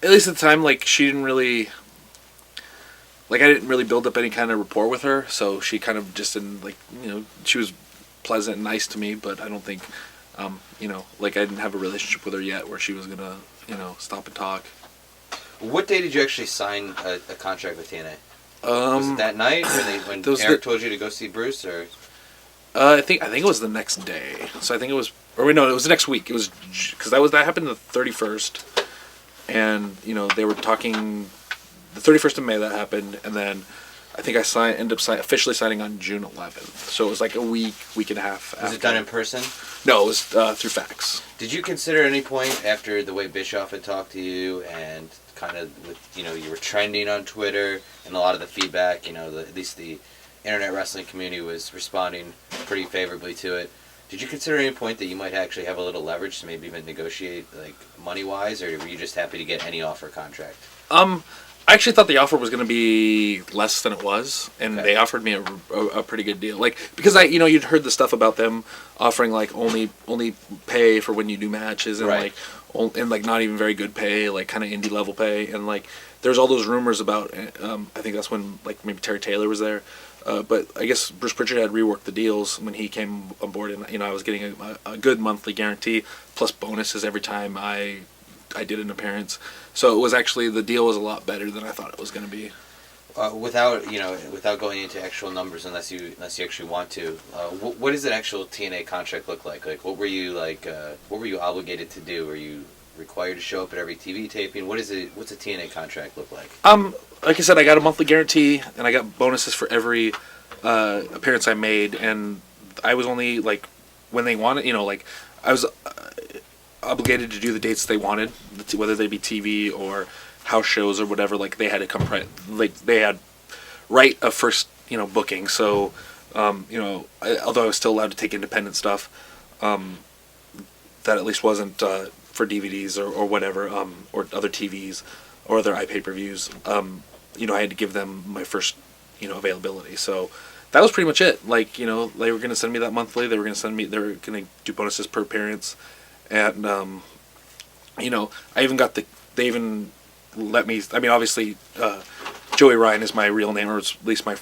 at least at the time, like, she didn't really. Like, I didn't really build up any kind of rapport with her, so she kind of just didn't, like, you know, she was pleasant and nice to me, but I don't think, you know, like, I didn't have a relationship with her yet where she was gonna, you know, stop and talk. What day did you actually sign a contract with TNA? Was it that night when Eric told you to go see Bruce, or? I think it was the next day. So I think it was, it was the next week. It was because that happened the 31st, and you know they were talking the 31st of May that happened, and then I think I ended up officially signing on June 11th. So it was like a week and a half. Was it done in person? No, it was through fax. Did you consider at any point after the way Bischoff had talked to you and kind of with, you know, you were trending on Twitter and a lot of the feedback, you know, at least the internet wrestling community was responding pretty favorably to it. Did you consider at any point that you might actually have a little leverage to maybe even negotiate, like, money-wise, or were you just happy to get any offer contract? I actually thought the offer was going to be less than it was, and They offered me a pretty good deal. Like, because you'd heard the stuff about them offering like only pay for when you do matches, and like not even very good pay, like kind of indie level pay, and like there's all those rumors about. I think that's when like maybe Terry Taylor was there, But I guess Bruce Pritchard had reworked the deals when he came on board, and I was getting a good monthly guarantee plus bonuses every time I did an appearance. So it was actually, the deal was a lot better than I thought it was going to be. Without going into actual numbers, unless you actually want to, what does an actual TNA contract look like? Like, what were you obligated to do? Were you required to show up at every TV taping? What's a TNA contract look like? Like I said, I got a monthly guarantee, and I got bonuses for every appearance I made, and I was only, like, when they wanted, I was obligated to do the dates they wanted, whether they be TV or house shows or whatever. Like, they had to come they had right of first booking. So although I was still allowed to take independent stuff, that at least wasn't for DVDs or whatever, or other TVs or other iPay-per-views. I had to give them my first availability. So that was pretty much it. Like, they were going to send me that monthly. They were going to do bonuses per appearance. And, I even got they even let me, obviously, Joey Ryan is my real name, or at least my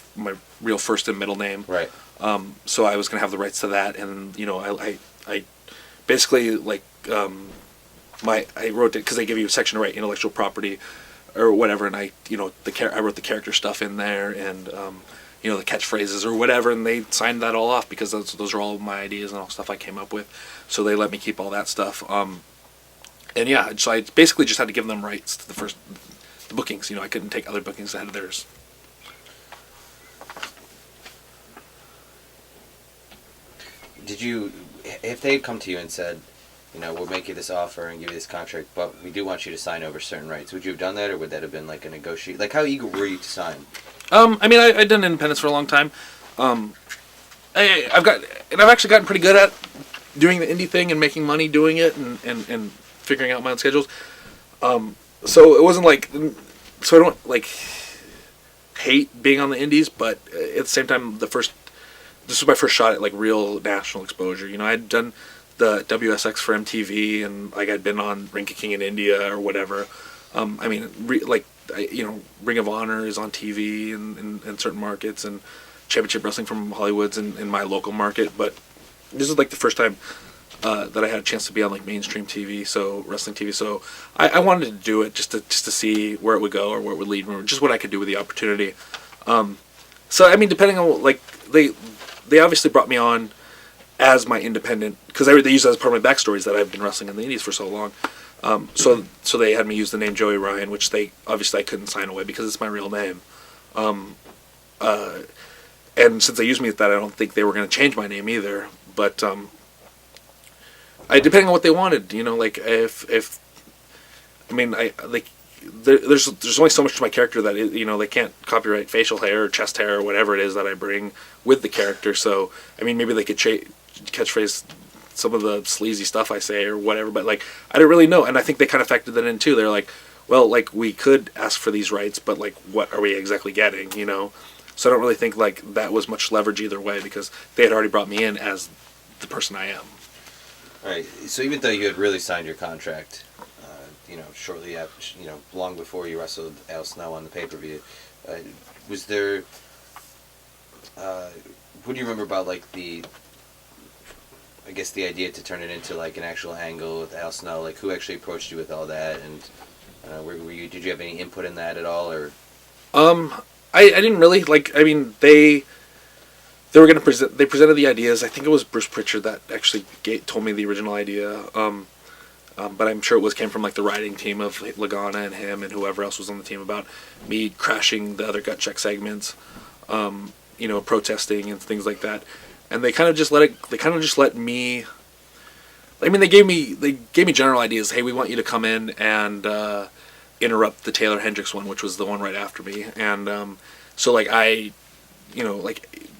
real first and middle name. Right. So I was going to have the rights to that. And, I basically, like, I wrote it, because they give you a section to write intellectual property or whatever, and I wrote the character stuff in there, and, the catchphrases or whatever, and they signed that all off, because those are all my ideas and all stuff I came up with. So they let me keep all that stuff. And yeah, so I basically just had to give them rights to the bookings. I couldn't take other bookings ahead of theirs. Did you, if they had come to you and said, we'll make you this offer and give you this contract, but we do want you to sign over certain rights, would you have done that, or would that have been like a negotiation? Like, how eager were you to sign? I'd done independence for a long time. I've actually gotten pretty good at doing the indie thing and making money doing it, and figuring out my own schedules. So it wasn't like, so I don't like hate being on the indies, but at the same time, this was my first shot at like real national exposure. I'd done the WSX for MTV, and like I'd been on Ring of King in India or whatever. Ring of Honor is on TV in certain markets, and Championship Wrestling from Hollywood's in my local market. But this is like the first time that I had a chance to be on like mainstream TV, so wrestling TV. So I wanted to do it just to see where it would go, or where it would lead me, just what I could do with the opportunity. So depending on, like, they obviously brought me on as my independent, because they use that as part of my backstories, that I've been wrestling in the indies for so long. So they had me use the name Joey Ryan, which I couldn't sign away because it's my real name. And since they used me at that, I don't think they were going to change my name either. But depending on what they wanted, there's only so much to my character that they can't copyright facial hair or chest hair or whatever it is that I bring with the character. So maybe they could catchphrase some of the sleazy stuff I say or whatever, but like I didn't really know, and I think they kind of factored that in too. They're like, well, like, we could ask for these rights, but like, what are we exactly getting? So I don't really think like that was much leverage either way, because they had already brought me in as the person I am. All right. So even though you had really signed your contract, shortly after, long before you wrestled Al Snow on the pay-per-view, was there, what do you remember about like the idea to turn it into like an actual angle with Al Snow? Like, who actually approached you with all that, and did you have any input in that at all, or? I didn't really, like, they were going to they presented the ideas. I think it was Bruce Pritchard that actually told me the original idea. But I'm sure it came from like the writing team of Lagana and him and whoever else was on the team, about me crashing the other Gut Check segments, protesting and things like that. And they kind of just let me. They gave me general ideas. Hey, we want you to come in and interrupt the Taylor Hendricks one, which was the one right after me. And so like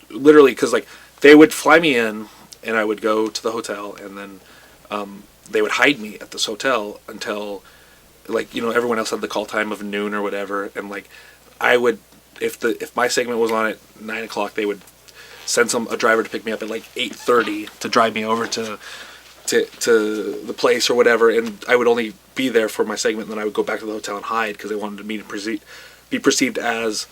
literally, because like they would fly me in, and I would go to the hotel, and then they would hide me at this hotel until like everyone else had the call time of noon or whatever, and like I would, if my segment was on at 9 o'clock, they would send a driver to pick me up at like 8:30 to drive me over to the place or whatever, and I would only be there for my segment, and then I would go back to the hotel and hide, because they wanted me to be perceived as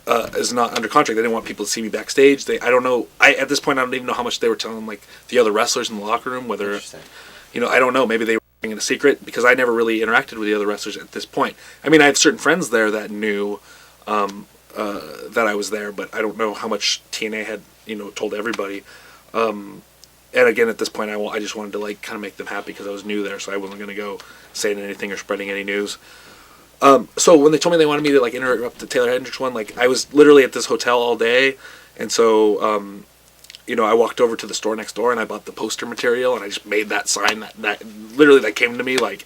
is not under contract. They didn't want people to see me backstage. I don't know. At this point, I don't even know how much they were telling like the other wrestlers in the locker room. Whether, I don't know. Maybe they were keeping it a secret because I never really interacted with the other wrestlers at this point. I mean, I have certain friends there that knew that I was there, but I don't know how much TNA had told everybody. And again, at this point, I just wanted to like kind of make them happy because I was new there, so I wasn't going to go saying anything or spreading any news. So when they told me they wanted me to like interrupt the Taylor Hendricks one, like I was literally at this hotel all day, and so I walked over to the store next door and I bought the poster material and I just made that sign that literally that came to me like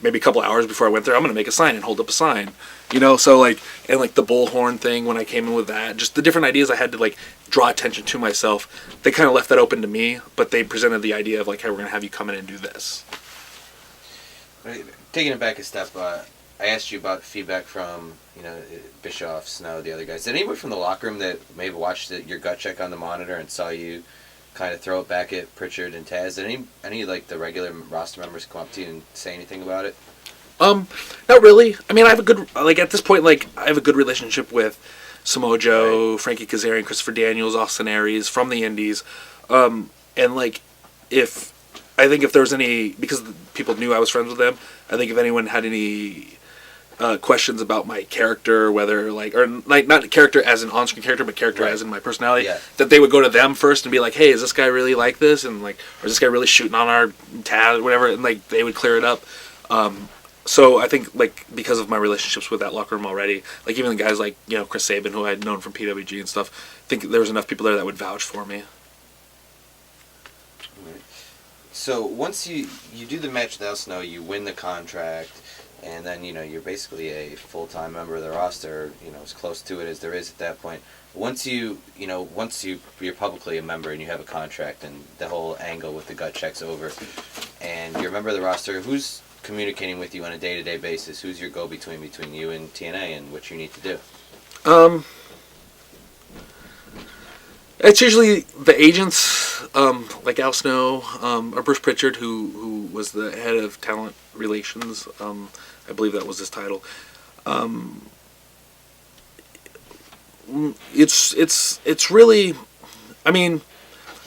maybe a couple hours before I went there. I'm gonna make a sign and hold up a sign, So like and like the bullhorn thing when I came in with that, just the different ideas I had to like draw attention to myself. They kind of left that open to me, but they presented the idea of like, hey, we're gonna have you come in and do this. Taking it back a step. I asked you about feedback from, Bischoff, Snow, the other guys. Did anyone from the locker room that maybe watched your gut check on the monitor and saw you kind of throw it back at Pritchard and Taz? Did any like the regular roster members come up to you and say anything about it? Not really. I mean, I have a good, like at this point, like I have a good relationship with Samoa Joe, right. Frankie Kazarian, Christopher Daniels, Austin Aries from the Indies. And like, I think if there was any, because people knew I was friends with them, I think if anyone had any questions about my character, whether like, or like not character as an on-screen character, but character right. as in my personality, that they would go to them first and be like, hey, is this guy really like this? And like, or is this guy really shooting on our Taz or whatever? And like, they would clear it up. So I think like, because of my relationships with that locker room already, like even the guys like, Chris Sabin, who I had known from PWG and stuff, I think there was enough people there that would vouch for me. Right. So once you do the match with Al Snow, you win the contract, and then, you're basically a full-time member of the roster, as close to it as there is at that point. Once you're publicly a member and you have a contract and the whole angle with the gut check's over, and you're a member of the roster, who's communicating with you on a day-to-day basis? Who's your go-between between you and TNA and what you need to do? It's usually the agents, like Al Snow, or Bruce Pritchard, who was the head of talent relations. I believe that was his title. It's really, I mean,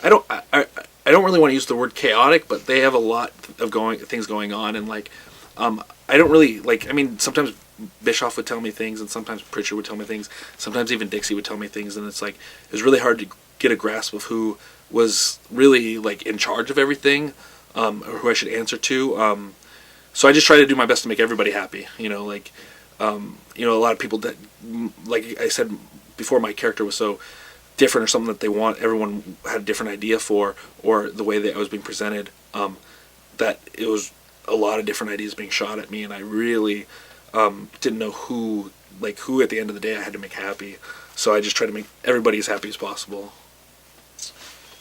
I don't really want to use the word chaotic, but they have a lot of things going on, and like, I don't really like. I mean, sometimes Bischoff would tell me things, and sometimes Pritchard would tell me things. Sometimes even Dixie would tell me things, and it's like it was really hard to get a grasp of who was really like in charge of everything, or who I should answer to. So I just try to do my best to make everybody happy. A lot of people that, like I said before, my character was so different or something that everyone had a different idea for, or the way that I was being presented, that it was a lot of different ideas being shot at me, and I really didn't know who at the end of the day I had to make happy. So I just tried to make everybody as happy as possible.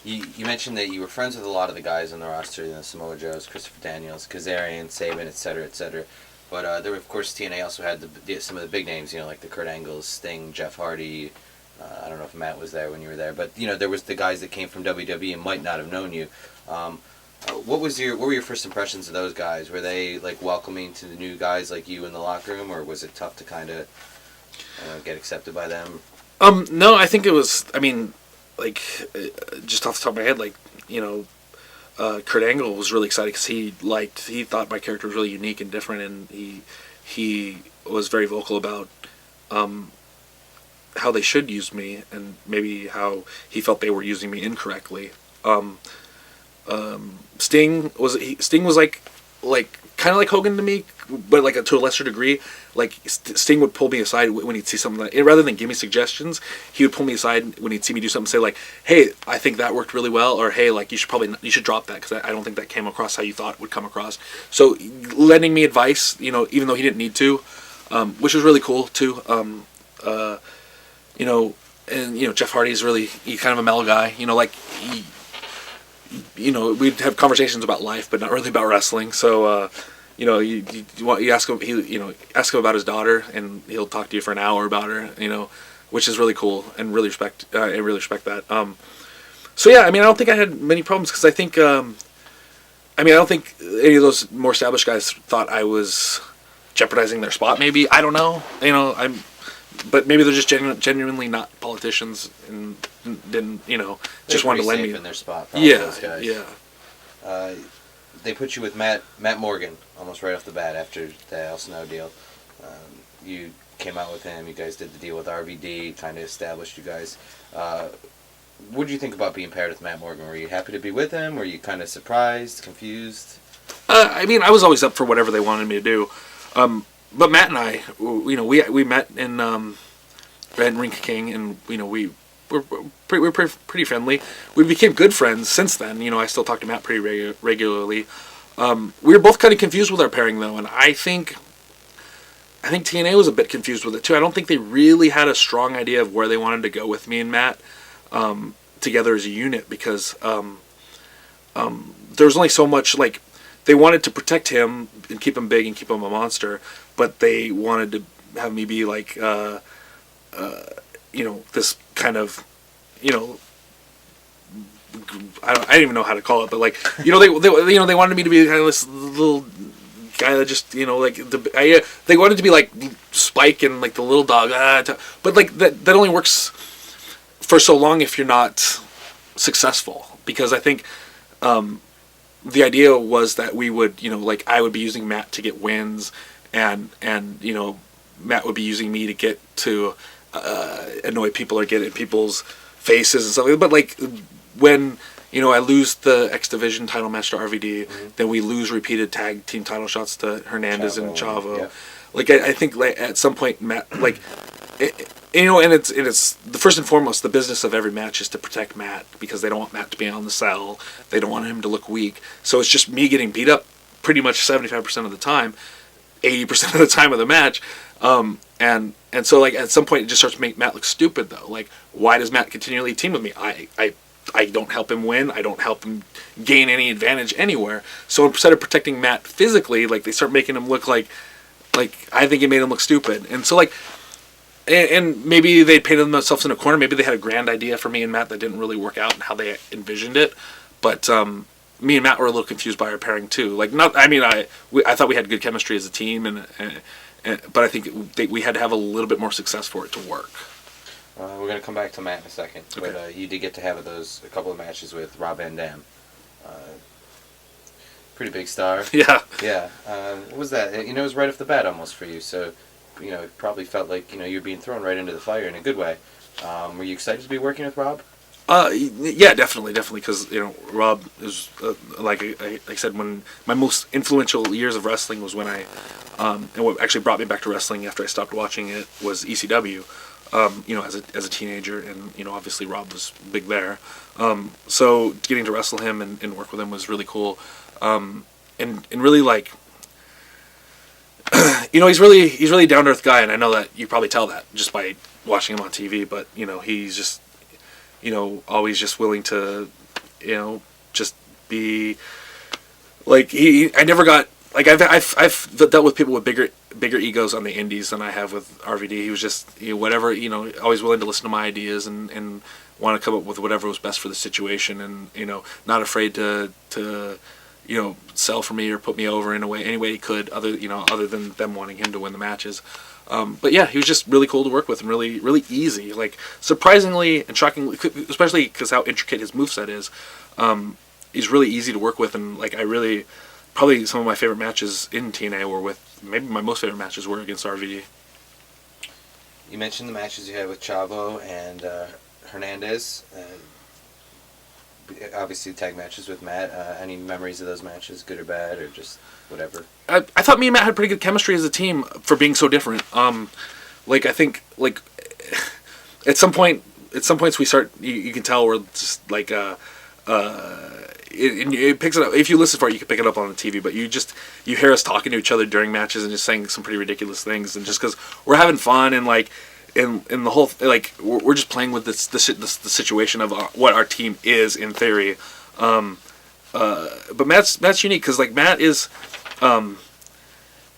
You mentioned that you were friends with a lot of the guys on the roster, Samoa Joe's, Christopher Daniels, Kazarian, Sabin, etc., etc. But there, of course, TNA also had some of the big names, like the Kurt Angles, Sting, Jeff Hardy. I don't know if Matt was there when you were there, but there was the guys that came from WWE and might not have known you. What were your first impressions of those guys? Were they like welcoming to the new guys like you in the locker room, or was it tough to kind of get accepted by them? No, I think it was. I mean, like just off the top of my head, like Kurt Angle was really excited because he thought my character was really unique and different, and he was very vocal about how they should use me and maybe how he felt they were using me incorrectly. Sting was like kind of like Hogan to me, but like to a lesser degree. Like Sting would pull me aside when he'd see something rather than give me suggestions, he would pull me aside when he'd see me do something, say like, "Hey, I think that worked really well," or "Hey, like you should drop that because I don't think that came across how you thought it would come across." So lending me advice, even though he didn't need to, which was really cool too. And Jeff Hardy's he's kind of a mellow guy. We'd have conversations about life, but not really about wrestling. So, you ask him, ask him about his daughter, and he'll talk to you for an hour about her. Which is really cool, and I really respect that. So yeah, I mean, I don't think I had many problems because I think, I don't think any of those more established guys thought I was jeopardizing their spot. Maybe I don't know. but maybe they're just genuinely not politicians and didn't, just wanted to lend me in their spot. Probably, those guys. Yeah. They put you with Matt Morgan almost right off the bat after the Al Snow deal. You came out with him. You guys did the deal with RVD, kind of established you guys. What did you think about being paired with Matt Morgan? Were you happy to be with him? Were you kind of surprised, confused? I mean, I was always up for whatever they wanted me to do. But Matt and I, we met in Ring King, and we were pretty friendly. We became good friends since then. I still talk to Matt pretty regularly. We were both kind of confused with our pairing, though, and I think TNA was a bit confused with it too. I don't think they really had a strong idea of where they wanted to go with me and Matt together as a unit, because there was only so much, like, they wanted to protect him and keep him big and keep him a monster, but they wanted to have me be like, this kind of, I don't even know how to call it, but like, they wanted me to be kind of this little guy that just, they wanted to be like Spike and like the little dog, but like that only works for so long if you're not successful, because I think the idea was that we would, I would be using Matt to get wins, and Matt would be using me to get to annoy people or get in people's faces and stuff like that. But like when I lose the X Division title match to RVD, then we lose repeated tag team title shots to Hernandez and Chavo. Yeah. Like I think like at some point Matt, like and it's the first and foremost, the business of every match is to protect Matt, because they don't want Matt to be on the cell. They don't want him to look weak. So it's just me getting beat up pretty much 75% of the time, 80% of the time of the match. And so like at some point it just starts to make Matt look stupid, though. Like, why does Matt continually team with me? I don't help him win. I don't help him gain any advantage anywhere. So instead of protecting Matt physically, like, they start making him look like I think it made him look stupid. And so like, and maybe they painted themselves in a corner. Maybe they had a grand idea for me and Matt that didn't really work out and how they envisioned it. But me and Matt were a little confused by our pairing too. Like, I thought we had good chemistry as a team, but I think we had to have a little bit more success for it to work. We're going to come back to Matt in a second. Okay. But you did get to have a couple of matches with Rob Van Dam. Pretty big star. Yeah. Yeah. What was that? It was right off the bat almost for you. So, it probably felt like, you're being thrown right into the fire in a good way. Were you excited to be working with Rob? Yeah, definitely, because Rob is like I said, when my most influential years of wrestling was when and what actually brought me back to wrestling after I stopped watching it was ECW. As a teenager, and obviously Rob was big there. So getting to wrestle him and work with him was really cool, and really like. He's really down to earth guy, and I know that you probably tell that just by watching him on TV. But he's just always just willing to just be like I never got like I've dealt with people with bigger egos on the indies than I have with RVD. He was just whatever, always willing to listen to my ideas and want to come up with whatever was best for the situation, and not afraid to sell for me or put me over in any way he could, other than them wanting him to win the matches. But yeah, he was just really cool to work with and really, really easy. Like, surprisingly and shockingly, especially because how intricate his moveset is, he's really easy to work with. And like, probably some of my favorite matches in TNA were maybe my most favorite matches were against RVD. You mentioned the matches you had with Chavo and Hernandez. Obviously, tag matches with Matt. Any memories of those matches, good or bad, or just whatever? I thought me and Matt had pretty good chemistry as a team for being so different. I think at some points we start. You can tell we're just like it picks it up. If you listen for it, you can pick it up on the TV. But you hear us talking to each other during matches and just saying some pretty ridiculous things, and just because we're having fun and like. In the whole, like, we're just playing with the situation of what our team is in theory, but Matt's unique because like Matt is,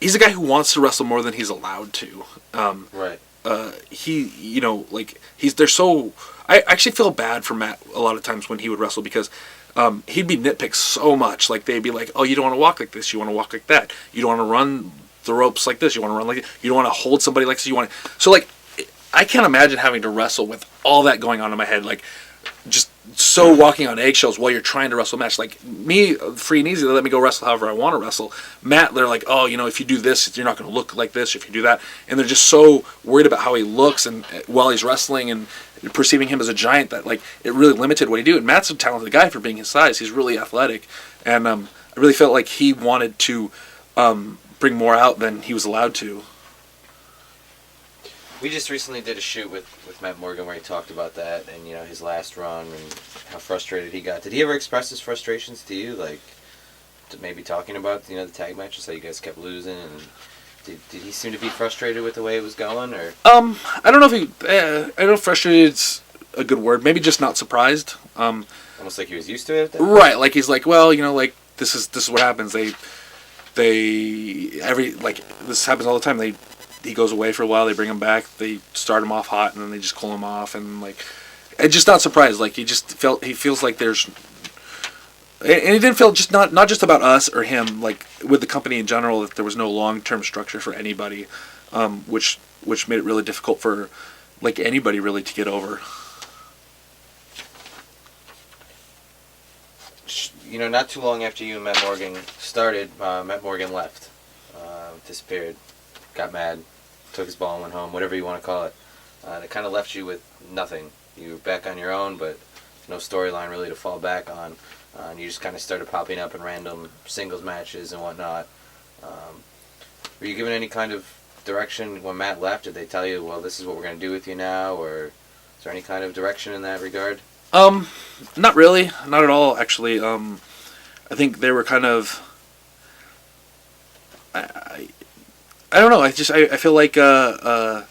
he's a guy who wants to wrestle more than he's allowed to. Right. They're so. I actually feel bad for Matt a lot of times when he would wrestle because. He'd be nitpicked so much. Like they'd be like, "Oh, you don't want to walk like this. You want to walk like that. You don't want to run the ropes like this. You want to run like. You don't want to hold somebody like this. You want to." So like. I can't imagine having to wrestle with all that going on in my head, like just so walking on eggshells while you're trying to wrestle a match. Like me, free and easy, they let me go wrestle however I want to wrestle. Matt, they're like, oh, if you do this, you're not going to look like this. If you do that, and they're just so worried about how he looks and while he's wrestling and perceiving him as a giant that like it really limited what he do. And Matt's a talented guy for being his size. He's really athletic, and I really felt like he wanted to bring more out than he was allowed to. We just recently did a shoot with Matt Morgan where he talked about that and his last run and how frustrated he got. Did he ever express his frustrations to you, like maybe talking about the tag matches that you guys kept losing? And did he seem to be frustrated with the way it was going, or? I don't know if he. I don't know if frustrated a good word. Maybe just not surprised. Almost like he was used to it at that point? Right, like he's like, well, like this is what happens. This happens all the time. He goes away for a while, they bring him back, they start him off hot, and then they just cool him off, and like, it's just not surprised. Like he feels like there's, and he didn't feel just not just about us or him, like with the company in general, that there was no long-term structure for anybody, which made it really difficult for like anybody really to get over. Not too long after you and Matt Morgan started, Matt Morgan left, disappeared, got mad, took his ball and went home, whatever you want to call it. And it kind of left you with nothing. You were back on your own, but no storyline really to fall back on. And you just kind of started popping up in random singles matches and whatnot. Were you given any kind of direction when Matt left? Did they tell you, well, this is what we're going to do with you now? Or is there any kind of direction in that regard? Not really. Not at all, actually. I think they were kind of... I don't know. I feel like I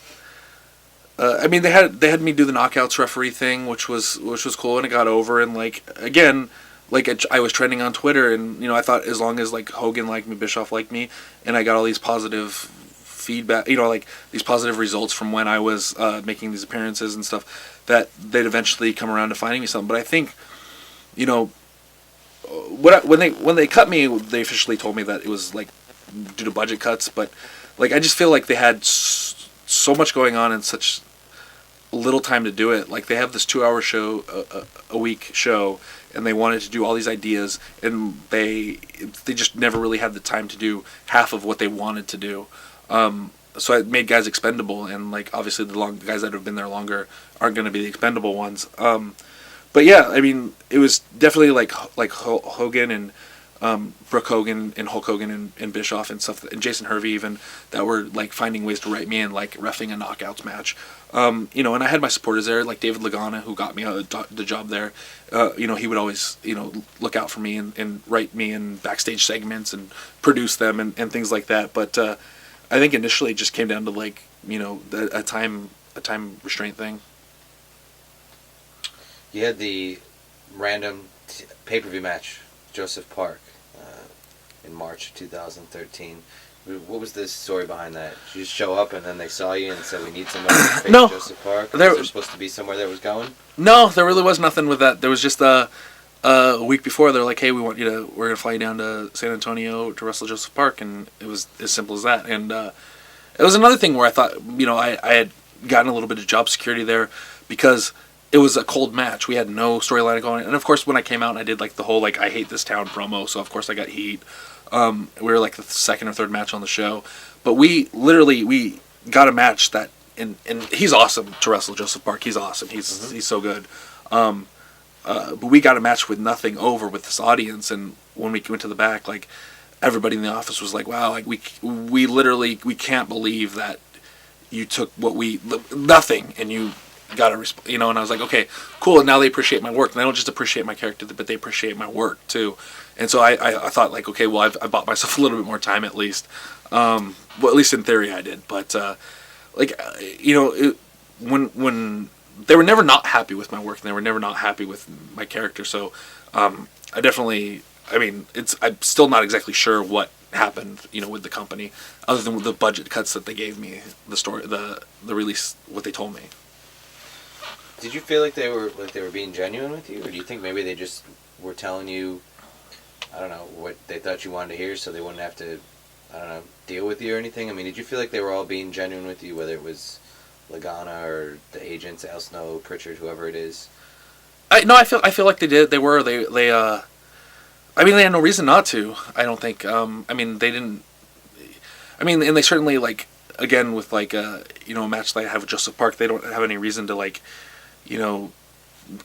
mean they had me do the knockouts referee thing, which was cool, and it got over. And like again, like I was trending on Twitter, and I thought as long as like Hogan liked me, Bischoff liked me, and I got all these positive feedback, like these positive results from when I was making these appearances and stuff, that they'd eventually come around to finding me something. But I think, when they cut me, they officially told me that it was like due to budget cuts, but like I just feel like they had so much going on in such little time to do it. Like they have this 2-hour show a week show, and they wanted to do all these ideas, and they just never really had the time to do half of what they wanted to do. So it made guys expendable, and like obviously the guys that have been there longer aren't going to be the expendable ones. But yeah, I mean it was definitely like Hogan and Brooke Hogan and Hulk Hogan and Bischoff and stuff, and Jason Hervey even, that were like finding ways to write me in, like reffing a knockouts match. And I had my supporters there, like David Lagana, who got me the job there. He would always look out for me and write me in backstage segments and produce them and things like that. But I think initially it just came down to like a time restraint thing. You had the random pay-per-view match, Joseph Park, in March of 2013. What was the story behind that? Did you just show up and then they saw you and said, we need somebody to face No. Joseph Park? Was there supposed to be somewhere that was going? No, there really was nothing with that. There was just a week before, they're like, hey, we're going to fly you down to San Antonio to wrestle Joseph Park, and it was as simple as that. And it was another thing where I thought, I had gotten a little bit of job security there because it was a cold match. We had no storyline going. And of course, when I came out and I did like the whole like I hate this town promo, so of course I got heat. We were like the second or third match on the show, but we got a match that, and he's awesome to wrestle, Joseph Park. He's awesome. He's so good. But we got a match with nothing over with this audience, and when we went to the back, like everybody in the office was like, "Wow, like we can't believe that you took nothing and you got to and I was like, okay, cool. And now they appreciate my work, and they don't just appreciate my character, but they appreciate my work too. And so I thought like, okay, well, I bought myself a little bit more time at least. Well, at least in theory I did. But when they were never not happy with my work, and they were never not happy with my character. So I'm still not exactly sure what happened, with the company, other than the budget cuts that they gave me, the release, what they told me. Did you feel like they were being genuine with you, or do you think maybe they just were telling you, I don't know, what they thought you wanted to hear, so they wouldn't have to, I don't know, deal with you or anything? I mean, did you feel like they were all being genuine with you, whether it was Lagana or the agents, Al Snow, Pritchard, whoever it is? I feel like they did. They were. I mean, they had no reason not to. I don't think. I mean, they didn't. I mean, and they certainly, like, again, with, like, a match that I have with Joseph Park, they don't have any reason to, like,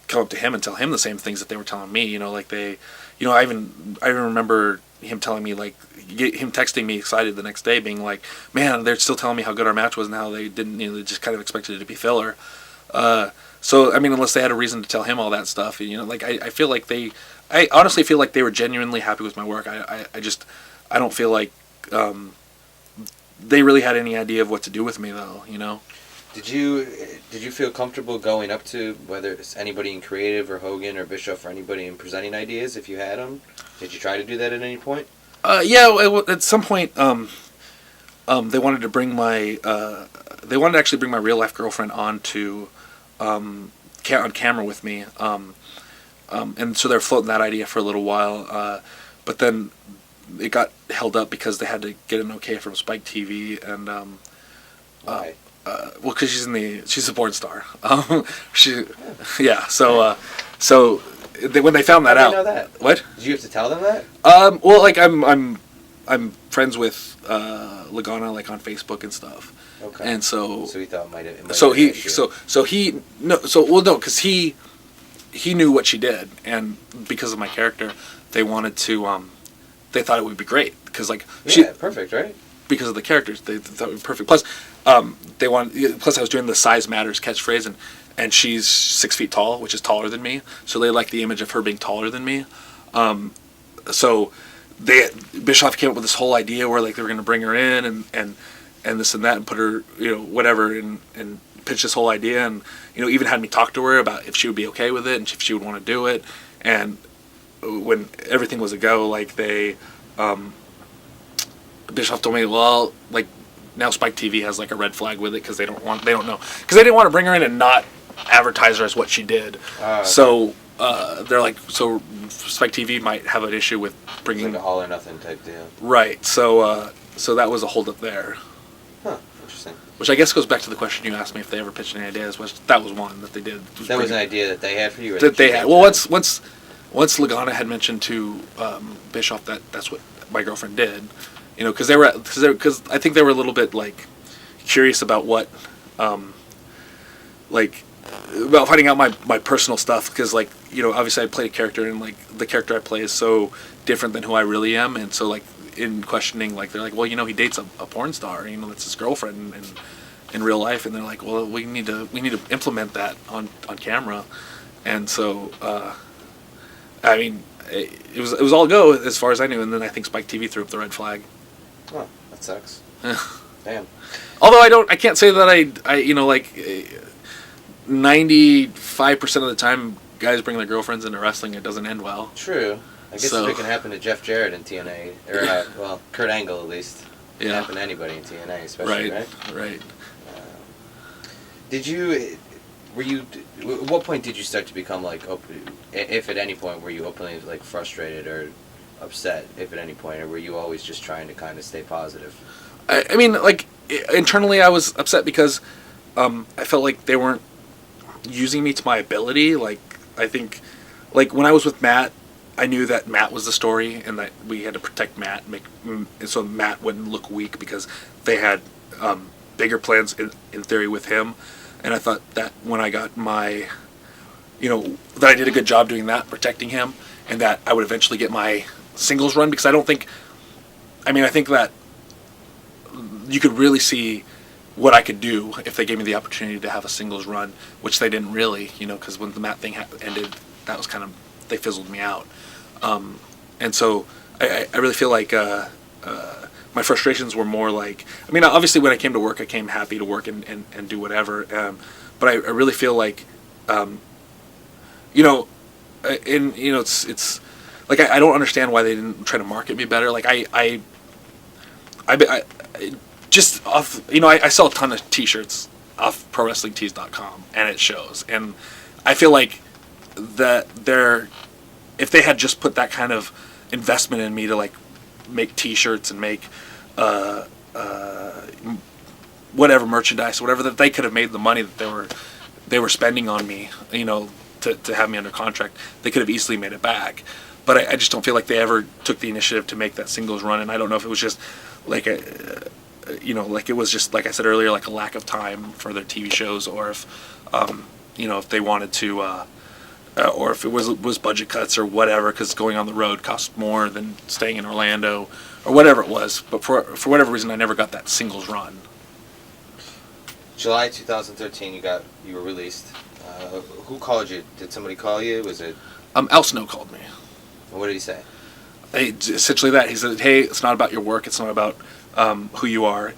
come up to him and tell him the same things that they were telling me. Like, they, I even remember him telling me, like, him texting me excited the next day, being like, man, they're still telling me how good our match was and how they didn't, they just kind of expected it to be filler. So, I mean, unless they had a reason to tell him all that stuff, like, I feel like I honestly feel like they were genuinely happy with my work. I don't feel like, they really had any idea of what to do with me, though. Did you feel comfortable going up to whether it's anybody in creative or Hogan or Bischoff or anybody and presenting ideas if you had them? Did you try to do that at any point? Yeah. At some point, they wanted to bring my they wanted to actually bring my real life girlfriend on to on camera with me, and so they were floating that idea for a little while, but then it got held up because they had to get an okay from Spike TV, and Why? well, because she's a porn star. So when they found that How out, did you know that? What? Did you have to tell them that? Well, like I'm friends with Lagana, like, on Facebook and stuff. Okay. And so he thought it might have because he knew what she did, and because of my character, they wanted to they thought it would be great because, like, perfect, right? Because of the characters, they thought it would be perfect. Plus, plus I was doing the size matters catchphrase, and she's 6 feet tall, which is taller than me. So they liked the image of her being taller than me. So Bischoff came up with this whole idea where, like, they were going to bring her in and this and that and put her, whatever, and pitch this whole idea, and even had me talk to her about if she would be okay with it and if she would want to do it. And when everything was a go, like, they Bischoff told me, well, like, now Spike TV has, like, a red flag with it because they don't know, because they didn't want to bring her in and not advertise her as what she did. So they're like, so Spike TV might have an issue with bringing, it's like a all or nothing type deal, right? So that was a holdup there. Huh. Interesting. Which I guess goes back to the question you asked me if they ever pitched any ideas. That was one that they did. That was an idea that they had for you. Or that they had. Well, once Lagana had mentioned to Bischoff that that's what my girlfriend did, because I think they were a little bit, like, curious about what, like, about finding out my personal stuff, because, like, obviously I played a character, and, like, the character I play is so different than who I really am, and so, like, in questioning, like, they're like, well, he dates a porn star, that's his girlfriend in real life, and they're like, well, we need to implement that on camera, and so I mean, it was all go as far as I knew, and then I think Spike TV threw up the red flag. Oh, that sucks. Damn. Although I can't say that I 95% of the time guys bring their girlfriends into wrestling, it doesn't end well. True. I guess if it can happen to Jeff Jarrett in TNA, or well, Kurt Angle at least. It can happen to anybody in TNA, especially, right? Right. At what point did you start to become, like, if at any point were you openly, like, frustrated or upset, if at any point, or were you always just trying to kind of stay positive? I mean, like, internally I was upset because I felt like they weren't using me to my ability. Like, I think, like, when I was with Matt, I knew that Matt was the story and that we had to protect Matt, so Matt wouldn't look weak because they had bigger plans in theory with him. And I thought that when I got my, that I did a good job doing that, protecting him, and that I would eventually get my singles run, because I think that you could really see what I could do if they gave me the opportunity to have a singles run, which they didn't really, because when the Matt thing ended, that was kind of, they fizzled me out. And so I really feel like my frustrations were more like, I mean, obviously when I came to work, I came happy to work and do whatever. But I really feel like, it's like, I don't understand why they didn't try to market me better. Like, I just off, I sell a ton of t-shirts off ProWrestlingTees.com, and it shows. And I feel like that if they had just put that kind of investment in me to, like, make t-shirts and make whatever merchandise, whatever, that they could have made the money that they were spending on me, to have me under contract. They could have easily made it back, but I just don't feel like they ever took the initiative to make that singles run. And I don't know if it was just like like it was just, like I said earlier, like a lack of time for their TV shows, or if if they wanted to, or if it was budget cuts or whatever, because going on the road cost more than staying in Orlando, or whatever it was. But for whatever reason, I never got that singles run. July 2013, you were released. Who called you? Did somebody call you? Was it? Al Snow called me. What did he say? Essentially that. He said, "Hey, it's not about your work. It's not about who you are.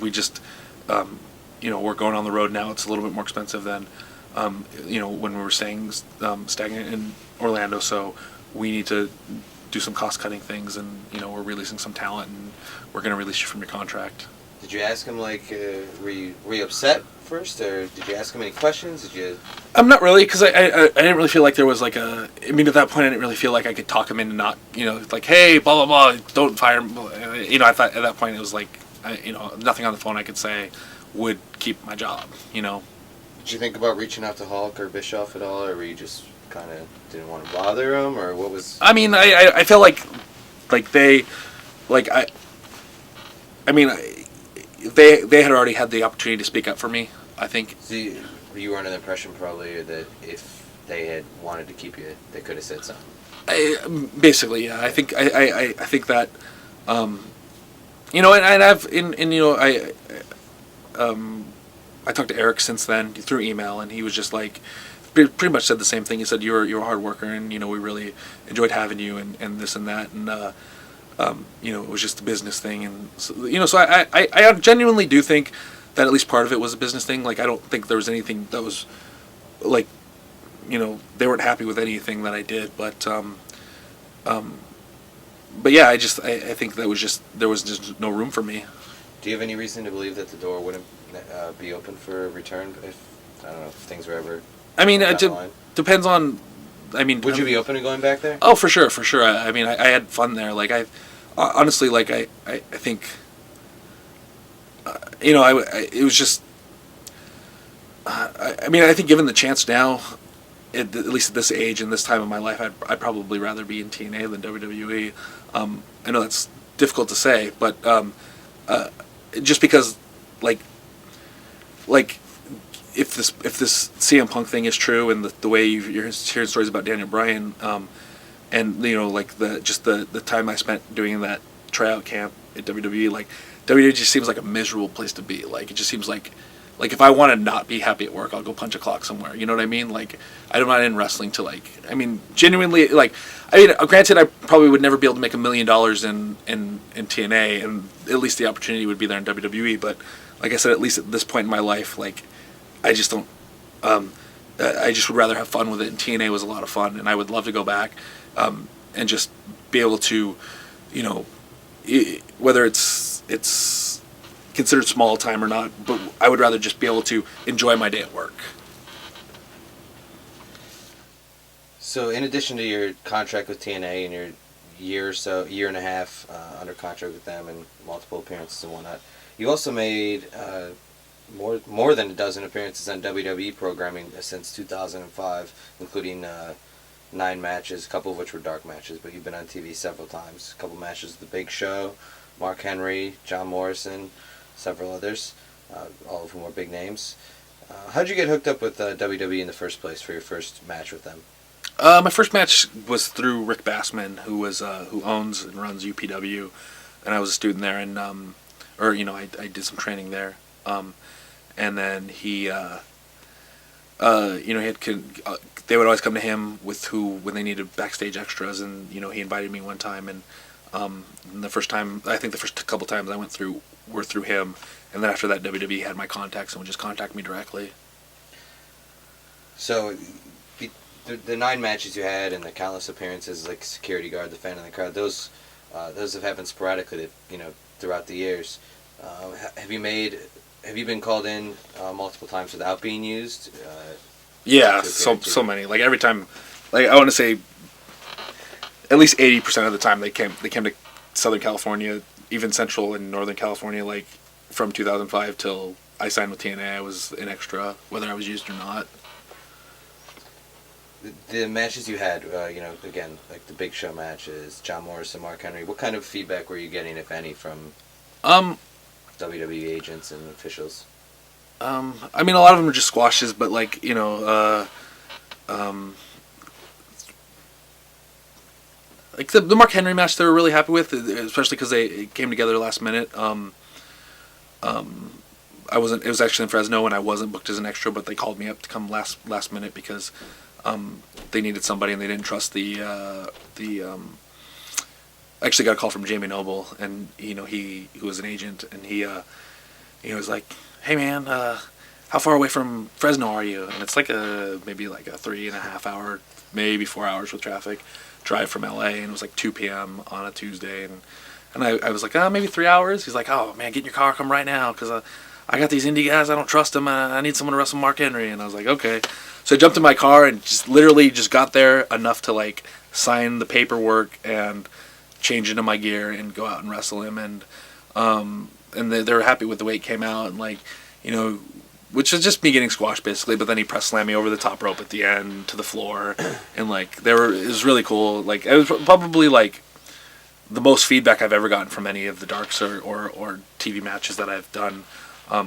We just, we're going on the road now. It's a little bit more expensive than, when we were staying stagnant in Orlando. So we need to do some cost-cutting things, and, we're releasing some talent, and we're going to release you from your contract." Did you ask him, were you upset first, or did you ask him any questions? Did you? Not really, because I didn't really feel like there was at that point I didn't really feel like I could talk him into not, hey, blah, blah, blah, don't fire him. I thought at that point it was nothing on the phone I could say would keep my job, Did you think about reaching out to Hulk or Bischoff at all, or were you just kind of didn't want to bother him, or what was? I mean, I feel like they, they had already had the opportunity to speak up for me, I think. So you were under the impression probably that if they had wanted to keep you, they could have said something. Basically, yeah. I think that, and I talked to Eric since then through email, and he was just pretty much said the same thing. He said you're a hard worker, and we really enjoyed having you, and this and that, and it was just a business thing, and so I genuinely do think that at least part of it was a business thing. I don't think there was anything that was they weren't happy with anything that I did, but yeah, I think that was just, there was just no room for me. Do you have any reason to believe that the door wouldn't be open for a return if, I don't know, if things were ever? I mean, it depends on. Would you be open to going back there? Oh, for sure. I had fun there. Honestly, I think, it was just. I think given the chance now, at least at this age and this time of my life, I'd probably rather be in TNA than WWE. I know that's difficult to say, but just because, if this CM Punk thing is true, and the way you're hearing stories about Daniel Bryan, and the time I spent doing that tryout camp at WWE, WWE just seems like a miserable place to be. It just seems like if I want to not be happy at work, I'll go punch a clock somewhere. You know what I mean? I'm not in wrestling to genuinely granted, I probably would never be able to make $1 million in TNA, and at least the opportunity would be there in WWE. But like I said, at least at this point in my life, I just don't. I just would rather have fun with it, and TNA was a lot of fun, and I would love to go back, and just be able to, whether it's considered small time or not, but I would rather just be able to enjoy my day at work. So, in addition to your contract with TNA and your year and a half under contract with them and multiple appearances and whatnot, you also made more than a dozen appearances on WWE programming since 2005, including 9 matches, a couple of which were dark matches, but you've been on TV several times. A couple matches, The Big Show, Mark Henry, John Morrison, several others, all of whom are big names. How'd you get hooked up with WWE in the first place for your first match with them? My first match was through Rick Bassman, who owns and runs UPW, and I was a student there, and I did some training there, and then he they would always come to him when they needed backstage extras, and he invited me one time, and the first couple times I went through were through him, and then after that WWE had my contacts and would just contact me directly. So the 9 matches you had and the countless appearances like security guard, the fan in the crowd, those have happened sporadically, throughout the years. Have you been called in multiple times without being used? Yeah, so many. Every time, I want to say, at least 80% of the time they came to Southern California, even Central and Northern California, from 2005 till I signed with TNA, I was an extra, whether I was used or not. The matches you had, again, like the big show matches, John Morrison, Mark Henry, what kind of feedback were you getting, if any, from WWE agents and officials? I mean, a lot of them are just squashes, but like, like the Mark Henry match, they were really happy with, especially because they came together last minute. I wasn't. It was actually in Fresno, and I wasn't booked as an extra, but they called me up to come last minute because they needed somebody, and they didn't trust the. I actually got a call from Jamie Noble, and he was an agent, and he was like, "Hey man, how far away from Fresno are you?" And it's like maybe like a 3.5 hour, maybe 4 hours with traffic drive from LA, and it was like 2 p.m. on a Tuesday, and I was like, maybe 3 hours. He's like, "Oh man, get in your car, come right now, because I got these indie guys, I don't trust them, I need someone to wrestle Mark Henry." And I was like, okay. So I jumped in my car and just literally just got there enough to like sign the paperwork and change into my gear and go out and wrestle him, and they were happy with the way it came out, and like, which was just me getting squashed basically, but then he press slammed me over the top rope at the end to the floor, and like it was really cool. Like it was probably like the most feedback I've ever gotten from any of the darks or TV matches that I've done,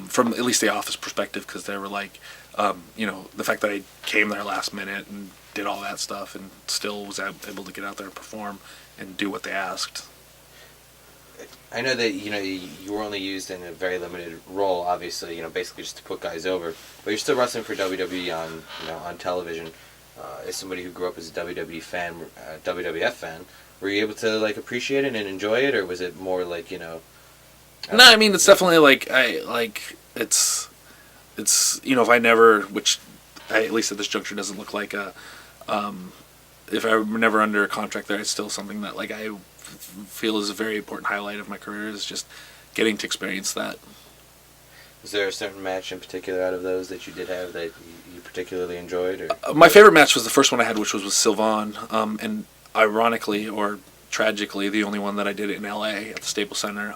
from at least the Office perspective, because they were like, the fact that I came there last minute and did all that stuff and still was able to get out there and perform and do what they asked. I know that you were only used in a very limited role, obviously, basically just to put guys over, but you're still wrestling for WWE on television. As somebody who grew up as a WWE fan, WWF fan, were you able to like appreciate it and enjoy it, or was it more like No, I mean it's definitely like it's if I never, which at least at this juncture doesn't look like if I were never under a contract there, it's still something that like I feel is a very important highlight of my career, is just getting to experience that. Was there a certain match in particular out of those that you did have that you particularly enjoyed? Or? My favorite match was the first one I had, which was with Sylvan, and ironically or tragically, the only one that I did in LA at the Staples Center,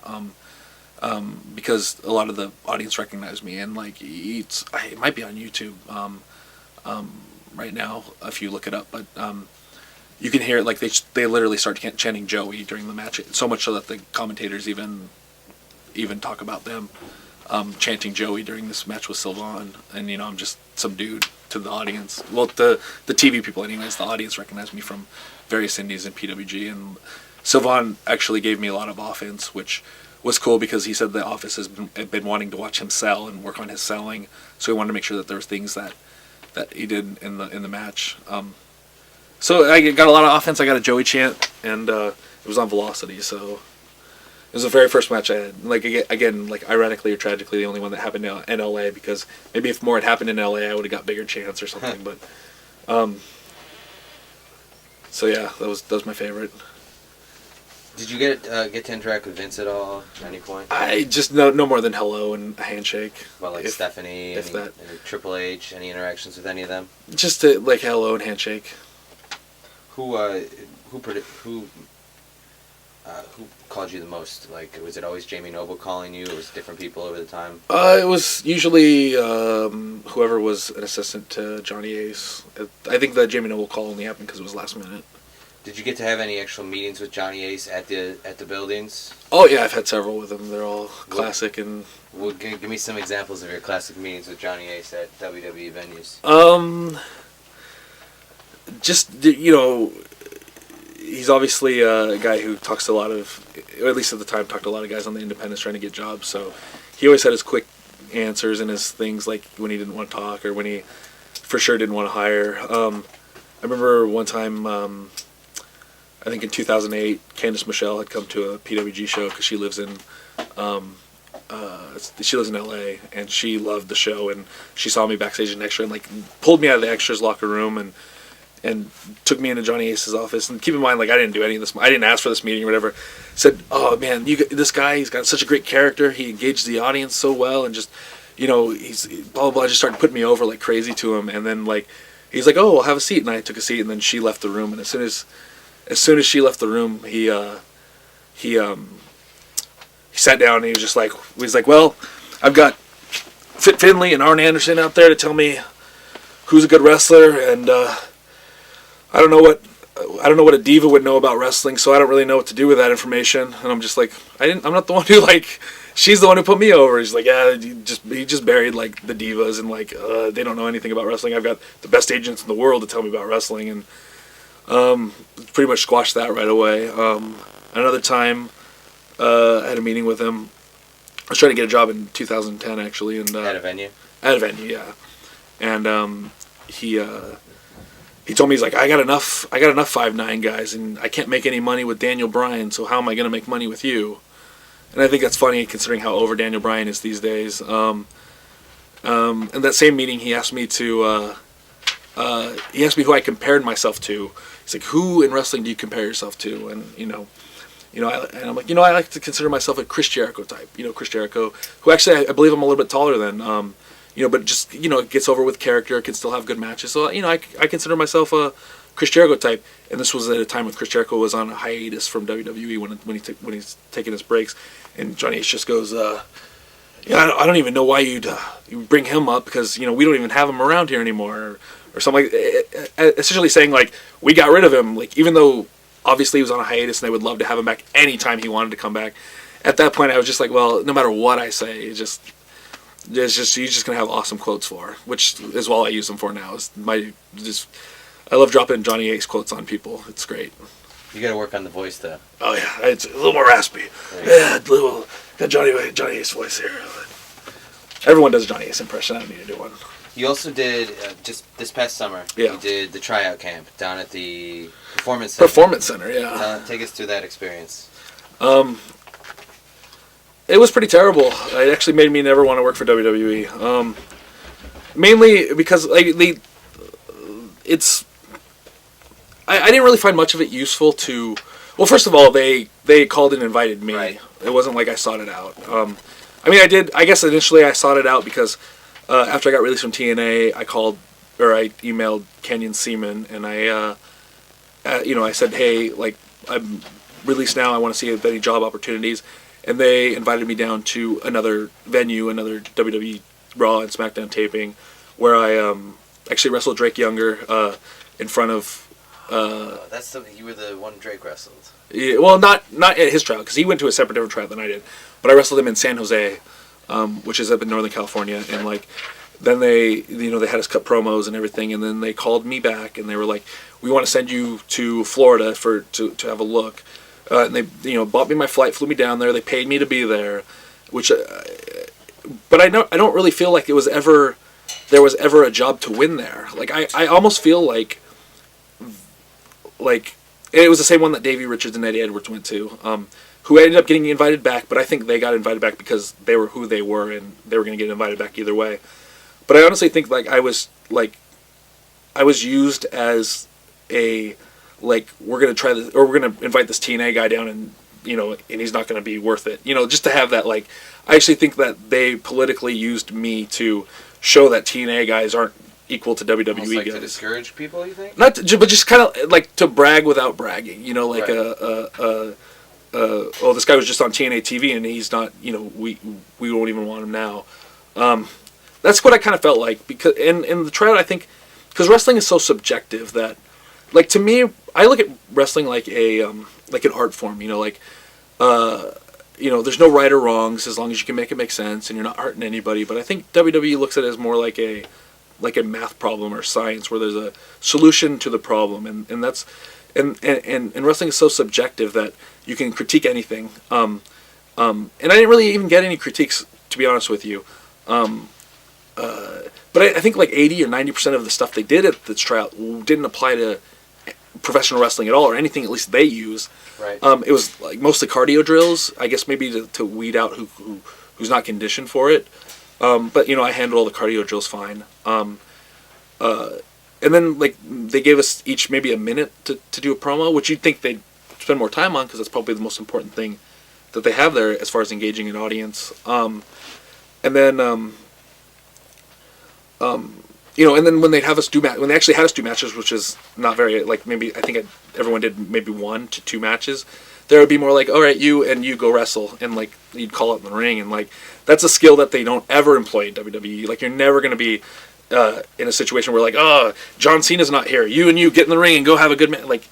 because a lot of the audience recognized me, and like it might be on YouTube right now if you look it up, but you can hear it, like they literally start chanting Joey during the match, so much so that the commentators even talk about them chanting Joey during this match with Sylvan, and I'm just some dude to the audience. Well, the TV people anyways, the audience recognized me from various indies in PWG, and Sylvan actually gave me a lot of offense, which was cool because he said the office has been wanting to watch him sell and work on his selling, so he wanted to make sure that there was things that he did in the match. So I got a lot of offense. I got a Joey chant, and it was on Velocity, so it was the very first match I had. Like again, like ironically or tragically, the only one that happened in LA, because maybe if more had happened in LA, I would have got bigger chants or something. But so yeah, that was my favorite. Did you get to interact with Vince at all at any point? I just no more than hello and a handshake. Well, like Stephanie, any Triple H, any interactions with any of them? Just like hello and handshake. Who called you the most? Like, was it always Jamie Noble calling you, or was it different people over the time? It was usually whoever was an assistant to Johnny Ace. I think the Jamie Noble call only happened because it was last minute. Did you get to have any actual meetings with Johnny Ace at the buildings? Oh yeah, I've had several with him. They're all classic and. Well, give me some examples of your classic meetings with Johnny Ace at WWE venues. Just he's obviously a guy who talks to a lot of, or at least at the time, talked to a lot of guys on the independents trying to get jobs. So he always had his quick answers and his things, like when he didn't want to talk or when he for sure didn't want to hire. I remember one time, I think in 2008, Candice Michelle had come to a PWG show because she lives in LA, and she loved the show, and she saw me backstage in extra and like pulled me out of the extras locker room and took me into Johnny Ace's office. And keep in mind, like I didn't do any of this. I didn't ask for this meeting or whatever. Said, "Oh man, this guy, he's got such a great character. He engaged the audience so well, and just he's blah blah blah." Just started putting me over like crazy to him, and then like he's like, "Oh, well, have a seat," and I took a seat, and then she left the room, and as soon as she left the room, he sat down and he was like, well, I've got Fit Finley and Arn Anderson out there to tell me who's a good wrestler, and I don't know what a diva would know about wrestling, so I don't really know what to do with that information. And I'm just like, I'm not the one who she's the one who put me over. He's like, yeah, he just buried like the divas and like they don't know anything about wrestling. I've got the best agents in the world to tell me about wrestling, and pretty much squashed that right away. Another time, I had a meeting with him. I was trying to get a job in 2010 actually, and at a venue. At a venue, yeah. And he told me, he's like, I got enough 5'9" guys, and I can't make any money with Daniel Bryan, so how am I going to make money with you? And I think that's funny considering how over Daniel Bryan is these days. In that same meeting, he asked me who I compared myself to. He's like, who in wrestling do you compare yourself to? And I'm like, I like to consider myself a Chris Jericho type. Chris Jericho, who actually I believe I'm a little bit taller than. But just it gets over with character, can still have good matches. So I consider myself a Chris Jericho type. And this was at a time when Chris Jericho was on a hiatus from WWE when he's taking his breaks, and Johnny Ace just goes, I don't even know why you bring him up, because we don't even have him around here anymore, or something like, essentially saying like we got rid of him, like even though obviously he was on a hiatus and they would love to have him back anytime he wanted to come back. At that point, I was just like, well, no matter what I say, he's just gonna have awesome quotes for, which is all I use them for now. I love dropping Johnny Ace quotes on people. It's great. You got to work on the voice though. Oh yeah, it's a little more raspy. Yeah, got Johnny Ace voice here. Everyone does a Johnny Ace impression. I don't need to do one. You also did just this past summer. Yeah. You did the tryout camp down at the Performance Center. Yeah. Take us through that experience. It was pretty terrible. It actually made me never want to work for WWE. Mainly because I didn't really find much of it useful to. Well, first of all, they called and invited me. Right. It wasn't like I sought it out. I did. I guess initially I sought it out because after I got released from TNA, I emailed Kenyon Seaman, and I said, hey, like I'm released now. I want to see if any job opportunities. And they invited me down to another venue, another WWE Raw and SmackDown taping, where I actually wrestled Drake Younger in front of. You were the one Drake wrestled. Yeah, well, not at his tryout, because he went to a different tryout than I did. But I wrestled him in San Jose, which is up in Northern California, and like then they had us cut promos and everything, and then they called me back and they were like, we want to send you to Florida to have a look. And they bought me my flight, flew me down there. They paid me to be there, which, but I don't really feel like there was ever a job to win there. Like I almost feel like it was the same one that Davey Richards and Eddie Edwards went to, who ended up getting invited back. But I think they got invited back because they were who they were, and they were going to get invited back either way. But I honestly think I was used as a. Like, we're going to try this, or we're going to invite this TNA guy down and he's not going to be worth it. Just to have that, I actually think that they politically used me to show that TNA guys aren't equal to WWE Almost like guys. To discourage people, you think? But just kind of, to brag without bragging. Right. This guy was just on TNA TV and he's not, we won't even want him now. That's what I kind of felt like. Because in the tryout, I think, because wrestling is so subjective that, to me, I look at wrestling like an art form. There's no right or wrongs as long as you can make it make sense and you're not hurting anybody. But I think WWE looks at it as more like a math problem or science where there's a solution to the problem, and that's and wrestling is so subjective that you can critique anything. And I didn't really even get any critiques, to be honest with you. But I think 80 or 90% of the stuff they did at this tryout didn't apply to professional wrestling at all, or anything at least they use. Right. It was mostly cardio drills, I guess, maybe to weed out who's not conditioned for it. But I handled all the cardio drills fine. And then they gave us each maybe a minute to do a promo, which you'd think they'd spend more time on because that's probably the most important thing that they have there as far as engaging an audience. And then when they'd have us when they actually had us do matches, which is not very, maybe, I think everyone did maybe 1 to 2 matches, there would be more like, all right, you go wrestle, and like you'd call it in the ring, and like that's a skill that they don't ever employ in WWE. Like you're never going to be in a situation where like, oh, John Cena's not here, you get in the ring and go have a good match. Like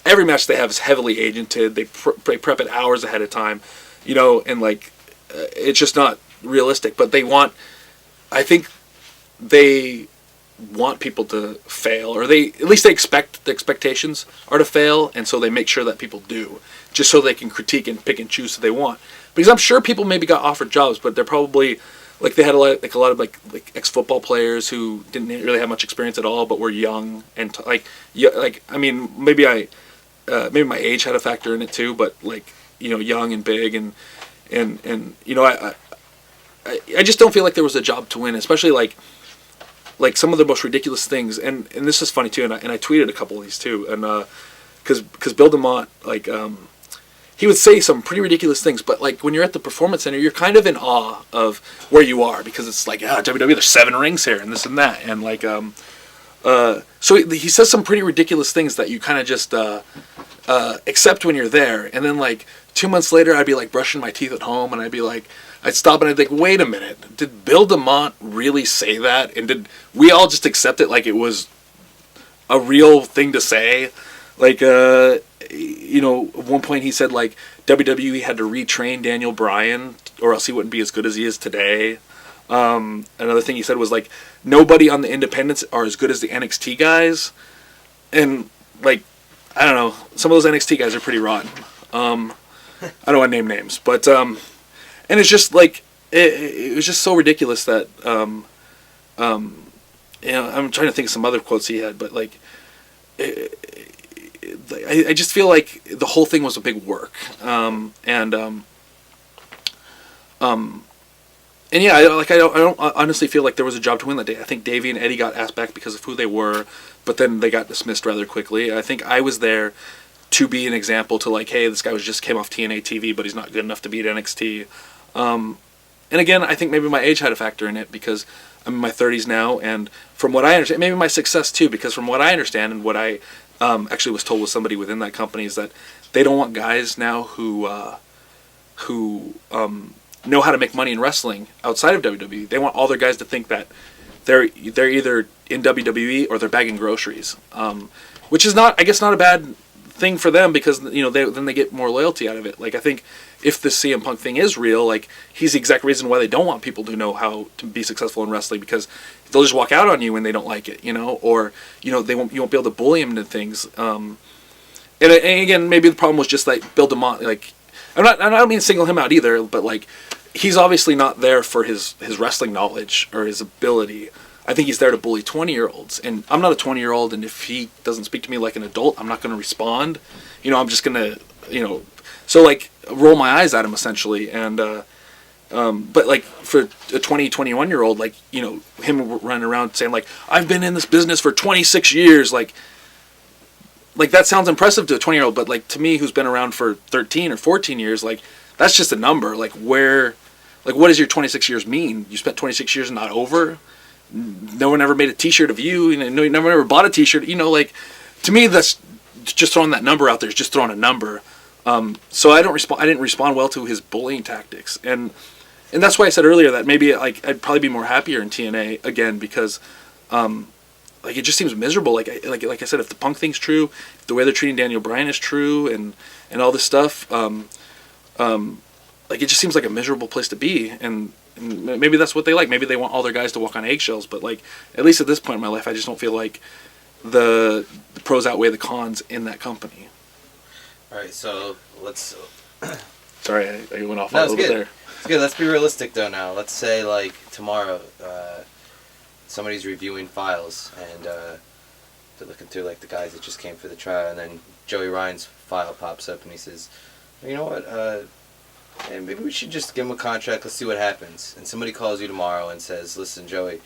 every match they have is heavily agented. They prep it hours ahead of time, and like it's just not realistic. But I think they want people to fail, or they expect the expectations are to fail, and so they make sure that people do, just so they can critique and pick and choose who they want. Because I'm sure people maybe got offered jobs, but they're probably like they had a lot of ex-football players who didn't really have much experience at all, but were young and I mean maybe my age had a factor in it too, but like young and big and I just don't feel like there was a job to win, especially like some of the most ridiculous things, and this is funny too, and I tweeted a couple of these too, and because Bill DeMott, like he would say some pretty ridiculous things, but like when you're at the Performance Center, you're kind of in awe of where you are, because it's like WWE, there's 7 rings here and this and that, and like so he says some pretty ridiculous things that you kind of just accept when you're there, and then like 2 months later, I'd be like brushing my teeth at home, and I'd stop and I'd think, wait a minute, did Bill DeMott really say that? And did we all just accept it like it was a real thing to say? Like, at one point he said like WWE had to retrain Daniel Bryan or else he wouldn't be as good as he is today. Another thing he said was like, nobody on the independents are as good as the NXT guys. And like, I don't know, some of those NXT guys are pretty rotten. I don't want to name names, but and it's just like it was just so ridiculous that I'm trying to think of some other quotes he had, but like I just feel like the whole thing was a big work, and yeah, I don't honestly feel like there was a job to win that day. I think Davey and Eddie got asked back because of who they were, but then they got dismissed rather quickly. I think I was there to be an example to like, hey, this guy just came off TNA TV, but he's not good enough to beat NXT. And again, I think maybe my age had a factor in it, because I'm in my 30s now, and from what I understand, maybe my success too, because from what I understand and what I actually was told with somebody within that company is that they don't want guys now who know how to make money in wrestling outside of WWE. They want all their guys to think that they're either in WWE or they're bagging groceries, which is not a bad thing for them, because then they get more loyalty out of it. Like I think if the CM Punk thing is real, like he's the exact reason why they don't want people to know how to be successful in wrestling, because they'll just walk out on you when they don't like it, or you won't be able to bully them into things. And again, maybe the problem was just like Bill DeMott. Like I don't mean to single him out either, but like he's obviously not there for his wrestling knowledge or his ability. I think he's there to bully 20-year-olds, and I'm not a 20-year-old, and if he doesn't speak to me like an adult, I'm not going to respond. I'm just going to, so like roll my eyes at him essentially, and but like for a 20, 21-year-old, like him running around saying like, I've been in this business for 26 years, like that sounds impressive to a 20-year-old, but like to me, who's been around for 13 or 14 years, like that's just a number. Like what does your 26 years mean? You spent 26 years and not over? No one ever made a T-shirt of you. No one ever bought a T-shirt. Like to me, that's just throwing that number out there. Is just throwing a number. So I didn't respond well to his bullying tactics, and that's why I said earlier that maybe like I'd probably be more happier in TNA again, because like it just seems miserable. Like I said, if the Punk thing's true, if the way they're treating Daniel Bryan is true, and all this stuff, like it just seems like a miserable place to be, and maybe that's what they like. Maybe they want all their guys to walk on eggshells, but like at least at this point in my life, I just don't feel like the pros outweigh the cons in that company. All right, so let's. Sorry, I went off a little bit there. It's good. Let's be realistic though. Now, let's say like tomorrow, somebody's reviewing files and they're looking through like the guys that just came for the trial, and then Joey Ryan's file pops up and he says, "You know what? Hey, maybe we should just give him a contract. Let's see what happens." And somebody calls you tomorrow and says, "Listen, Joey,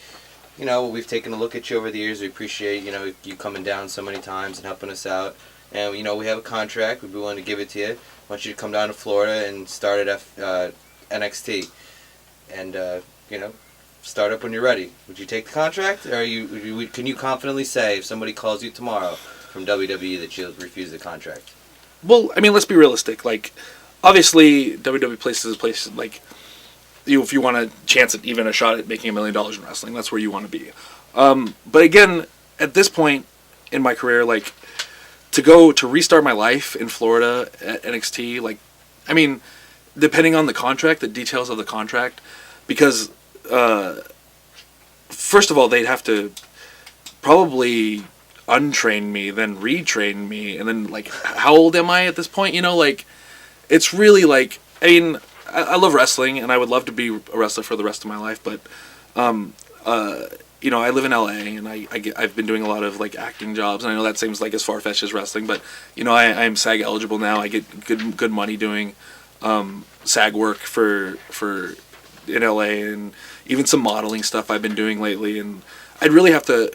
we've taken a look at you over the years. We appreciate, you coming down so many times and helping us out. And, we have a contract. We'd be willing to give it to you. I want you to come down to Florida and start at NXT. And, start up when you're ready. Would you take the contract? Or can you confidently say if somebody calls you tomorrow from WWE that you'll refuse the contract?" well, I mean, let's be realistic. Like, obviously, WWE places is a place like if you want a chance at even a shot at making $1 million in wrestling, that's where you want to be. But again, at this point in my career, like to restart my life in Florida at NXT, like, I mean, depending on the contract, the details of the contract, because first of all, they'd have to probably untrain me, then retrain me, and then like, how old am I at this point? You know, like, it's really like, I mean, I love wrestling, and I would love to be a wrestler for the rest of my life, but you know, I live in LA, and I've been doing a lot of like acting jobs, and I know that seems like as far-fetched as wrestling, but you know, I'm SAG eligible now. I get good money doing SAG work for in LA, and even some modeling stuff I've been doing lately, and I'd really have to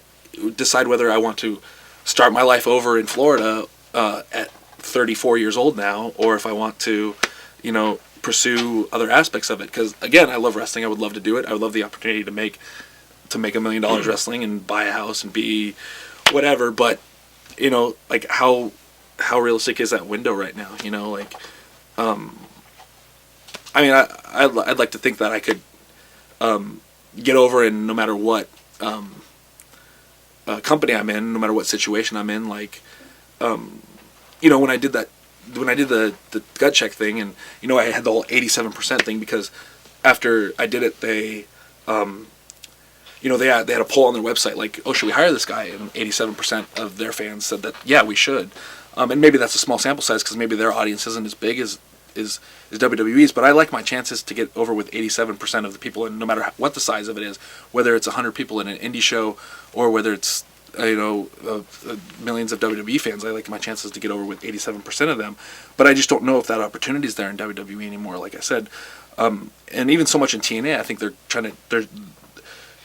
decide whether I want to start my life over in Florida at 34 years old now, or if I want to, you know, pursue other aspects of it. Because again, I love wrestling. I would love to do it. I would love the opportunity to make $1 million wrestling and buy a house and be whatever. But you know, like how realistic is that window right now? You know, like I mean, I'd like to think that I could get over, and no matter what company I'm in, no matter what situation I'm in, like you know, when I did the gut check thing, and you know, I had the whole 87% thing, because after I did it, they you know, they had a poll on their website like, oh, should we hire this guy? And 87% of their fans said that, yeah, we should. And maybe that's a small sample size, because maybe their audience isn't as big as WWE's, but I like my chances to get over with 87% of the people, and no matter what the size of it is, whether it's 100 people in an indie show or whether it's you know, millions of WWE fans, I like my chances to get over with 87% of them. But I just don't know if that opportunity is there in WWE anymore, like I said. And even so much in TNA, I think they're trying to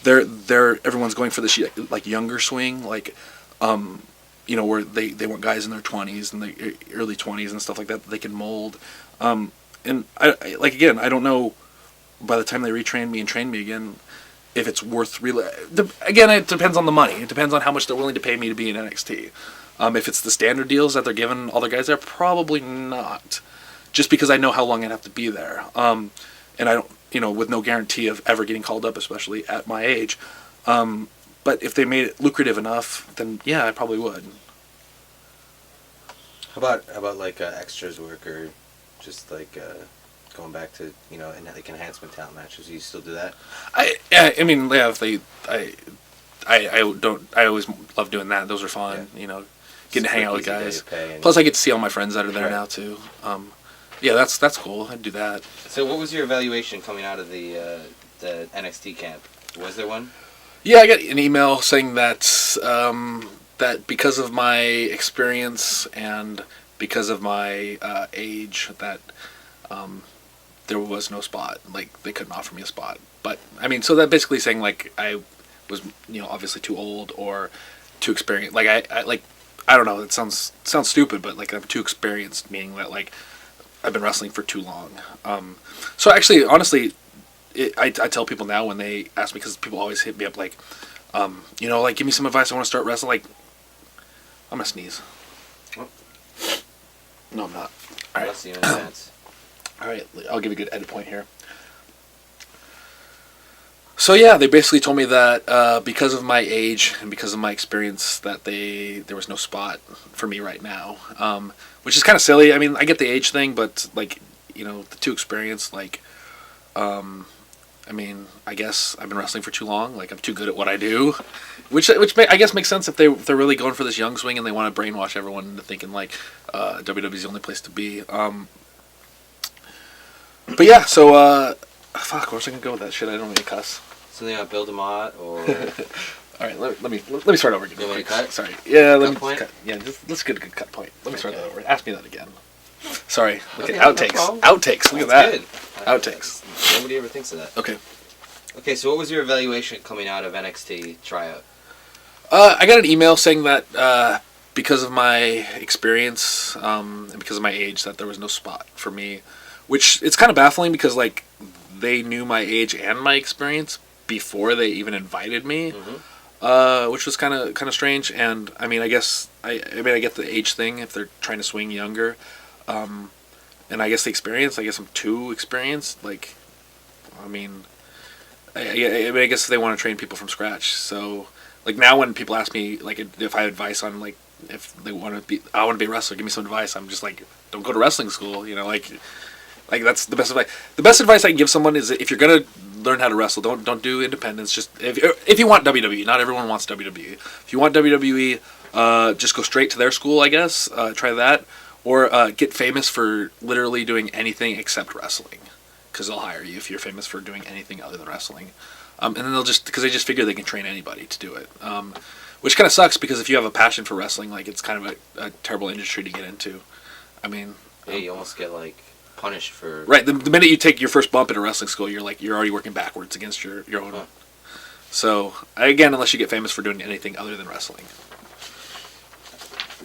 they're everyone's going for this like younger swing, like you know, where they want guys in their 20s and the early 20s and stuff like that they can mold. And I like, again, I don't know by the time they retrain me and train me again if it's worth really. Again, it depends on the money. It depends on how much they're willing to pay me to be in NXT. If it's the standard deals that they're giving all their guys there, probably not. Just because I know how long I'd have to be there. And I don't, you know, with no guarantee of ever getting called up, especially at my age. But if they made it lucrative enough, then yeah, I probably would. How about like extras work, or just like going back to, you know, like enhancement talent matches? Do you still do that? I mean, yeah. If they, I always love doing that. Those are fun. Yeah. You know, getting to hang out with guys. Plus, I get to see all my friends that are there now too. Yeah, that's cool. I'd do that. So, what was your evaluation coming out of the NXT camp? Was there one? Yeah, I got an email saying that that because of my experience and because of my age, that there was no spot. Like, they couldn't offer me a spot. But I mean, so that basically saying like I was, you know, obviously too old or too experienced. Like I don't know. It sounds stupid, but like I'm too experienced, meaning that like I've been wrestling for too long. So actually, honestly, I tell people now when they ask me, because people always hit me up like, you know, like, give me some advice. I want to start wrestling. Like, I'm gonna sneeze. Oh. No, I'm not. All right. All right, I'll give you a good edit point here. So yeah, they basically told me that because of my age and because of my experience, that there was no spot for me right now, which is kind of silly. I mean, I get the age thing, but like, you know, the too experienced, like, I mean, I guess I've been wrestling for too long. Like, I'm too good at what I do, which I guess makes sense if they're really going for this young swing and they want to brainwash everyone into thinking like WWE's the only place to be. But yeah, so fuck, where's I gonna go with that shit? I don't really cuss. Something about Bill DeMott or. All right, let me start over again. You want me to cut? Sorry. Yeah, let me point? cut. Yeah, let's get a good cut point. Let me start that over. Ask me that again. Sorry. Look at outtakes. No Outtakes. Look at that. Good. Outtakes. Nobody ever thinks of that. Okay. Okay, so what was your evaluation coming out of NXT tryout? I got an email saying that because of my experience and because of my age, that there was no spot for me, which it's kind of baffling because like they knew my age and my experience before they even invited me. Mm-hmm. which was kind of strange. And I mean, I guess I get the age thing if they're trying to swing younger, and I guess the experience. I guess I'm too experienced. Like, I mean, I guess they want to train people from scratch. So, like now, when people ask me like if I have advice on like if they want to be, I want to be a wrestler, give me some advice. I'm just like, don't go to wrestling school. You know, like that's the best advice. The best advice I can give someone is if you're gonna learn how to wrestle, don't do independence. Just if you want WWE, not everyone wants WWE. If you want WWE, just go straight to their school, I guess. Try that, or get famous for literally doing anything except wrestling, because they'll hire you if you're famous for doing anything other than wrestling. And then because they just figure they can train anybody to do it. Which kind of sucks because if you have a passion for wrestling, like it's kind of a terrible industry to get into. I mean, yeah, you almost get like punished for right. The minute you take your first bump at a wrestling school, you're already working backwards against your own. Huh. So again, unless you get famous for doing anything other than wrestling.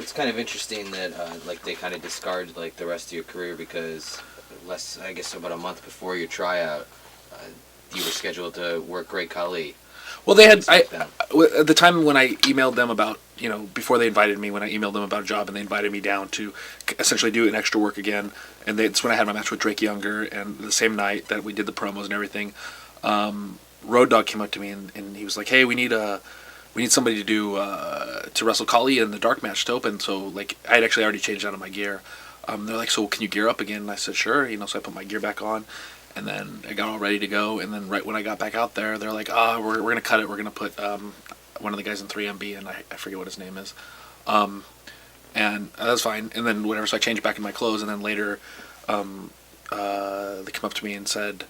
It's kind of interesting that like they kind of discard like the rest of your career because I guess about a month before your tryout, you were scheduled to work Great Khali. Well, they had at the time when I emailed them about before they invited me, when I emailed them about a job and they invited me down to essentially do an extra work again, and it's when I had my match with Drake Younger, and the same night that we did the promos and everything, Road Dogg came up to me and he was like, "Hey, we need somebody to do to wrestle Khali in the dark match to open." So like I had actually already changed out of my gear. They're like, "So can you gear up again?" And I said, "Sure." So I put my gear back on. And then I got all ready to go, and then right when I got back out there, they're like, we're going to cut it. We're going to put one of the guys in 3MB, and I forget what his name is. And that was fine. And then whatever, so I changed back in my clothes, and then later they came up to me and said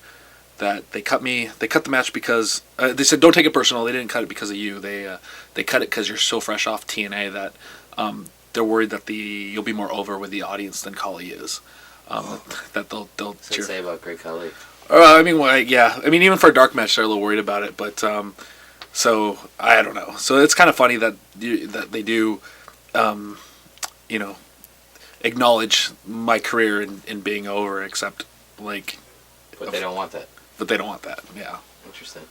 that they cut the match because, they said don't take it personal, they didn't cut it because of you. They cut it because you're so fresh off TNA that they're worried that you'll be more over with the audience than Khali is. That they'll cheer. Say about Great Khali. I mean, well, yeah. I mean, even for a dark match, they're a little worried about it. But so I don't know. So it's kind of funny that they do, acknowledge my career in being over. Except like, but they don't want that. But they don't want that. Yeah. Interesting.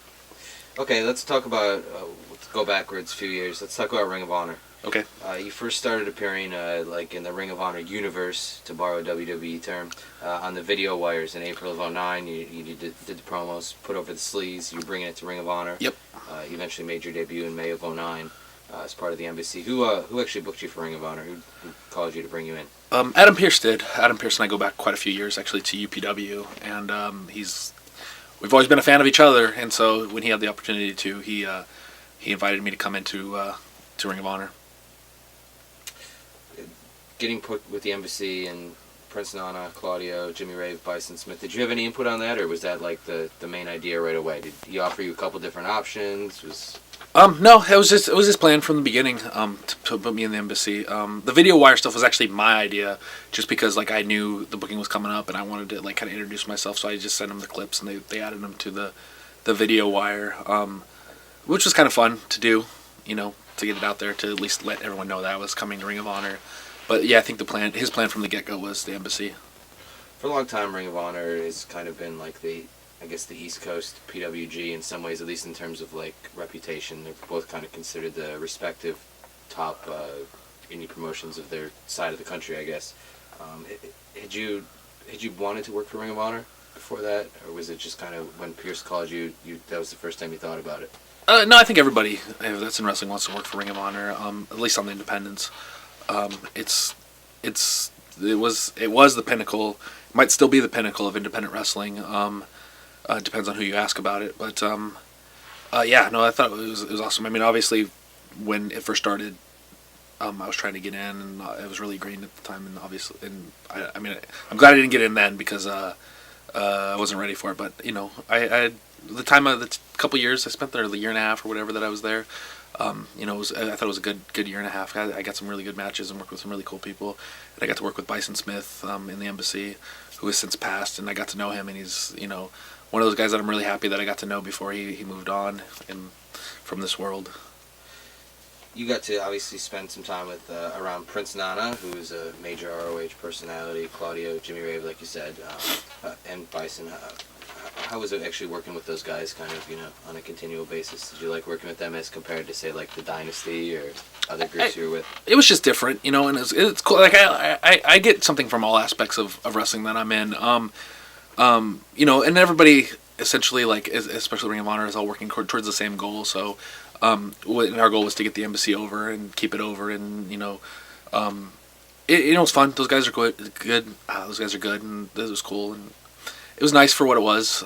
Okay, let's talk about. Let's go backwards a few years. Let's talk about Ring of Honor. Okay. You first started appearing like in the Ring of Honor universe, to borrow a WWE term, on the video wires in April of 2009. You did the promos, put over the sleeves. You were bringing it to Ring of Honor. Yep. You eventually made your debut in May of 2009 as part of the embassy. Who actually booked you for Ring of Honor? Who called you to bring you in? Adam Pearce did. Adam Pearce and I go back quite a few years, actually, to UPW, and we've always been a fan of each other. And so when he had the opportunity to, he invited me to come into to Ring of Honor. Getting put with the embassy and Prince Nana, Claudio, Jimmy Rave, Bison Smith, did you have any input on that, or was that like the main idea right away? Did he offer you a couple different options? No, it was his plan from the beginning to put me in the embassy. The video wire stuff was actually my idea, just because like I knew the booking was coming up and I wanted to like kind of introduce myself, so I just sent them the clips and they added them to the video wire, which was kind of fun to do, to get it out there, to at least let everyone know that I was coming to Ring of Honor. But yeah, I think his plan from the get-go was the embassy. For a long time, Ring of Honor has kind of been like the East Coast PWG in some ways, at least in terms of like reputation. They're both kind of considered the respective top indie promotions of their side of the country, I guess. Had you wanted to work for Ring of Honor before that, or was it just kind of when Pierce called you that was the first time you thought about it? No, I think everybody that's in wrestling wants to work for Ring of Honor, at least on the independents. It was the pinnacle. It might still be the pinnacle of independent wrestling. Depends on who you ask about it, but yeah, no, I thought it was awesome. I mean, obviously, when it first started, I was trying to get in, and it was really green at the time, and obviously, I mean, I'm glad I didn't get in then because I wasn't ready for it. But I the time of the couple years I spent there, the year and a half or whatever that I was there. I thought it was a good year and a half. I got some really good matches and worked with some really cool people. And I got to work with Bison Smith in the embassy, who has since passed, and I got to know him, and he's one of those guys that I'm really happy that I got to know before he moved on from this world. You got to obviously spend some time with around Prince Nana, who's a major ROH personality, Claudio, Jimmy Rave, like you said, and Bison. how was it actually working with those guys, kind of, on a continual basis? Did you like working with them as compared to, say, like the Dynasty or other groups you were with? It was just different, and it's cool. Like I get something from all aspects of wrestling that I'm in. And everybody essentially, like, especially Ring of Honor, is all working towards the same goal. So, and our goal was to get the embassy over and keep it over, and it was fun. Those guys are good. Those guys are good, and this was cool, and it was nice for what it was.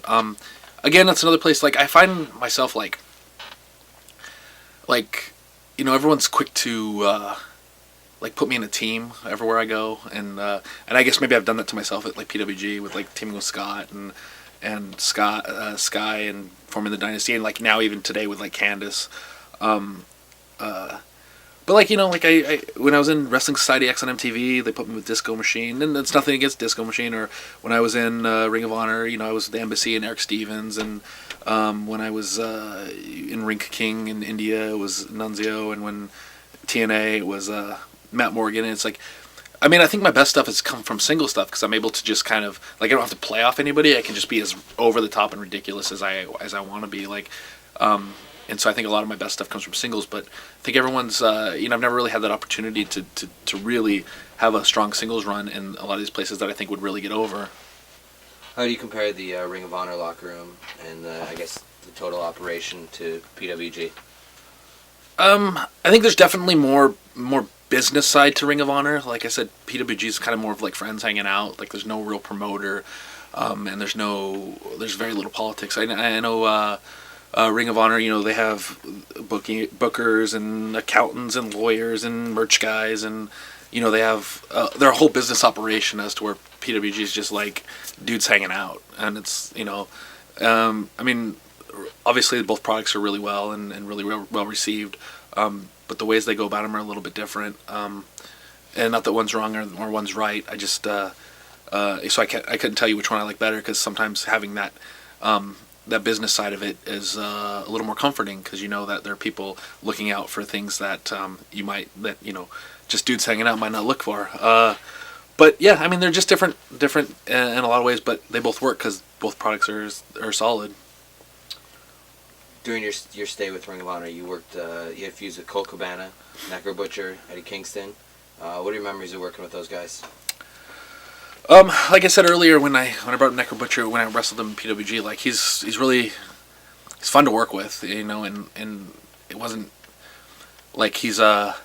Again, that's another place. Like, I find myself like everyone's quick to like put me in a team everywhere I go, and I guess maybe I've done that to myself at like PWG with like teaming with Scott and Sky and forming the Dynasty, and like now even today with like Candace. But like I when I was in Wrestling Society X on MTV, they put me with Disco Machine, and it's nothing against Disco Machine. Or when I was in Ring of Honor, I was with the Embassy and Eric Stevens, and when I was in Rink King in India, it was Nunzio, and when TNA, it was Matt Morgan. And it's like, I mean, I think my best stuff has come from single stuff because I'm able to just kind of like, I don't have to play off anybody. I can just be as over the top and ridiculous as I want to be. Like. And so I think a lot of my best stuff comes from singles, but I think everyone's, I've never really had that opportunity to really have a strong singles run in a lot of these places that I think would really get over. How do you compare the Ring of Honor locker room and I guess the total operation to PWG? I think there's definitely more business side to Ring of Honor. Like I said, PWG is kind of more of like friends hanging out. Like there's no real promoter, and there's very little politics. I know. Ring of Honor, they have bookers and accountants and lawyers and merch guys, and they have their whole business operation, as to where PWG is just like dudes hanging out, and it's I mean, obviously both products are really well and really well received, but the ways they go about them are a little bit different, and not that one's wrong or one's right. I just so I couldn't tell you which one I like better, because sometimes having that. That business side of it is a little more comforting, because that there are people looking out for things that just dudes hanging out might not look for. But yeah, I mean, they're just different in a lot of ways, but they both work because both products are solid. During your stay with Ring of Honor, you worked you had feuds with Colt Cabana, Necro Butcher, Eddie Kingston. What are your memories of working with those guys? Like I said earlier, when I brought up Necro Butcher, when I wrestled him in PWG, like he's fun to work with, and it wasn't like he has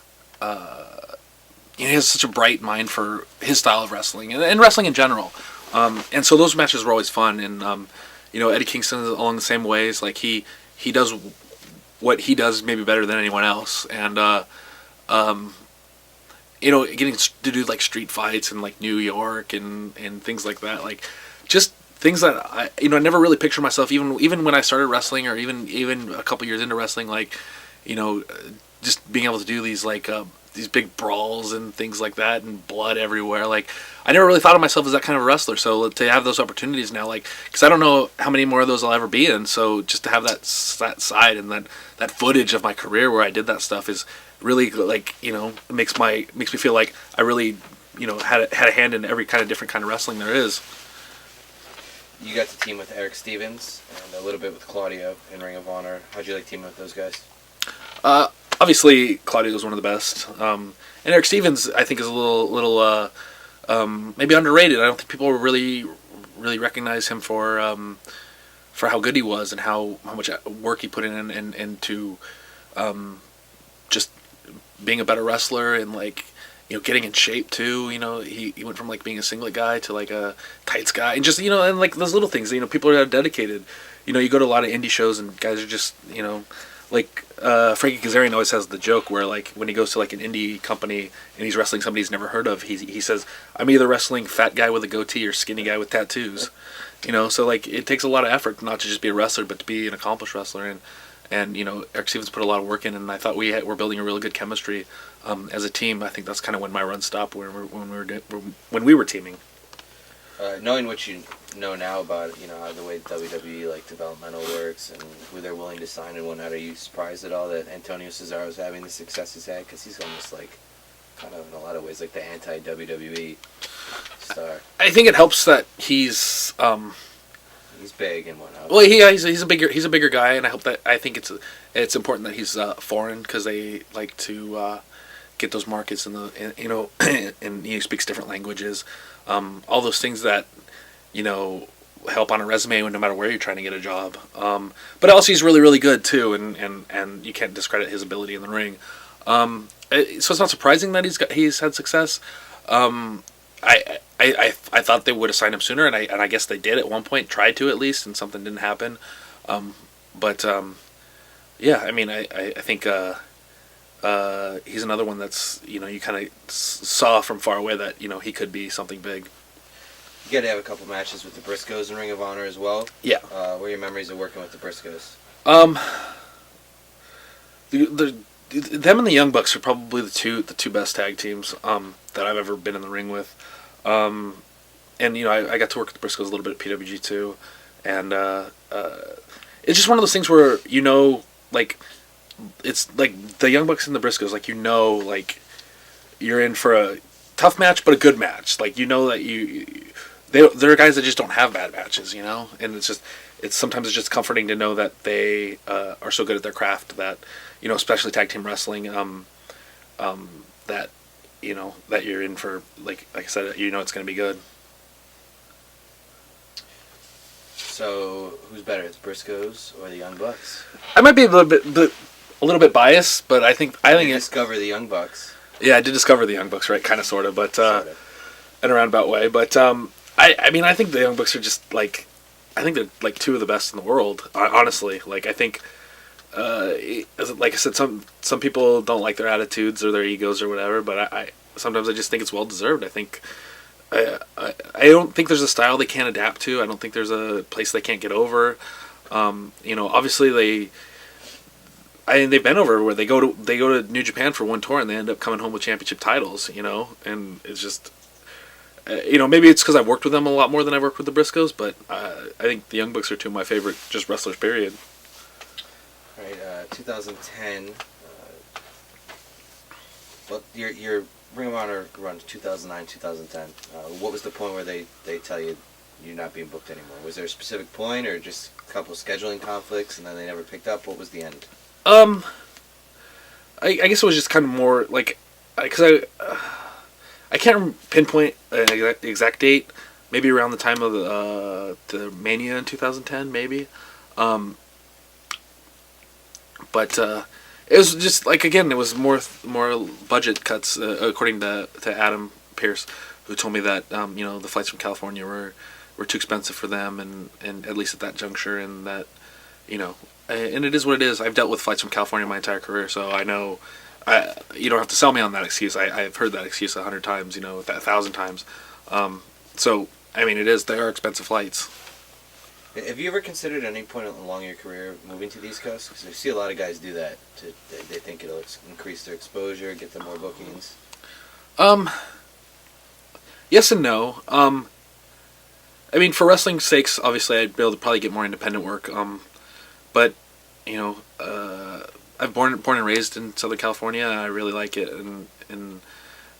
such a bright mind for his style of wrestling and wrestling in general, and so those matches were always fun. And Eddie Kingston is along the same ways. Like he does what he does maybe better than anyone else, and getting to do like street fights in like New York and things like that, like just things that I never really pictured myself, even when I started wrestling, or even a couple years into wrestling, like just being able to do these like these big brawls and things like that, and blood everywhere. Like I never really thought of myself as that kind of wrestler. So to have those opportunities now, like, because I don't know how many more of those I'll ever be in. So just to have that side and that footage of my career where I did that stuff is really, like, makes me feel like I really had a hand in every kind of different kind of wrestling there is. You got to team with Eric Stevens and a little bit with Claudio in Ring of Honor. How'd you like teaming with those guys? Obviously Claudio was one of the best, and Eric Stevens I think is a little maybe underrated. I don't think people really recognize him for how good he was and how much work he put in and into just being a better wrestler, and like getting in shape too. He went from like being a singlet guy to like a tights guy, and just and like those little things. People are dedicated. You go to a lot of indie shows and guys are just like Frankie Kazarian always has the joke where, like, when he goes to like an indie company and he's wrestling somebody he's never heard of, he says, "I'm either wrestling fat guy with a goatee or skinny guy with tattoos." So like it takes a lot of effort not to just be a wrestler, but to be an accomplished wrestler. And Eric Stevens put a lot of work in, and I thought we're building a really good chemistry as a team. I think that's kind of when my run stopped, when we were teaming. Knowing what you know now about how the way WWE like developmental works and who they're willing to sign and whatnot, are you surprised at all that Antonio Cesaro is having the success he's had? Because he's almost like kind of in a lot of ways like the anti-WWE star. I think it helps that he's he's big and whatnot. Well, he's a bigger guy, and I think it's important that he's foreign because they like to get those markets and he speaks different languages, all those things that help on a resume no matter where you're trying to get a job. But also he's really, really good too, and you can't discredit his ability in the ring. So it's not surprising that he's had success. I thought they would have signed him sooner, and I guess they did at one point, tried to at least, and something didn't happen. Yeah, I mean, I think he's another one that's you kind of saw from far away that he could be something big. You got to have a couple matches with the Briscoes in Ring of Honor as well. Yeah. What are your memories of working with the Briscoes? Them and the Young Bucks are probably the two best tag teams that I've ever been in the ring with. And I got to work with the Briscoes a little bit at PWG too, and it's just one of those things where like it's like the Young Bucks and the Briscoes, like like you're in for a tough match but a good match, like that they're guys that just don't have bad matches, and it's sometimes just comforting to know that they are so good at their craft that especially tag team wrestling, that that you're in for, like I said, it's going to be good. So who's better, the Briscoes or the Young Bucks? I might be a little bit biased, but I think you discover the Young Bucks. Yeah, I did discover the Young Bucks, right? Kind of, sort of, but in a roundabout way. But I mean, I think the Young Bucks are just I think they're like two of the best in the world. Honestly, I think, like I said, some people don't like their attitudes or their egos or whatever, but I sometimes I just think it's well deserved. I think I don't think there's a style they can't adapt to. I don't think there's a place they can't get over. Obviously they've been over where they go to New Japan for one tour and they end up coming home with championship titles, and it's just, maybe it's because I've worked with them a lot more than I've worked with the Briscoes, but I think the Young Bucks are two of my favorite just wrestlers, period. All right, 2010. Well, your Ring of Honor run 2009, 2010. What was the point where they tell you you're not being booked anymore? Was there a specific point, or just a couple of scheduling conflicts, and then they never picked up? What was the end? I guess it was just kind of more like, because I can't pinpoint an exact date. Maybe around the time of the Mania in 2010, maybe. But it was just again, it was more budget cuts, according to Adam Pierce, who told me that the flights from California were too expensive for them, and at least at that juncture, and that and it is what it is. I've dealt with flights from California my entire career, so I know. You don't have to sell me on that excuse. I've heard that excuse 100 times, 1,000 times. So I mean, they are expensive flights. Have you ever considered at any point along your career moving to the East Coast? Because I see a lot of guys do that. They think it'll increase their exposure, get them more bookings. Yes and no. I mean, for wrestling's sakes, obviously, I'd be able to probably get more independent work. But I'm born and raised in Southern California, and I really like it. And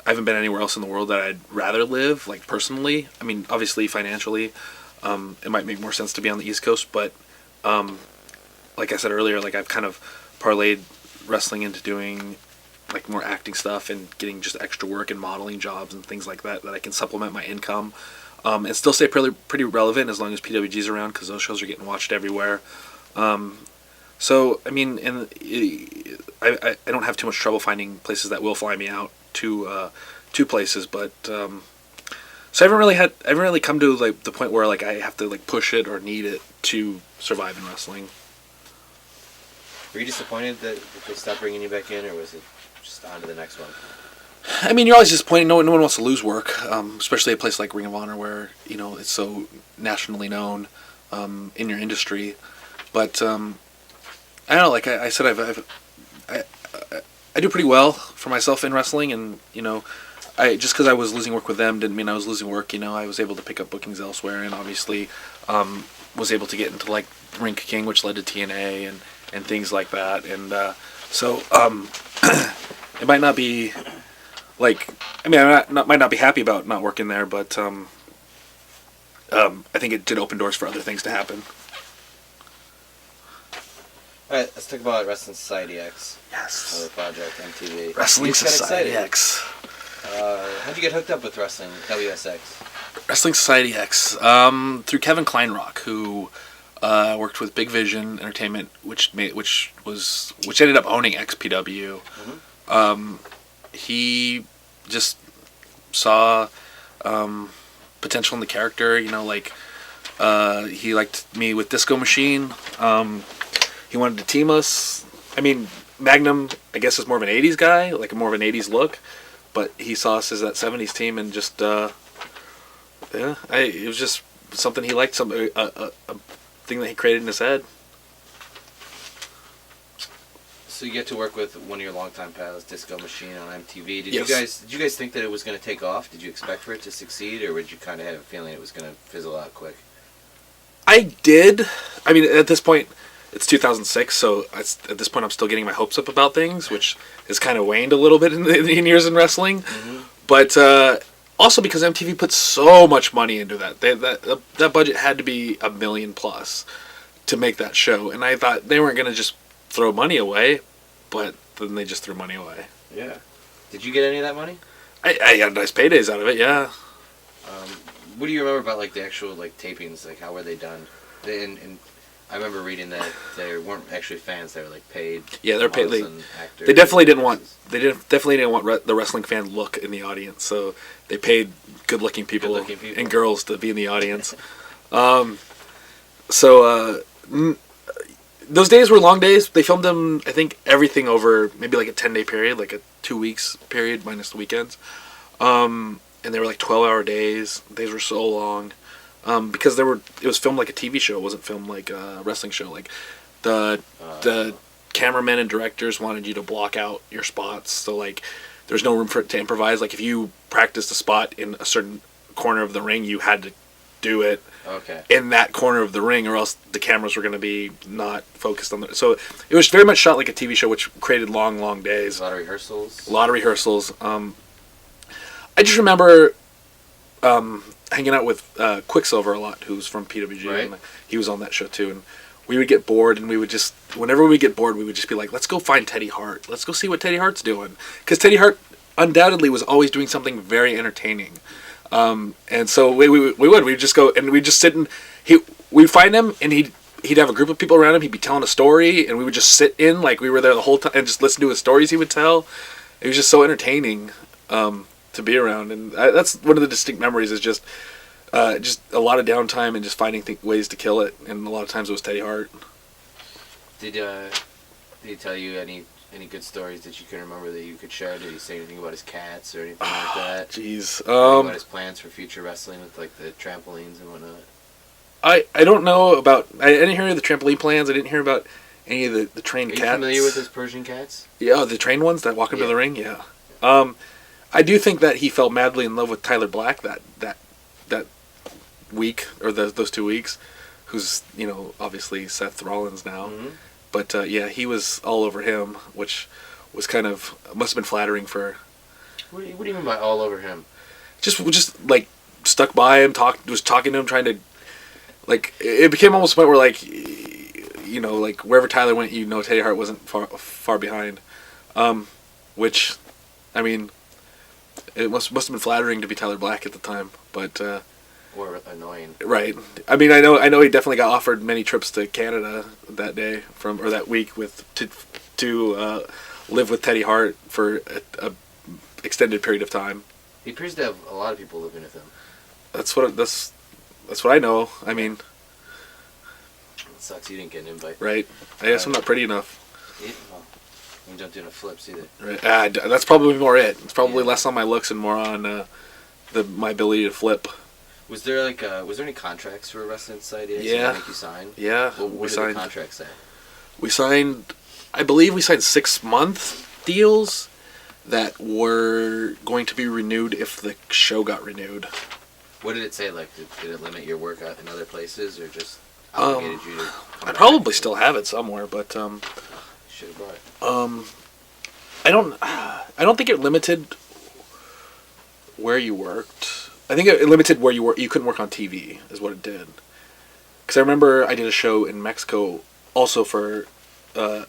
I haven't been anywhere else in the world that I'd rather live, personally. I mean, obviously, financially, it might make more sense to be on the East Coast, but like I said earlier, I've kind of parlayed wrestling into doing more acting stuff and getting just extra work and modeling jobs and things like that I can supplement my income, and still stay pretty relevant as long as PWG's around, because those shows are getting watched everywhere. So I mean, and I don't have too much trouble finding places that will fly me out to places, but so I haven't really come to the point where I have to push it or need it to survive in wrestling. Were you disappointed that they stopped bringing you back in, or was it just on to the next one? I mean, you're always disappointed. No one wants to lose work, especially a place like Ring of Honor where it's so nationally known in your industry. But I don't know. Like I said, I do pretty well for myself in wrestling, and just because I was losing work with them didn't mean I was losing work. I was able to pick up bookings elsewhere, and obviously was able to get into Ring King, which led to TNA and things like that. And so it might not be I might not be happy about not working there, but I think it did open doors for other things to happen. All right, let's talk about Wrestling Society X. Yes. Another project, MTV. Wrestling You just got Society excited. X. How'd you get hooked up with wrestling, WSX? Wrestling Society X. Through Kevin Kleinrock, who worked with Big Vision Entertainment, which ended up owning XPW. Mm-hmm. He just saw potential in the character. You know, like he liked me with Disco Machine. He wanted to team us. I mean, Magnum, I guess, is more of an 80s guy, like more of an 80s look. But he saw us as that 70s team, and just, it was just something he liked, a thing that he created in his head. So you get to work with one of your longtime pals, Disco Machine, on MTV. Did Yes. you guys think that it was going to take off? Did you expect for it to succeed, or did you kind of have a feeling it was going to fizzle out quick? I did. I mean, at this point, it's 2006, so at this point I'm still getting my hopes up about things, which has kind of waned a little bit in years in wrestling. Mm-hmm. But also because MTV put so much money into that. That budget had to be $1 million plus to make that show, and I thought they weren't going to just throw money away, but then they just threw money away. Yeah. Did you get any of that money? I got nice paydays out of it, yeah. What do you remember about like the actual like tapings? Like how were they done? And I remember reading that they weren't actually fans; they were like paid. Yeah, they're paid. models and actors. They definitely didn't want. Definitely didn't want the wrestling fan look in the audience. So they paid good-looking people and girls to be in the audience. Those days were long days. They filmed them, I think, everything over maybe like a 10-day period, like a 2 weeks period minus the weekends. And they were like 12-hour days. Days were so long. Because it was filmed like a TV show. It wasn't filmed like a wrestling show. Like the cameramen and directors wanted you to block out your spots. So like there's no room to improvise. Like if you practiced a spot in a certain corner of the ring, you had to do it in that corner of the ring, or else the cameras were going to be not focused on it. So it was very much shot like a TV show, which created long days. A lot of rehearsals. I just remember hanging out with Quicksilver a lot, who's from PWG, right. and he was on that show too. And we would get bored, and we would just, whenever we get bored, we would just be like, let's go find Teddy Hart. Let's go see what Teddy Hart's doing. Because Teddy Hart undoubtedly was always doing something very entertaining. And so we'd just go, and we'd just sit and we'd find him, and he'd have a group of people around him. He'd be telling a story, and we would just sit in like we were there the whole time and just listen to his stories he would tell. It was just so entertaining to be around, and that's one of the distinct memories. Is just a lot of downtime and just finding ways to kill it. And a lot of times it was Teddy Hart. Did he tell you any good stories that you can remember that you could share? Did he say anything about his cats or anything like that? Jeez. About his plans for future wrestling with like the trampolines and whatnot? I don't know about. I didn't hear the trampoline plans. I didn't hear about any of the trained cats. Are you familiar with his Persian cats? Yeah, the trained ones that walk into the ring. Yeah. I do think that he fell madly in love with Tyler Black that week, or those 2 weeks, who's obviously Seth Rollins now. Mm-hmm. But yeah, he was all over him, which was must have been flattering for. What do you mean by all over him? Just like stuck by him, was talking to him, trying to, like, it became almost a point where like, like wherever Tyler went, Teddy Hart wasn't far behind, which, I mean, it must have been flattering to be Tyler Black at the time, but. Or annoying. Right. I mean, I know he definitely got offered many trips to Canada that day that week to live with Teddy Hart for a extended period of time. He appears to have a lot of people living with him. That's what I know. I mean, it sucks you didn't get an invite. Right. I guess I'm not pretty enough. Yeah, well, you don't do enough flips either. Right. That's probably more it. It's probably less on my looks and more on my ability to flip. Was there any contracts for Wrestling Society? Yeah. Make you sign? Yeah. What did the contracts say? I believe we signed 6-month deals that were going to be renewed if the show got renewed. What did it say? Like, did it limit your work out in other places, or just obligated you to? I probably still have it somewhere, but should have brought it. I don't think it limited where you worked. I think it limited where you couldn't work on TV is what it did. Because I remember I did a show in Mexico also for a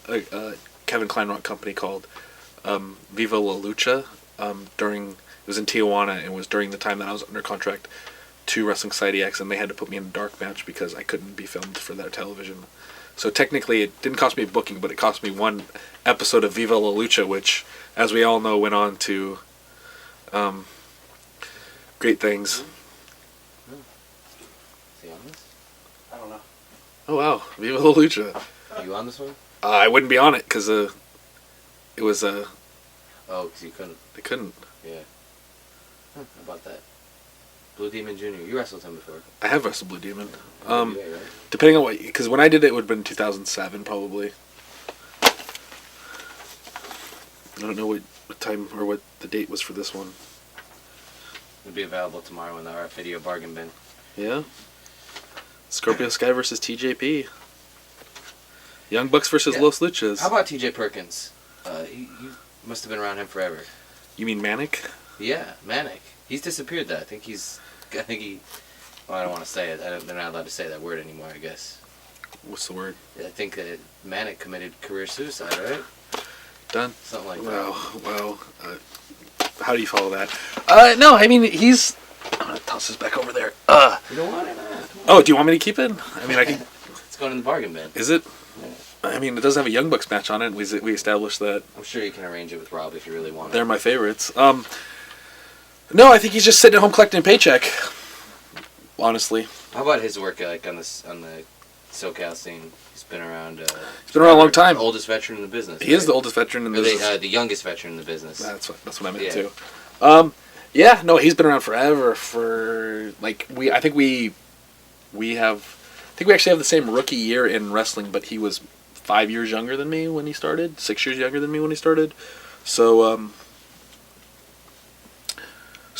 Kevin Kleinrock company called Viva La Lucha. It was in Tijuana, and it was during the time that I was under contract to Wrestling Society X, and they had to put me in a dark match because I couldn't be filmed for their television. So technically, it didn't cost me a booking, but it cost me one episode of Viva La Lucha, which, as we all know, went on to great things. Is he on this? I don't know. Oh wow, Viva La Lucha. Are you on this one? I wouldn't be on it because it was Oh, because you couldn't. I couldn't. Yeah. How about that? Blue Demon Jr. You wrestled him before. I have wrestled Blue Demon. Right? Depending on what, because when I did it, it would have been 2007 probably. I don't know what time or what the date was for this one. It'll be available tomorrow in our video bargain bin. Yeah. Scorpio Sky versus TJP. Young Bucks versus Los Luchas. How about TJ Perkins? You must have been around him forever. You mean Manic? Yeah, Manic. He's disappeared though. I think he. Well, I don't want to say it. They're not allowed to say that word anymore, I guess. What's the word? I think that Manic committed career suicide, right? Done? Something like that. Well, how do you follow that? No, I mean, he's... I'm going to toss this back over there. You don't want it? Oh, do you want me to keep it? I mean, I can... It's going in the bargain bin. Is it? Yeah. I mean, it does have a Young Bucks match on it. We established that. I'm sure you can arrange it with Rob if you really want it. They're my favorites. No, I think he's just sitting at home collecting a paycheck. Honestly. How about his work like on the SoCal scene? He's been around. He's been around a long time. The oldest veteran in the business. He is the oldest veteran in the business. The youngest veteran in the business. That's what I meant too. Yeah, no, he's been around forever. I think we actually have the same rookie year in wrestling, but he was 5 years younger than me when he started. 6 years younger than me when he started. So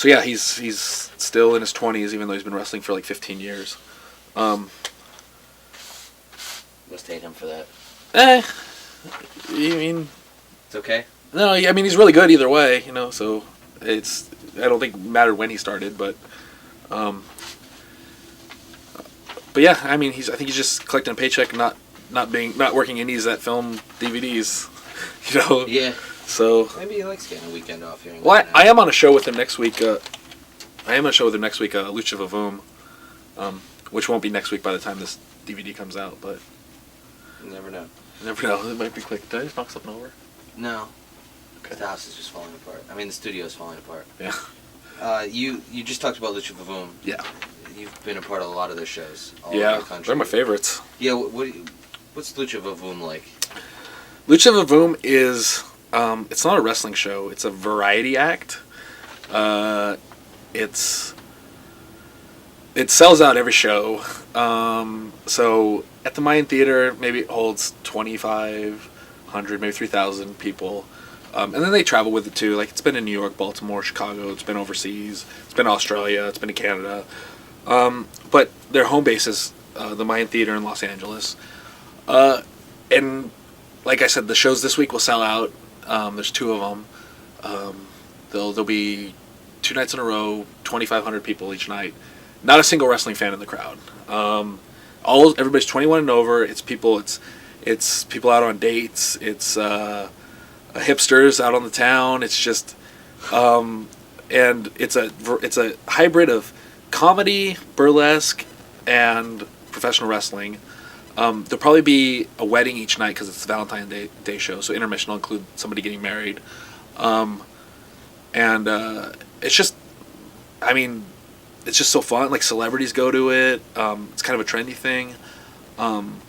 yeah, he's still in his 20s, even though he's been wrestling for like 15 years. Must hate him for that. I mean, it's okay. No, I mean he's really good either way, So I don't think it mattered when he started, but yeah, I mean I think he's just collecting a paycheck, not working indies that film DVDs, Yeah. So maybe he likes getting a weekend off here. Well, I am on a show with him next week. Lucha VaVOOM, which won't be next week by the time this DVD comes out, but you never know. It might be quick. Did I just knock something over? No. Okay. The house is just falling apart. I mean, the studio is falling apart. Yeah. You just talked about Lucha VaVOOM. Yeah. You've been a part of a lot of their shows. All Yeah, over the country. they're my favorites. Yeah. What's Lucha VaVOOM like? Lucha VaVOOM is it's not a wrestling show. It's a variety act. It sells out every show. So at the Mayan Theater, maybe it holds 2,500, maybe 3,000 people. And then they travel with it too. Like it's been in New York, Baltimore, Chicago. It's been overseas. It's been Australia. It's been in Canada. But their home base is the Mayan Theater in Los Angeles. And like I said, the shows this week will sell out. There's 2 of them. There'll be 2 nights in a row, 2,500 people each night. Not a single wrestling fan in the crowd. Everybody's 21 and over. It's people out on dates. It's hipsters out on the town. It's just and it's a hybrid of comedy, burlesque, and professional wrestling. There'll probably be a wedding each night because it's the Valentine's Day show, so intermission will include somebody getting married. And it's just, I mean, it's just so fun. Like, celebrities go to it. It's kind of a trendy thing. Can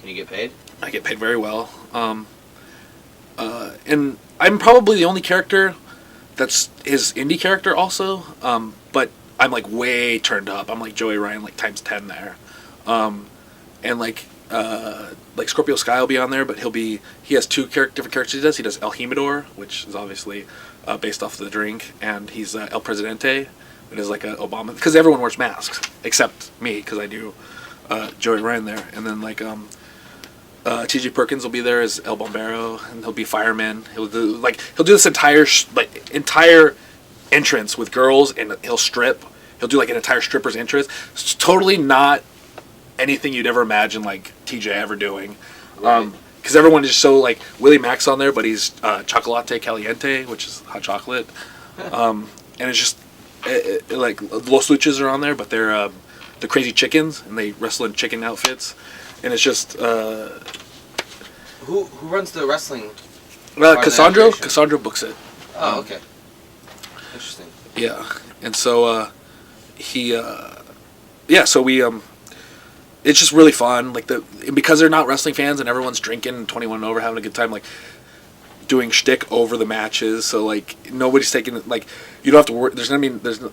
you get paid? I get paid very well. And I'm probably the only character that's his indie character also, but I'm, like, way turned up. I'm like Joey Ryan, like, times 10 there. And like Scorpio Sky will be on there, but he has 2 different characters he does. He does El Jimador, which is obviously based off of the drink, and he's El Presidente, which is like a Obama, because everyone wears masks except me, because I do Joey Ryan there. And then like T.J. Perkins will be there as El Bombero, and he'll be fireman. He'll do this entire entrance with girls, and he'll strip. He'll do like an entire stripper's entrance. It's totally not anything you'd ever imagine like TJ ever doing. Right. Because everyone is so like Willie Mack's on there, but he's chocolate caliente, which is hot chocolate, and it's just like Los Luchas are on there, but they're the Crazy Chickens, and they wrestle in chicken outfits, and it's just Who runs the wrestling? Cassandro books it. Oh, okay. Interesting. Yeah, and so so we it's just really fun, like because they're not wrestling fans and everyone's drinking 21 and over, having a good time, like doing shtick over the matches. So like nobody's taking like you don't have to worry. There's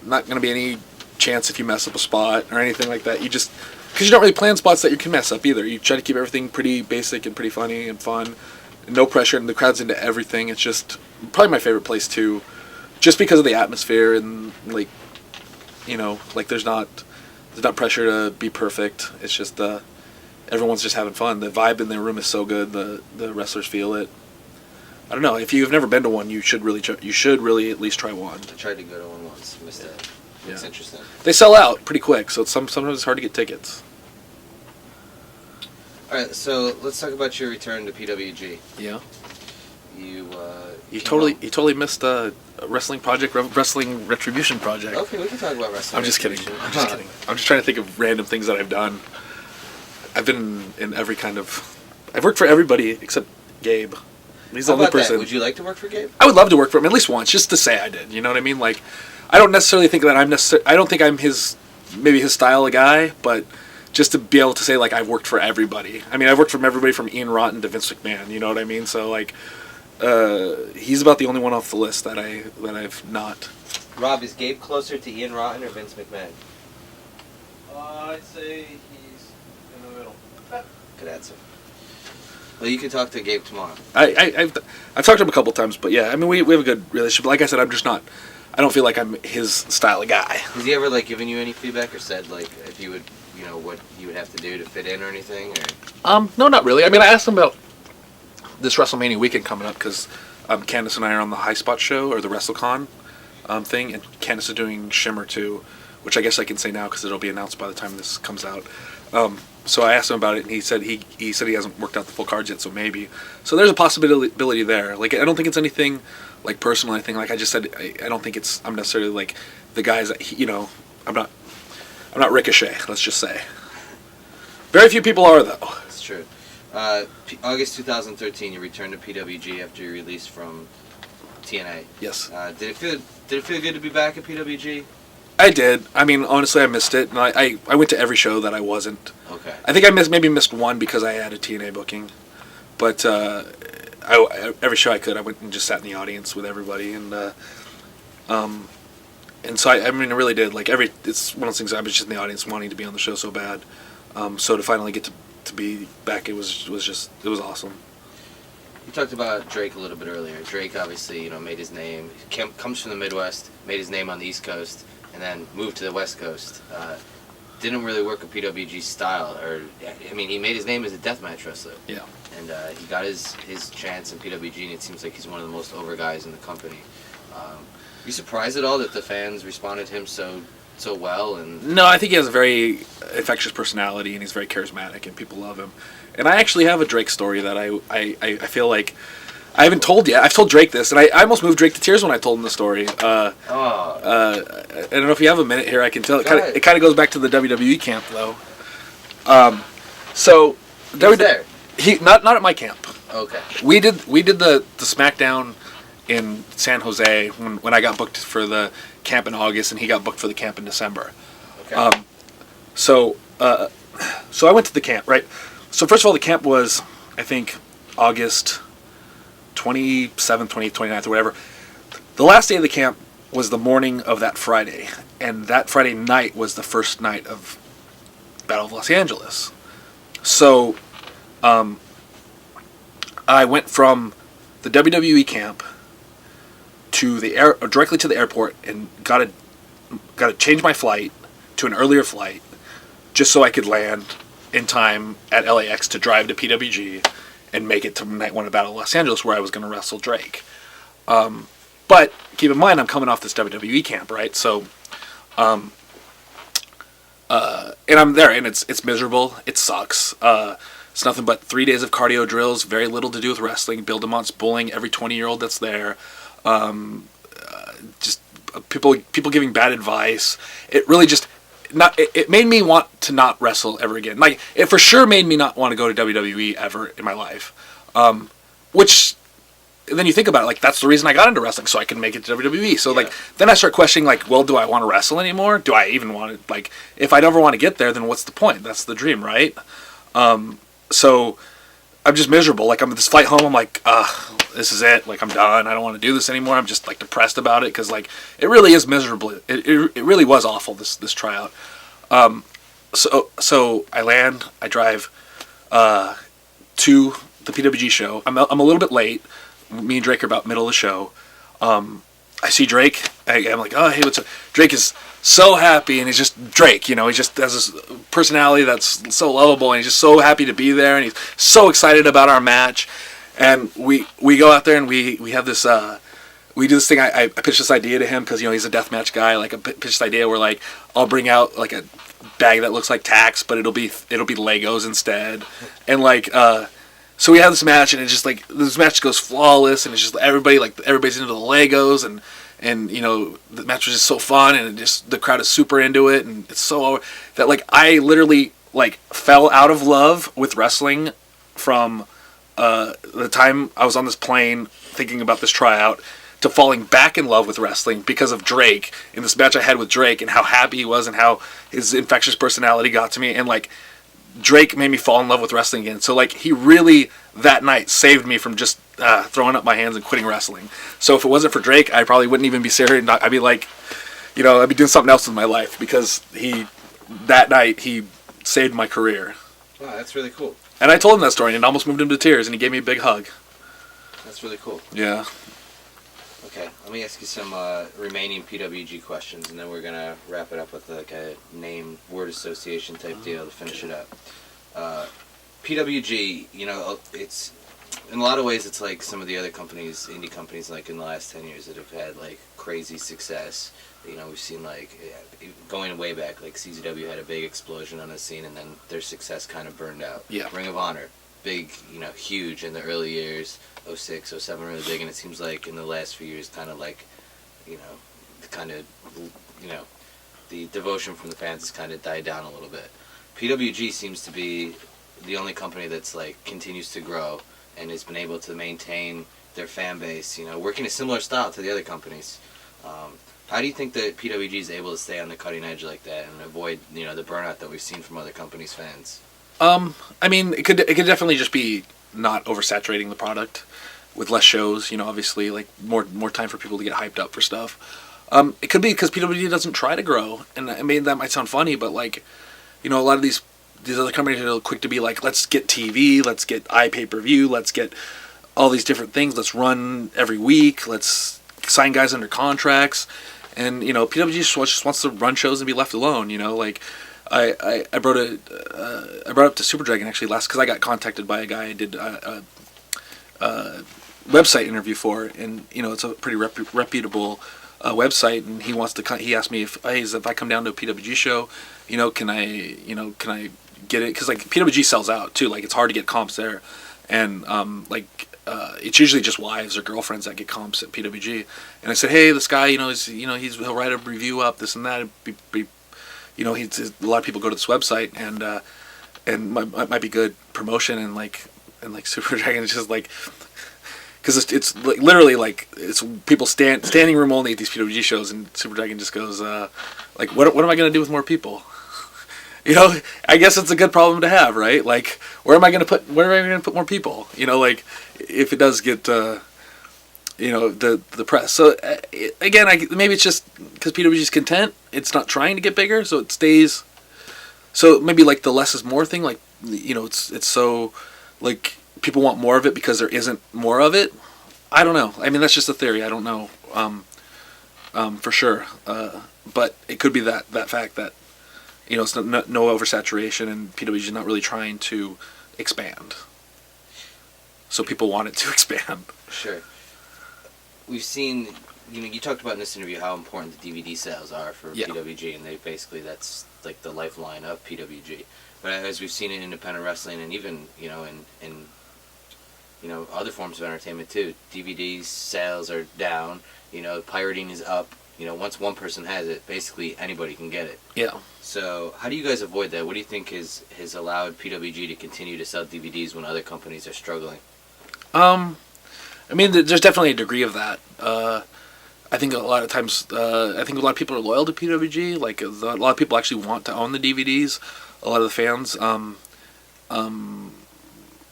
not gonna be any chance if you mess up a spot or anything like that. You just because you don't really plan spots that you can mess up either. You try to keep everything pretty basic and pretty funny and fun. No pressure, and the crowd's into everything. It's just probably my favorite place too, just because of the atmosphere and like, you know, like there's not pressure to be perfect. It's just everyone's just having fun. The vibe in their room is so good. The wrestlers feel it. I don't know. If you've never been to one, you should really at least try one. I tried to go to one once, missed it. It's interesting. They sell out pretty quick, so sometimes it's hard to get tickets. All right, so let's talk about your return to PWG. Yeah. You totally missed a wrestling project, wrestling retribution project. Okay, we can talk about wrestling. I'm just kidding. I'm just trying to think of random things that I've done. I've been in every kind of. I've worked for everybody except Gabe. He's the only person. Would you like to work for Gabe? I would love to work for him at least once, just to say I did. You know what I mean? Like, I don't necessarily think that I don't think I'm his style of guy, but just to be able to say like I've worked for everybody. I mean, I've worked from everybody from Ian Rotten to Vince McMahon. You know what I mean? So like, he's about the only one off the list that I've not. Rob, is Gabe closer to Ian Rotten or Vince McMahon? I'd say he's in the middle. Good answer. Well, you can talk to Gabe tomorrow. I've talked to him a couple times, but yeah, I mean we have a good relationship. But like I said, I'm just not. I don't feel like I'm his style of guy. Has he ever like given you any feedback or said like if you would, you know, what you would have to do to fit in or anything? Or? No, not really. I mean, I asked him about this WrestleMania weekend coming up because Candace and I are on the High Spot show or the WrestleCon thing, and Candace is doing Shimmer too, which I guess I can say now because it'll be announced by the time this comes out. So I asked him about it, and he said he hasn't worked out the full cards yet, so maybe. So there's a possibility there. Like I don't think it's anything like personal. Anything like I just said. I don't think I'm necessarily like the guys that I'm not Ricochet. Let's just say. Very few people are though. That's true. August 2013, you returned to PWG after your release from TNA. Yes. Did it feel good to be back at PWG? I did. I mean, honestly, I missed it. And I went to every show that I wasn't. Okay. I think I missed one because I had a TNA booking. But every show I could, I went and just sat in the audience with everybody. And so, I mean, I really did. Like, it's one of those things I was just in the audience wanting to be on the show so bad. So to finally get to be back, it was awesome. You talked about Drake a little bit earlier. Drake obviously, made his name. Comes from the Midwest, made his name on the East Coast, and then moved to the West Coast. Didn't really work with PWG's style, he made his name as a deathmatch wrestler. Yeah. And he got his chance in PWG, and it seems like he's one of the most over guys in the company. You surprised at all that the fans responded to him so well? And no, I think he has a very infectious personality, and he's very charismatic, and people love him. And I actually have a Drake story that I feel like I haven't told yet. I've told Drake this, and I almost moved Drake to tears when I told him the story. I don't know if you have a minute here. I can tell. It kind of goes back to the WWE camp, though. So he was there. He not at my camp. Okay. We did the SmackDown in San Jose when I got booked for the camp in August, and he got booked for the camp in December. Okay. So I went to the camp, right? So first of all, the camp was, I think, August 27th, 28th, 29th, or whatever. The last day of the camp was the morning of that Friday, and that Friday night was the first night of Battle of Los Angeles. So I went from the WWE camp to directly to the airport, and got to change my flight to an earlier flight just so I could land in time at LAX to drive to PWG and make it to night one of Battle of Los Angeles, where I was going to wrestle Drake. But keep in mind, I'm coming off this WWE camp, right? So, and I'm there, and it's miserable. It sucks. It's nothing but 3 days of cardio drills, very little to do with wrestling. Bill DeMont's bullying every 20-year-old that's there. Just people giving bad advice. It really just it made me want to not wrestle ever again. Like, it for sure made me not want to go to WWE ever in my life. Which, then you think about it, like, that's the reason I got into wrestling, so I can make it to WWE. So, like, then I start questioning, like, well, do I want to wrestle anymore? Do I even want to, like, if I never want to get there, then what's the point? That's the dream, right? So I'm just miserable. Like, I'm at this flight home, I'm like, this is it. Like, I'm done. I don't want to do this anymore. I'm just, like, depressed about it, because, like, it really is miserable. It really was awful, this tryout. So I land, I drive to the PWG show. I'm a little bit late. Me and Drake are about middle of the show. I see Drake. I'm like, oh, hey, what's up? Drake is so happy, and he's just Drake, you know. He just has this personality that's so lovable, and he's just so happy to be there, and he's so excited about our match. And we go out there, and we have this, we do this thing. I pitched this idea to him because, you know, he's a deathmatch guy. Like, I pitched this idea where, like, I'll bring out, like, a bag that looks like tacks, but it'll be Legos instead. And, like, so we have this match, and it's just, like, this match goes flawless, and it's just everybody's into the Legos, and you know, the match was just so fun, and the crowd is super into it, and it's so that, like, I literally, like, fell out of love with wrestling from the time I was on this plane thinking about this tryout to falling back in love with wrestling because of Drake, in this match I had with Drake, and how happy he was, and how his infectious personality got to me, and, like, Drake made me fall in love with wrestling again. So, like, he really, that night, saved me from just throwing up my hands and quitting wrestling. So if it wasn't for Drake, I probably wouldn't even be serious. I'd be like, you know, I'd be doing something else in my life, because that night, he saved my career. Wow, that's really cool. And I told him that story, and it almost moved him to tears, and he gave me a big hug. That's really cool. Yeah. Okay, let me ask you some remaining PWG questions, and then we're going to wrap it up with, like, a name, word association type deal to finish it up. PWG, you know, it's, in a lot of ways, it's like some of the other companies, indie companies, like, in the last 10 years that have had, like, crazy success. You know, we've seen, like, going way back, like, CZW had a big explosion on the scene, and then their success kind of burned out. Yeah. Ring of Honor, big, you know, huge in the early years. 06, 07 really big, and it seems like in the last few years, kind of like, you know, the devotion from the fans has kind of died down a little bit. PWG seems to be the only company that's, like, continues to grow and has been able to maintain their fan base, you know, working a similar style to the other companies. How do you think that PWG is able to stay on the cutting edge like that and avoid, you know, the burnout that we've seen from other companies' fans? I mean, it could definitely just be not oversaturating the product with less shows, you know, obviously, like, more time for people to get hyped up for stuff. It could be because PWG doesn't try to grow, and I mean, that might sound funny, but, like, you know, a lot of these other companies are quick to be like, let's get TV, let's get iPay-per-view, let's get all these different things, let's run every week, let's sign guys under contracts, and, you know, PWG just wants to run shows and be left alone, you know, like, I brought up to Super Dragon actually because I got contacted by a guy I did a website interview for, and, you know, it's a pretty reputable website, and he asked me if I come down to a PWG show, you know, can I get it, because, like, PWG sells out too, like, it's hard to get comps there, and it's usually just wives or girlfriends that get comps at PWG, and I said, hey, this guy, you know, he'll write a review up, this and that, you know, a lot of people go to this website, and might be good promotion, and like Super Dragon is just like, because it's like, literally, like, it's people standing room only at these PWG shows, and Super Dragon just goes, like, what am I gonna do with more people? You know, I guess it's a good problem to have, right? Like, where am I gonna put more people? You know, like, if it does get you know, the press. So again, maybe it's just because PWG is content. It's not trying to get bigger, so it stays. So maybe, like, the less is more thing. Like, you know, it's so, like, people want more of it because there isn't more of it. I don't know. I mean, that's just a theory. I don't know for sure. But it could be that fact that, you know, it's no oversaturation, and PWG is not really trying to expand. So people want it to expand. Sure. We've seen you talked about in this interview how important the DVD sales are for Yeah. PWG, and that's like the lifeline of PWG. But as we've seen in independent wrestling, and even in other forms of entertainment too, DVD sales are down. Pirating is up. Once one person has it, basically anybody can get it. Yeah. So how do you guys avoid that? What do you think has allowed PWG to continue to sell DVDs when other companies are struggling? I mean, there's definitely a degree of that. I think a lot of times, I think a lot of people are loyal to PWG. Like, a lot of people actually want to own the DVDs. A lot of the fans.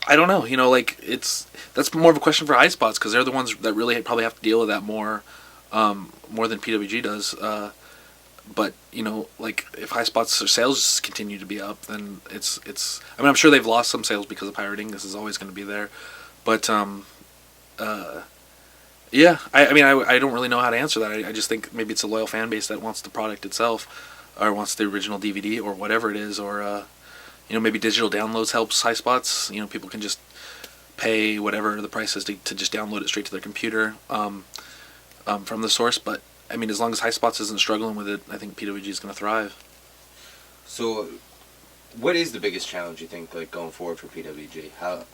I don't know. That's more of a question for High Spots, because they're the ones that really probably have to deal with that more than PWG does. But if High Spots sales continue to be up, then it's. I mean, I'm sure they've lost some sales because of pirating. This is always going to be there, but yeah. I don't really know how to answer that. I just think maybe it's a loyal fan base that wants the product itself, or wants the original DVD or whatever it is, or maybe digital downloads helps High Spots. People can just pay whatever the price is to just download it straight to their computer from the source. But I mean, as long as High Spots isn't struggling with it, I think PWG is going to thrive. So, what is the biggest challenge you think, like, going forward for PWG? How,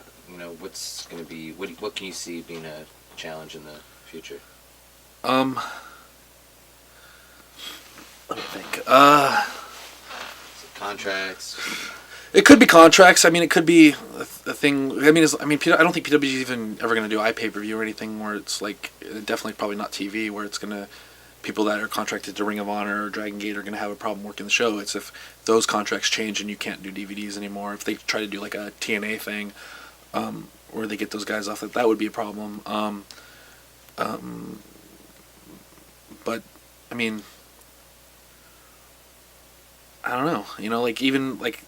what's going to be, what can you see being a challenge in the future? Let me think. Contracts. It could be contracts. I mean, it could be a thing. I don't think PWG is even ever going to do iPay-per-view or anything where it's like, definitely probably not TV, where it's going to, people that are contracted to Ring of Honor or Dragon Gate are going to have a problem working the show. It's if those contracts change and you can't do DVDs anymore. If they try to do like a TNA thing, where they get those guys off, that would be a problem. But I mean, I don't know. Even like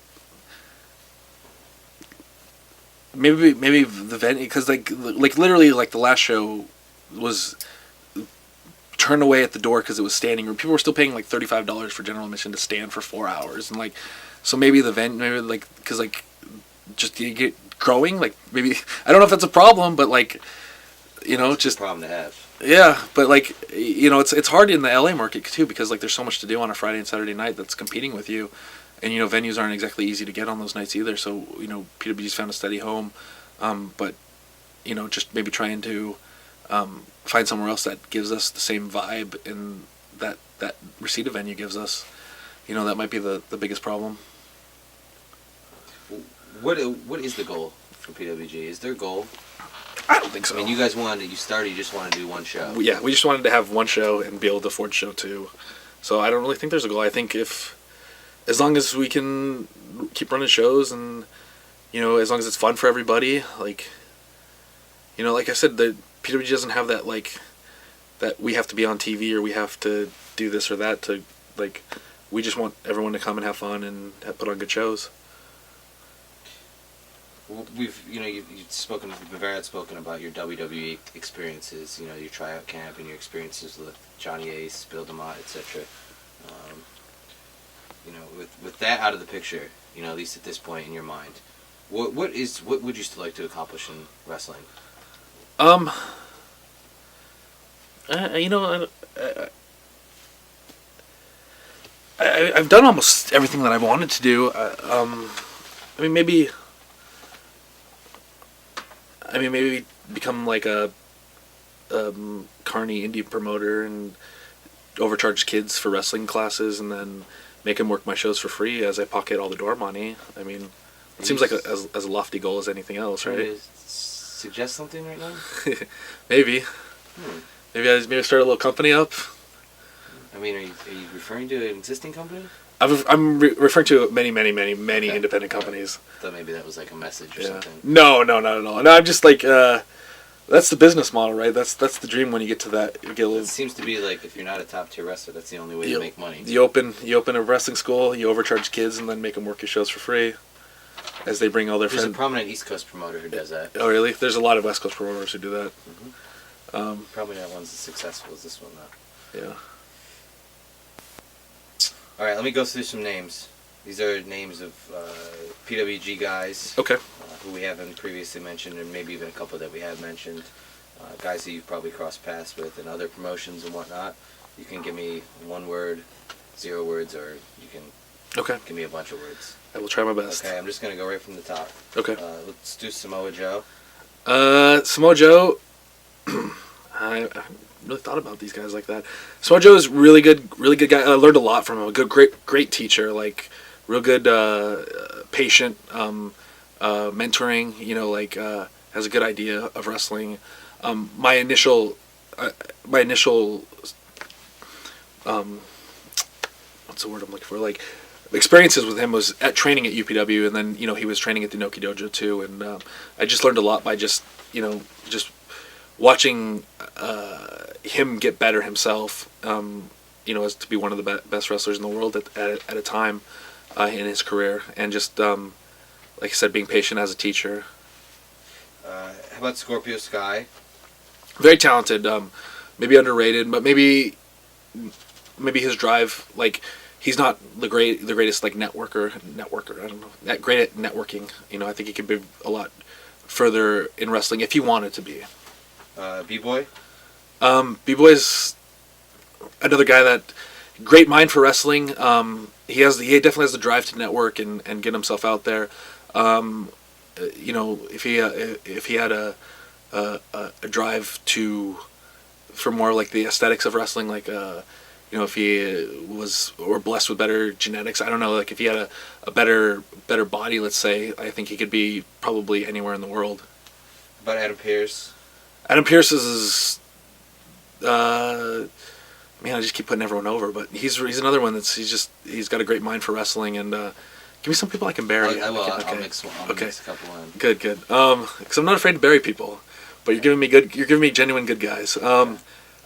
maybe the venue, because like literally like the last show was turned away at the door because it was standing room. People were still paying like $35 for general admission to stand for 4 hours, and like, so maybe the venue, maybe like, because like just you get growing, like maybe I don't know if that's a problem, but like It's just a problem to have. Yeah, but like it's hard in the LA market too, because like there's so much to do on a Friday and Saturday night that's competing with you, and venues aren't exactly easy to get on those nights either. So PWG's found a steady home, but just maybe trying to find somewhere else that gives us the same vibe in that Reseda venue gives us. That might be the biggest problem. What is the goal for PWG? Is there a goal? I don't think so. I mean, you guys you just want to do one show. Yeah, we just wanted to have one show and be able to afford show two. So I don't really think there's a goal. I think as long as we can keep running shows, and as long as it's fun for everybody, like like I said, the PWG doesn't have that that we have to be on TV or we have to do this or that to we just want everyone to come and have fun and put on good shows. We've you've spoken, very outspoken about your WWE experiences, your tryout camp and your experiences with Johnny Ace, Bill DeMott, etc. With that out of the picture, at least at this point in your mind, what would you still like to accomplish in wrestling? I've done almost everything that I wanted to do. Maybe become like a carny indie promoter and overcharge kids for wrestling classes, and then make them work my shows for free as I pocket all the door money. I mean, it seems like as a lofty goal as anything else, right? Suggest something right now? Maybe. Maybe I start a little company up. I mean, are you referring to an existing company? I'm referring to many independent companies. I thought maybe that was like a message or something. No, not at all. No, I'm just like, that's the business model, right? That's the dream when you get to that. You get a little. It seems to be like, if you're not a top tier wrestler, that's the only way to make money. You open a wrestling school, you overcharge kids, and then make them work your shows for free, as they bring all their friends. There's a prominent East Coast promoter who does that. Oh, really? There's a lot of West Coast promoters who do that. Mm-hmm. Probably not one's as successful as this one, though. Yeah. All right, let me go through some names. These are names of PWG guys. Okay. Who we haven't previously mentioned, and maybe even a couple that we have mentioned. guys that you've probably crossed paths with in other promotions and whatnot. You can give me 1 word, 0 words, or you can give me a bunch of words. I will try my best. Okay, I'm just going to go right from the top. Okay. Let's do Samoa Joe. Samoa Joe, I haven't really thought about these guys like that. Samoa Joe is really good guy. I learned a lot from him. A great teacher, like real good, patient, mentoring. You know, like has a good idea of wrestling. My initial, what's the word I'm looking for? Like experiences with him was at training at UPW, and then he was training at the Inoki Dojo too, and I just learned a lot by just watching him get better himself. As to be one of the best wrestlers in the world at a time in his career, and just like I said, being patient as a teacher. How about Scorpio Sky? Very talented, maybe underrated, but maybe his drive, like he's not the greatest like networker. I don't know, that great at networking. I think he could be a lot further in wrestling if he wanted to be. B-Boy? B-Boy's another guy that great mind for wrestling. He definitely has the drive to network and get himself out there. If he had a drive for more like the aesthetics of wrestling, like if he was blessed with better genetics, I don't know, like if he had a better body, let's say, I think he could be probably anywhere in the world. About Adam Pearce? Adam Pearce is I just keep putting everyone over, but he's another one he's got a great mind for wrestling, and give me some people I can bury. I'll mix one. I'll mix a couple in. Good. Because I'm not afraid to bury people, but you're giving me genuine good guys.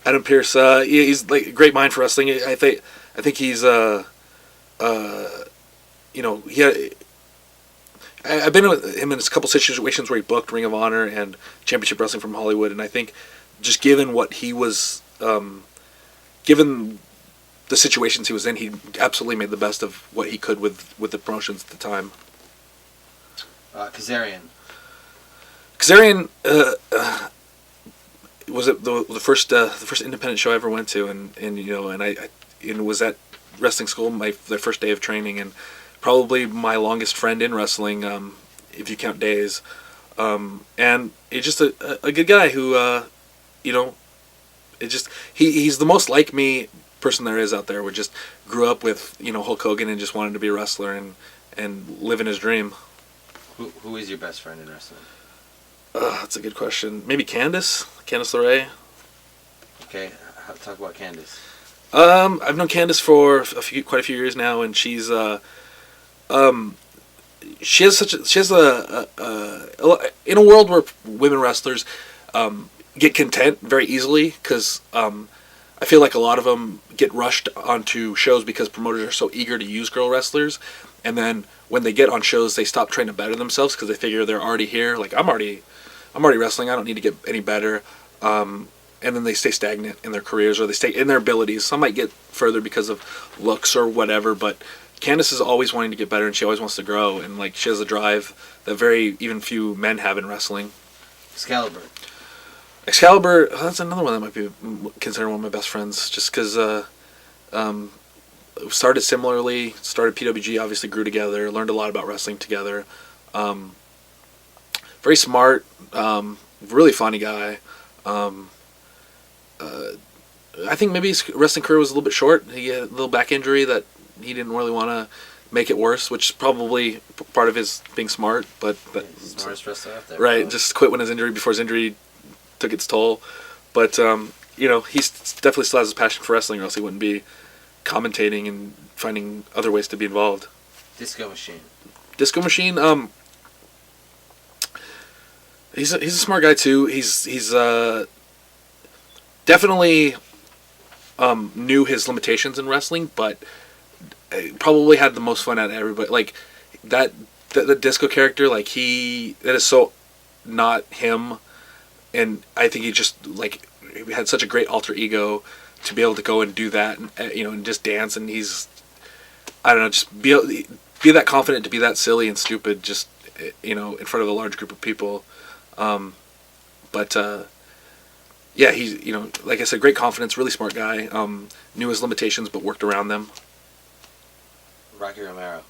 Adam Pearce, he's like a great mind for wrestling. I think he's I've been with him in a couple situations where he booked Ring of Honor and Championship Wrestling from Hollywood, and I think just given what he was, given the situations he was in, he absolutely made the best of what he could with the promotions at the time. Kazarian was it the first independent show I ever went to, and I was at wrestling school, the first day of training, and probably my longest friend in wrestling, if you count days, and he's just a good guy who, he's the most like me person there is out there. We just grew up with Hulk Hogan and just wanted to be a wrestler and living his dream. Who is your best friend in wrestling? That's a good question. Maybe Candice LeRae. Okay, talk about Candice. I've known Candice for quite a few years now, and she's she has in a world where women wrestlers get content very easily, because I feel like a lot of them get rushed onto shows because promoters are so eager to use girl wrestlers, and then when they get on shows, they stop trying to better themselves because they figure they're already here. Like, I'm already wrestling. I don't need to get any better. And then they stay stagnant in their careers, or they stay in their abilities. Some might get further because of looks or whatever, but Candice is always wanting to get better, and she always wants to grow, and like she has a drive that even few men have in wrestling. Excalibur, that's another one that might be considered one of my best friends, just because started similarly, started PWG, obviously grew together, learned a lot about wrestling together. Very smart, really funny guy. I think maybe his wrestling career was a little bit short. He had a little back injury that he didn't really want to make it worse, which is probably part of his being smart. But smartest wrestler out there. Right, just quit before his injury took its toll. But he definitely still has a passion for wrestling, or else he wouldn't be commentating and finding other ways to be involved. Disco Machine. He's a smart guy too. He's definitely knew his limitations in wrestling, but probably had the most fun out of everybody. Like the Disco character, like that is so not him, and I think he just he had such a great alter ego to be able to go and do that, and and just dance, and he's, I don't know, just be that confident to be that silly and stupid, just in front of a large group of people. But yeah, he's, you know, like I said, great confidence, really smart guy. Knew his limitations, but worked around them. Rocky Romero.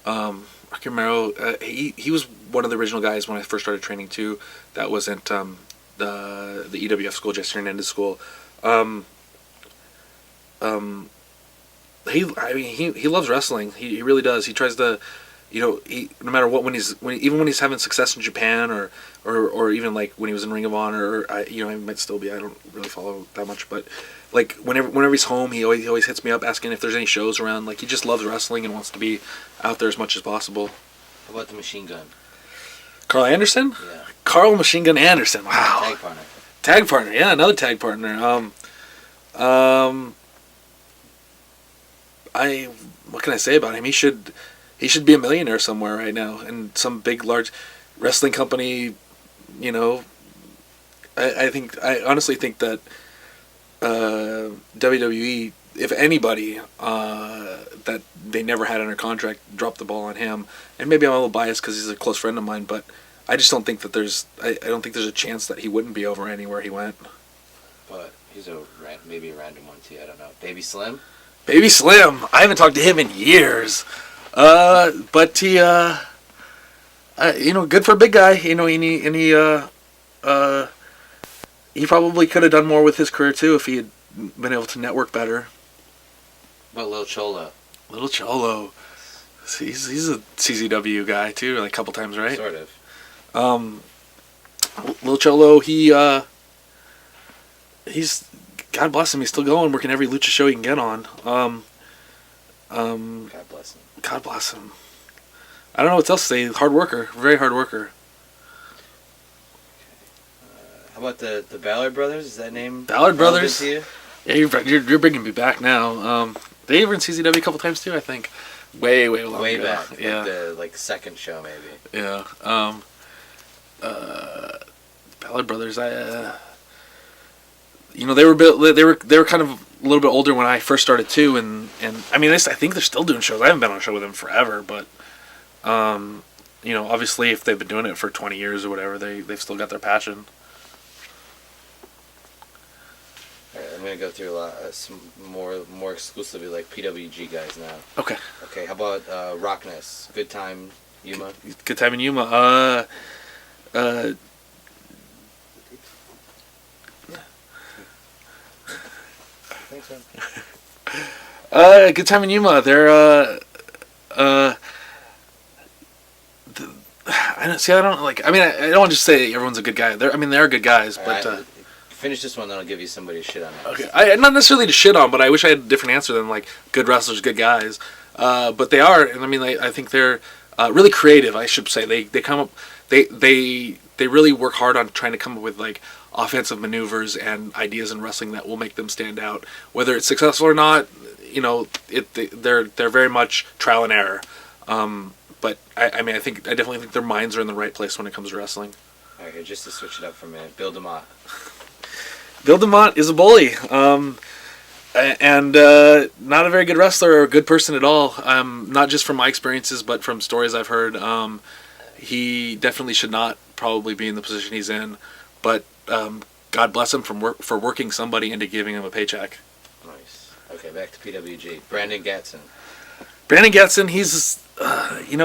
Rocky Romero, he was one of the original guys when I first started training too. That wasn't the EWF school, Jesse Hernandez school. He loves wrestling. He really does. He tries to, you know, no matter what, even when he's having success in Japan or even like when he was in Ring of Honor, or he might still be. I don't really follow that much, but like whenever he's home, he always hits me up asking if there's any shows around. Like, he just loves wrestling and wants to be out there as much as possible. How about the Machine Gun? Carl Anderson? Yeah. Carl Machine Gun Anderson. Wow. Tag partner. Tag partner. Yeah, another tag partner. What can I say about him? He should be a millionaire somewhere right now, in some big, large wrestling company. You know, I honestly think that WWE, if anybody that they never had under contract, dropped the ball on him. And maybe I'm a little biased because he's a close friend of mine, but I just don't think that I don't think there's a chance that he wouldn't be over anywhere he went. But he's maybe a random one too. I don't know. Baby Slim. Baby Slim. I haven't talked to him in years. But he, good for a big guy. You know, he probably could have done more with his career too if he had been able to network better. But Lil Cholo. Little Cholo. He's a CZW guy too, like a couple times, right? Sort of. Lil Cholo, he's, God bless him, he's still going, working every lucha show he can get on. God bless him. God bless him. I don't know what else to say. Hard worker, very hard worker. How about the Ballard brothers? Is that name? Ballard brothers. To you? Yeah, you're bringing me back now. They were in CZW a couple times too, I think. Way long Way ago. back. Yeah. Like the second show maybe. Yeah. Ballard brothers. They were kind of a little bit older when I first started too, and I mean, I think they're still doing shows. I haven't been on a show with them forever, but obviously if they've been doing it for 20 years or whatever, they've still got their passion. All right, I'm gonna go through a lot some more exclusively like PWG guys now. Okay. Okay. How about Rockness? Good Time Yuma. Good Time in Yuma. Thanks, man. Good Time in Yuma. They're I don't want to just say everyone's a good guy. They're good guys, but finish this one, then I'll give you somebody to shit on next. Okay, not necessarily to shit on, but I wish I had a different answer than like good wrestlers, good guys. But they are, and I think they're really creative. I should say they come up, they really work hard on trying to come up with like offensive maneuvers and ideas in wrestling that will make them stand out. Whether it's successful or not, they're very much trial and error. But I definitely think their minds are in the right place when it comes to wrestling. All right, just to switch it up for a minute, Bill DeMott. Bill DeMott is a bully, and not a very good wrestler or a good person at all. Not just from my experiences, but from stories I've heard. He definitely should not probably be in the position he's in, but God bless him for working somebody into giving him a paycheck. Nice. Okay, back to PWG. Brandon Gatson. Brandon Gatson, he's, he's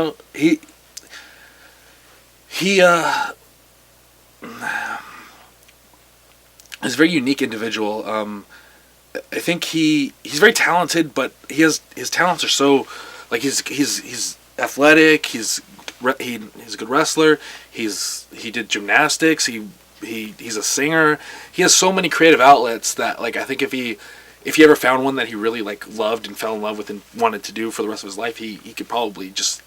a very unique individual. I think he's very talented, but his talents are so, like, he's athletic. He's a good wrestler. He did gymnastics. He's a singer. He has so many creative outlets that, like, I think if he ever found one that he really like loved and fell in love with and wanted to do for the rest of his life, he could probably just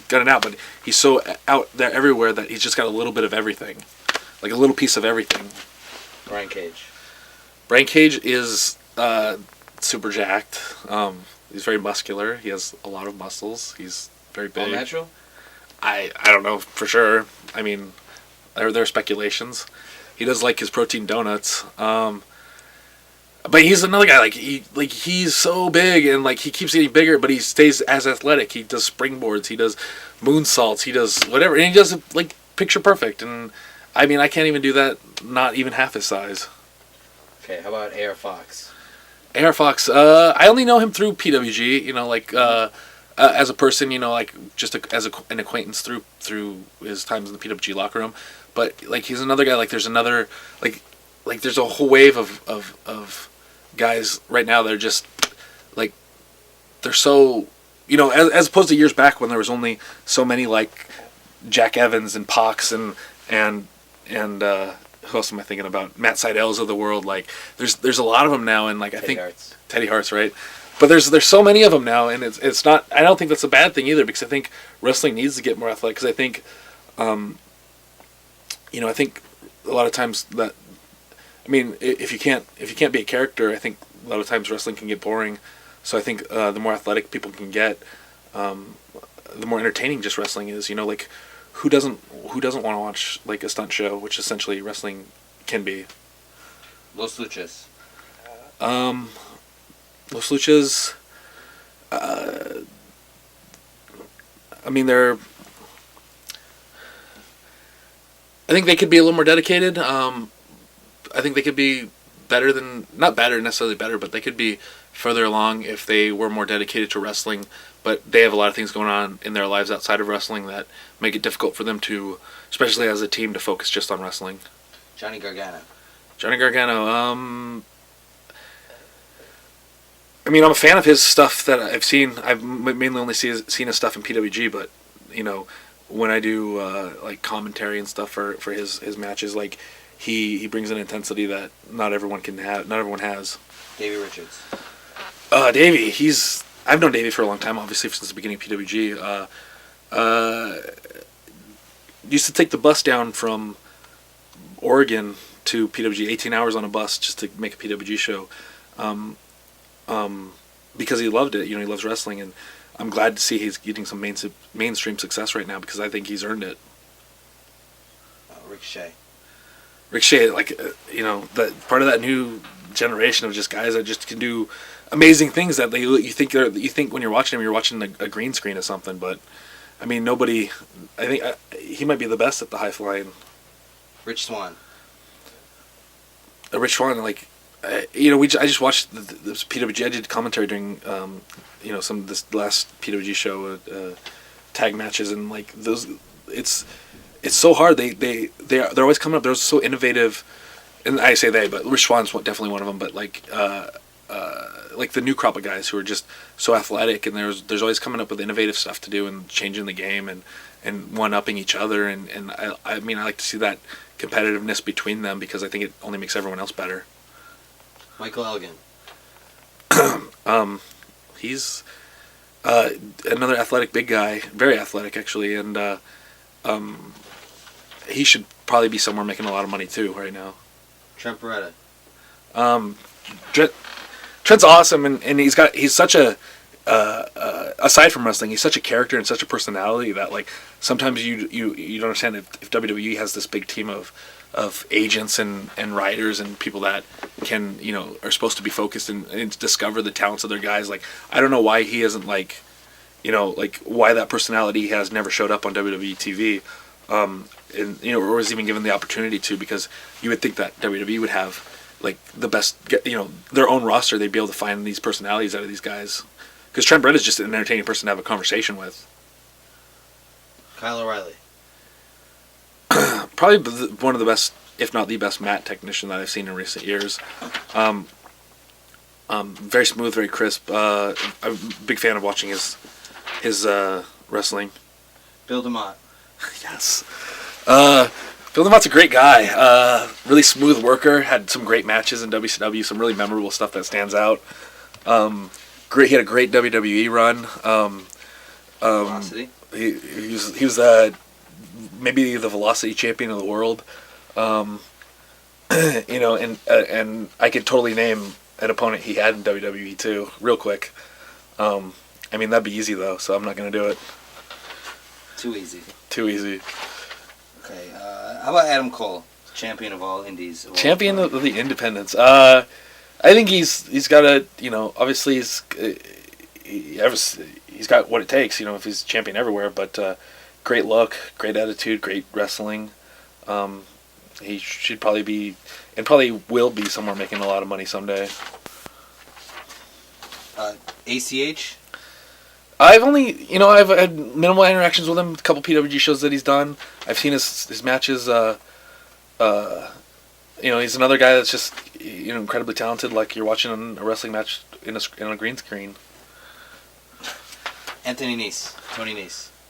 gut it out. But he's so out there everywhere that he's just got a little bit of everything, like a little piece of everything. Brian Cage. Brian Cage is super jacked. He's very muscular. He has a lot of muscles. He's very big. All natural? I don't know for sure. I mean, there are speculations. He does like his protein donuts. But he's another guy. He's so big and like he keeps getting bigger, but he stays as athletic. He does springboards. He does moonsaults. He does whatever, and he does it like picture perfect. And I mean, I can't even do that. Not even half his size. Okay, how about AR Fox? AR Fox. I only know him through PWG. You know, like as a person. You know, like just an acquaintance through his times in the PWG locker room. But like he's another guy. Like there's another like there's a whole wave of guys right now that are just like they're so, you know, as opposed to years back when there was only so many like Jack Evans and Pox and who else am I thinking about? Matt Seidel's of the world. Like there's a lot of them now, and like I think Teddy Hart's, right? But there's so many of them now, and it's not. I don't think that's a bad thing either, because I think wrestling needs to get more athletic. Because I think, you know, I think a lot of times that, I mean, if you can't be a character, I think a lot of times wrestling can get boring. So I think the more athletic people can get, the more entertaining just wrestling is. You know, like who doesn't want to watch like a stunt show, which essentially wrestling can be. Los Luchas. Los Luchas. I mean, I think they could be a little more dedicated. I think they could be better than, not better necessarily better, but they could be further along if they were more dedicated to wrestling. But they have a lot of things going on in their lives outside of wrestling that make it difficult for them to, especially as a team, to focus just on wrestling. Johnny Gargano. I mean, I'm a fan of his stuff that I've seen. I've mainly only seen his stuff in PWG, but you know, when I do like commentary and stuff for his matches, like he brings an intensity that not everyone has. Davey Richards. Davey, I've known Davey for a long time, obviously since the beginning of PWG. Used to take the bus down from Oregon to PWG, 18 hours on a bus just to make a PWG show. Because he loved it. You know, he loves wrestling, and I'm glad to see he's getting some mainstream success right now, because I think he's earned it. Ricochet, like you know, that part of that new generation of just guys that just can do amazing things that you think when you're watching him, you're watching a green screen or something. But I mean, nobody. I think he might be the best at the high flying. Rich Swann, like. You know, I just watched this PWG. I did commentary during, you know, some of this last PWG show, tag matches, and like those, it's so hard. They're always coming up. They're so innovative, and I say they, but Rich Swann's definitely one of them. But like the new crop of guys who are just so athletic, and there's always coming up with innovative stuff to do and changing the game and one upping each other, and I mean I like to see that competitiveness between them, because I think it only makes everyone else better. Michael Elgin. He's another athletic big guy, very athletic actually, and he should probably be somewhere making a lot of money too right now. Trent Beretta. Trent's awesome, and he's such a aside from wrestling, he's such a character and such a personality that like sometimes you don't understand if WWE has this big team of agents and writers and people that can, you know, are supposed to be focused and discover the talents of their guys. Like, I don't know why he isn't like, you know, like why that personality has never showed up on WWE TV, and you know, or was even given the opportunity to, because you would think that WWE would have like the best, you know, their own roster. They'd be able to find these personalities out of these guys, because Trent Beretta is just an entertaining person to have a conversation with. Kyle O'Reilly. Probably one of the best, if not the best, mat technician that I've seen in recent years. Very smooth, very crisp. I'm a big fan of watching his wrestling. Bill DeMott. Yes. Bill DeMott's a great guy. Really smooth worker. Had some great matches in WCW. Some really memorable stuff that stands out. He had a great WWE run. Velocity. He was maybe the Velocity champion of the world. You know, and I could totally name an opponent he had in WWE too, real quick. I mean, that'd be easy though, so I'm not gonna do it. Too easy. Okay, how about Adam Cole, champion of all indies? Champion of the independents. I think he's got a, you know, obviously he's got what it takes, you know, if he's champion everywhere. But great look, great attitude, great wrestling. he should probably be, and probably will be somewhere making a lot of money someday. ACH? I've had minimal interactions with him. A couple PWG shows that he's done. I've seen his matches. He's another guy that's just incredibly talented. Like you're watching a wrestling match in a green screen. Tony Nese.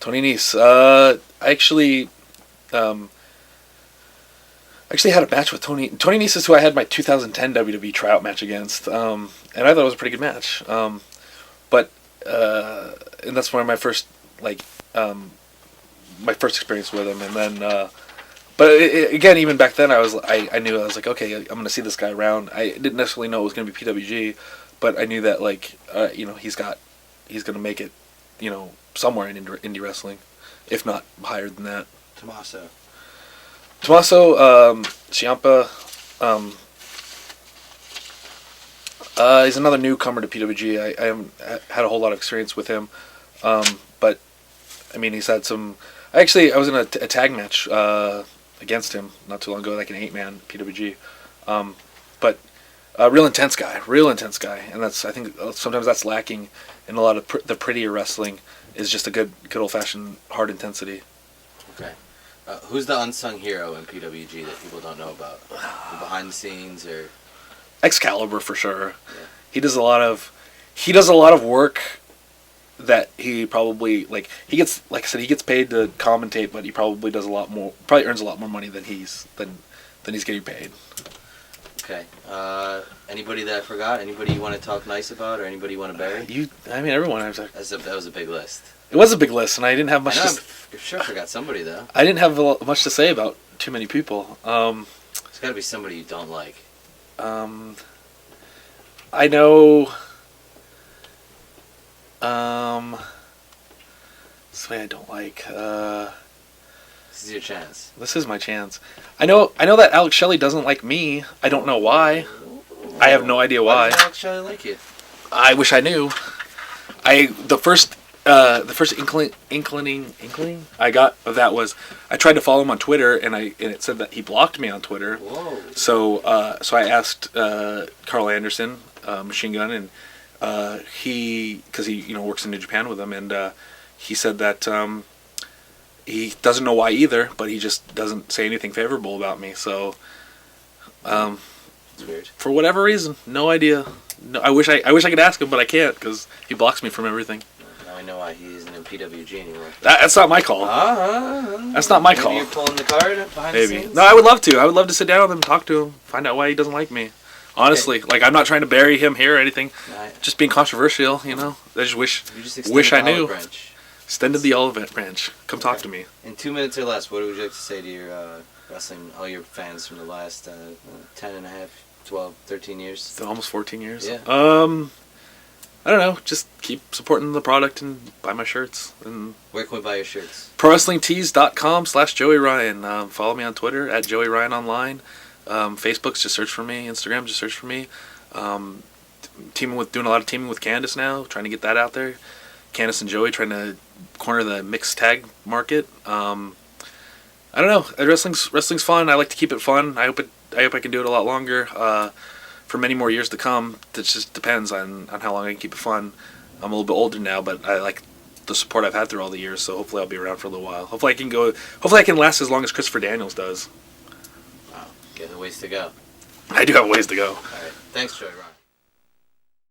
Tony Nese. I actually had a match with Tony. Tony Nese is who I had my 2010 WWE tryout match against, and I thought it was a pretty good match. And that's one of my first experience with him. And then, again, even back then, I knew I was like, okay, I'm gonna see this guy around. I didn't necessarily know it was gonna be PWG, but I knew that he's gonna make it, somewhere in indie wrestling, if not higher than that. Tommaso Ciampa, he's another newcomer to PWG. I haven't had a whole lot of experience with him, but I mean he's had some. I was in a tag match against him not too long ago, like an 8-man PWG, but real intense guy, and I think sometimes that's lacking in a lot of the prettier wrestling. Is just a good old fashioned hard intensity. Okay. Who's the unsung hero in PWG that people don't know about? Behind the scenes or Excalibur for sure. Yeah. He does a lot of work that he probably he gets paid to commentate, but he probably does earns a lot more money than he's getting paid. Okay. Anybody that I forgot? Anybody you want to talk nice about, or anybody you want to bury? Everyone. That was a big list. It was a big list, and I didn't have much. I'm sure I forgot somebody though. I didn't have much to say about too many people. There's got to be somebody you don't like. I know. Somebody I don't like. This is your chance. This is my chance. I know that Alex Shelley doesn't like me. I don't know why. I have no idea why. Why does Alex Shelley like you? I wish I knew. The first inkling I got of that was I tried to follow him on Twitter and it said that he blocked me on Twitter. Whoa. So I asked Carl Anderson, Machine Gun, and because he works in New Japan with him, and he said that he doesn't know why either, but he just doesn't say anything favorable about me. So It's weird. For whatever reason, no idea. No, I wish I could ask him, but I can't because he blocks me from everything. Now I know why he isn't in PWG anymore. That's not my call. That's not my maybe call. You're pulling the card behind the scenes? No, I would love to. I would love to sit down with him, talk to him, find out why he doesn't like me. Honestly, I'm not trying to bury him here or anything. Just being controversial, I just wish I knew. Extended the olive branch. Come talk to me. In 2 minutes or less, what would you like to say to your all your fans from the last 10 and a half, 12, 13 years? Almost 14 years. Yeah. I don't know. Just keep supporting the product and buy my shirts. And where can we buy your shirts? ProWrestlingTees.com/Joey Ryan. Follow me on Twitter at Joey Ryan Online. Facebook's just search for me. Instagram, just search for me. Doing a lot of teaming with Candice now, trying to get that out there. Candice and Joey trying to corner the mixed tag market. I don't know. Wrestling's fun. I like to keep it fun. I hope I can do it a lot longer. For many more years to come. It just depends on how long I can keep it fun. I'm a little bit older now, but I like the support I've had through all the years, so hopefully I'll be around for a little while. Hopefully I can last as long as Christopher Daniels does. Wow. You have a ways to go. I do have a ways to go. All right. Thanks, Joey Ryan.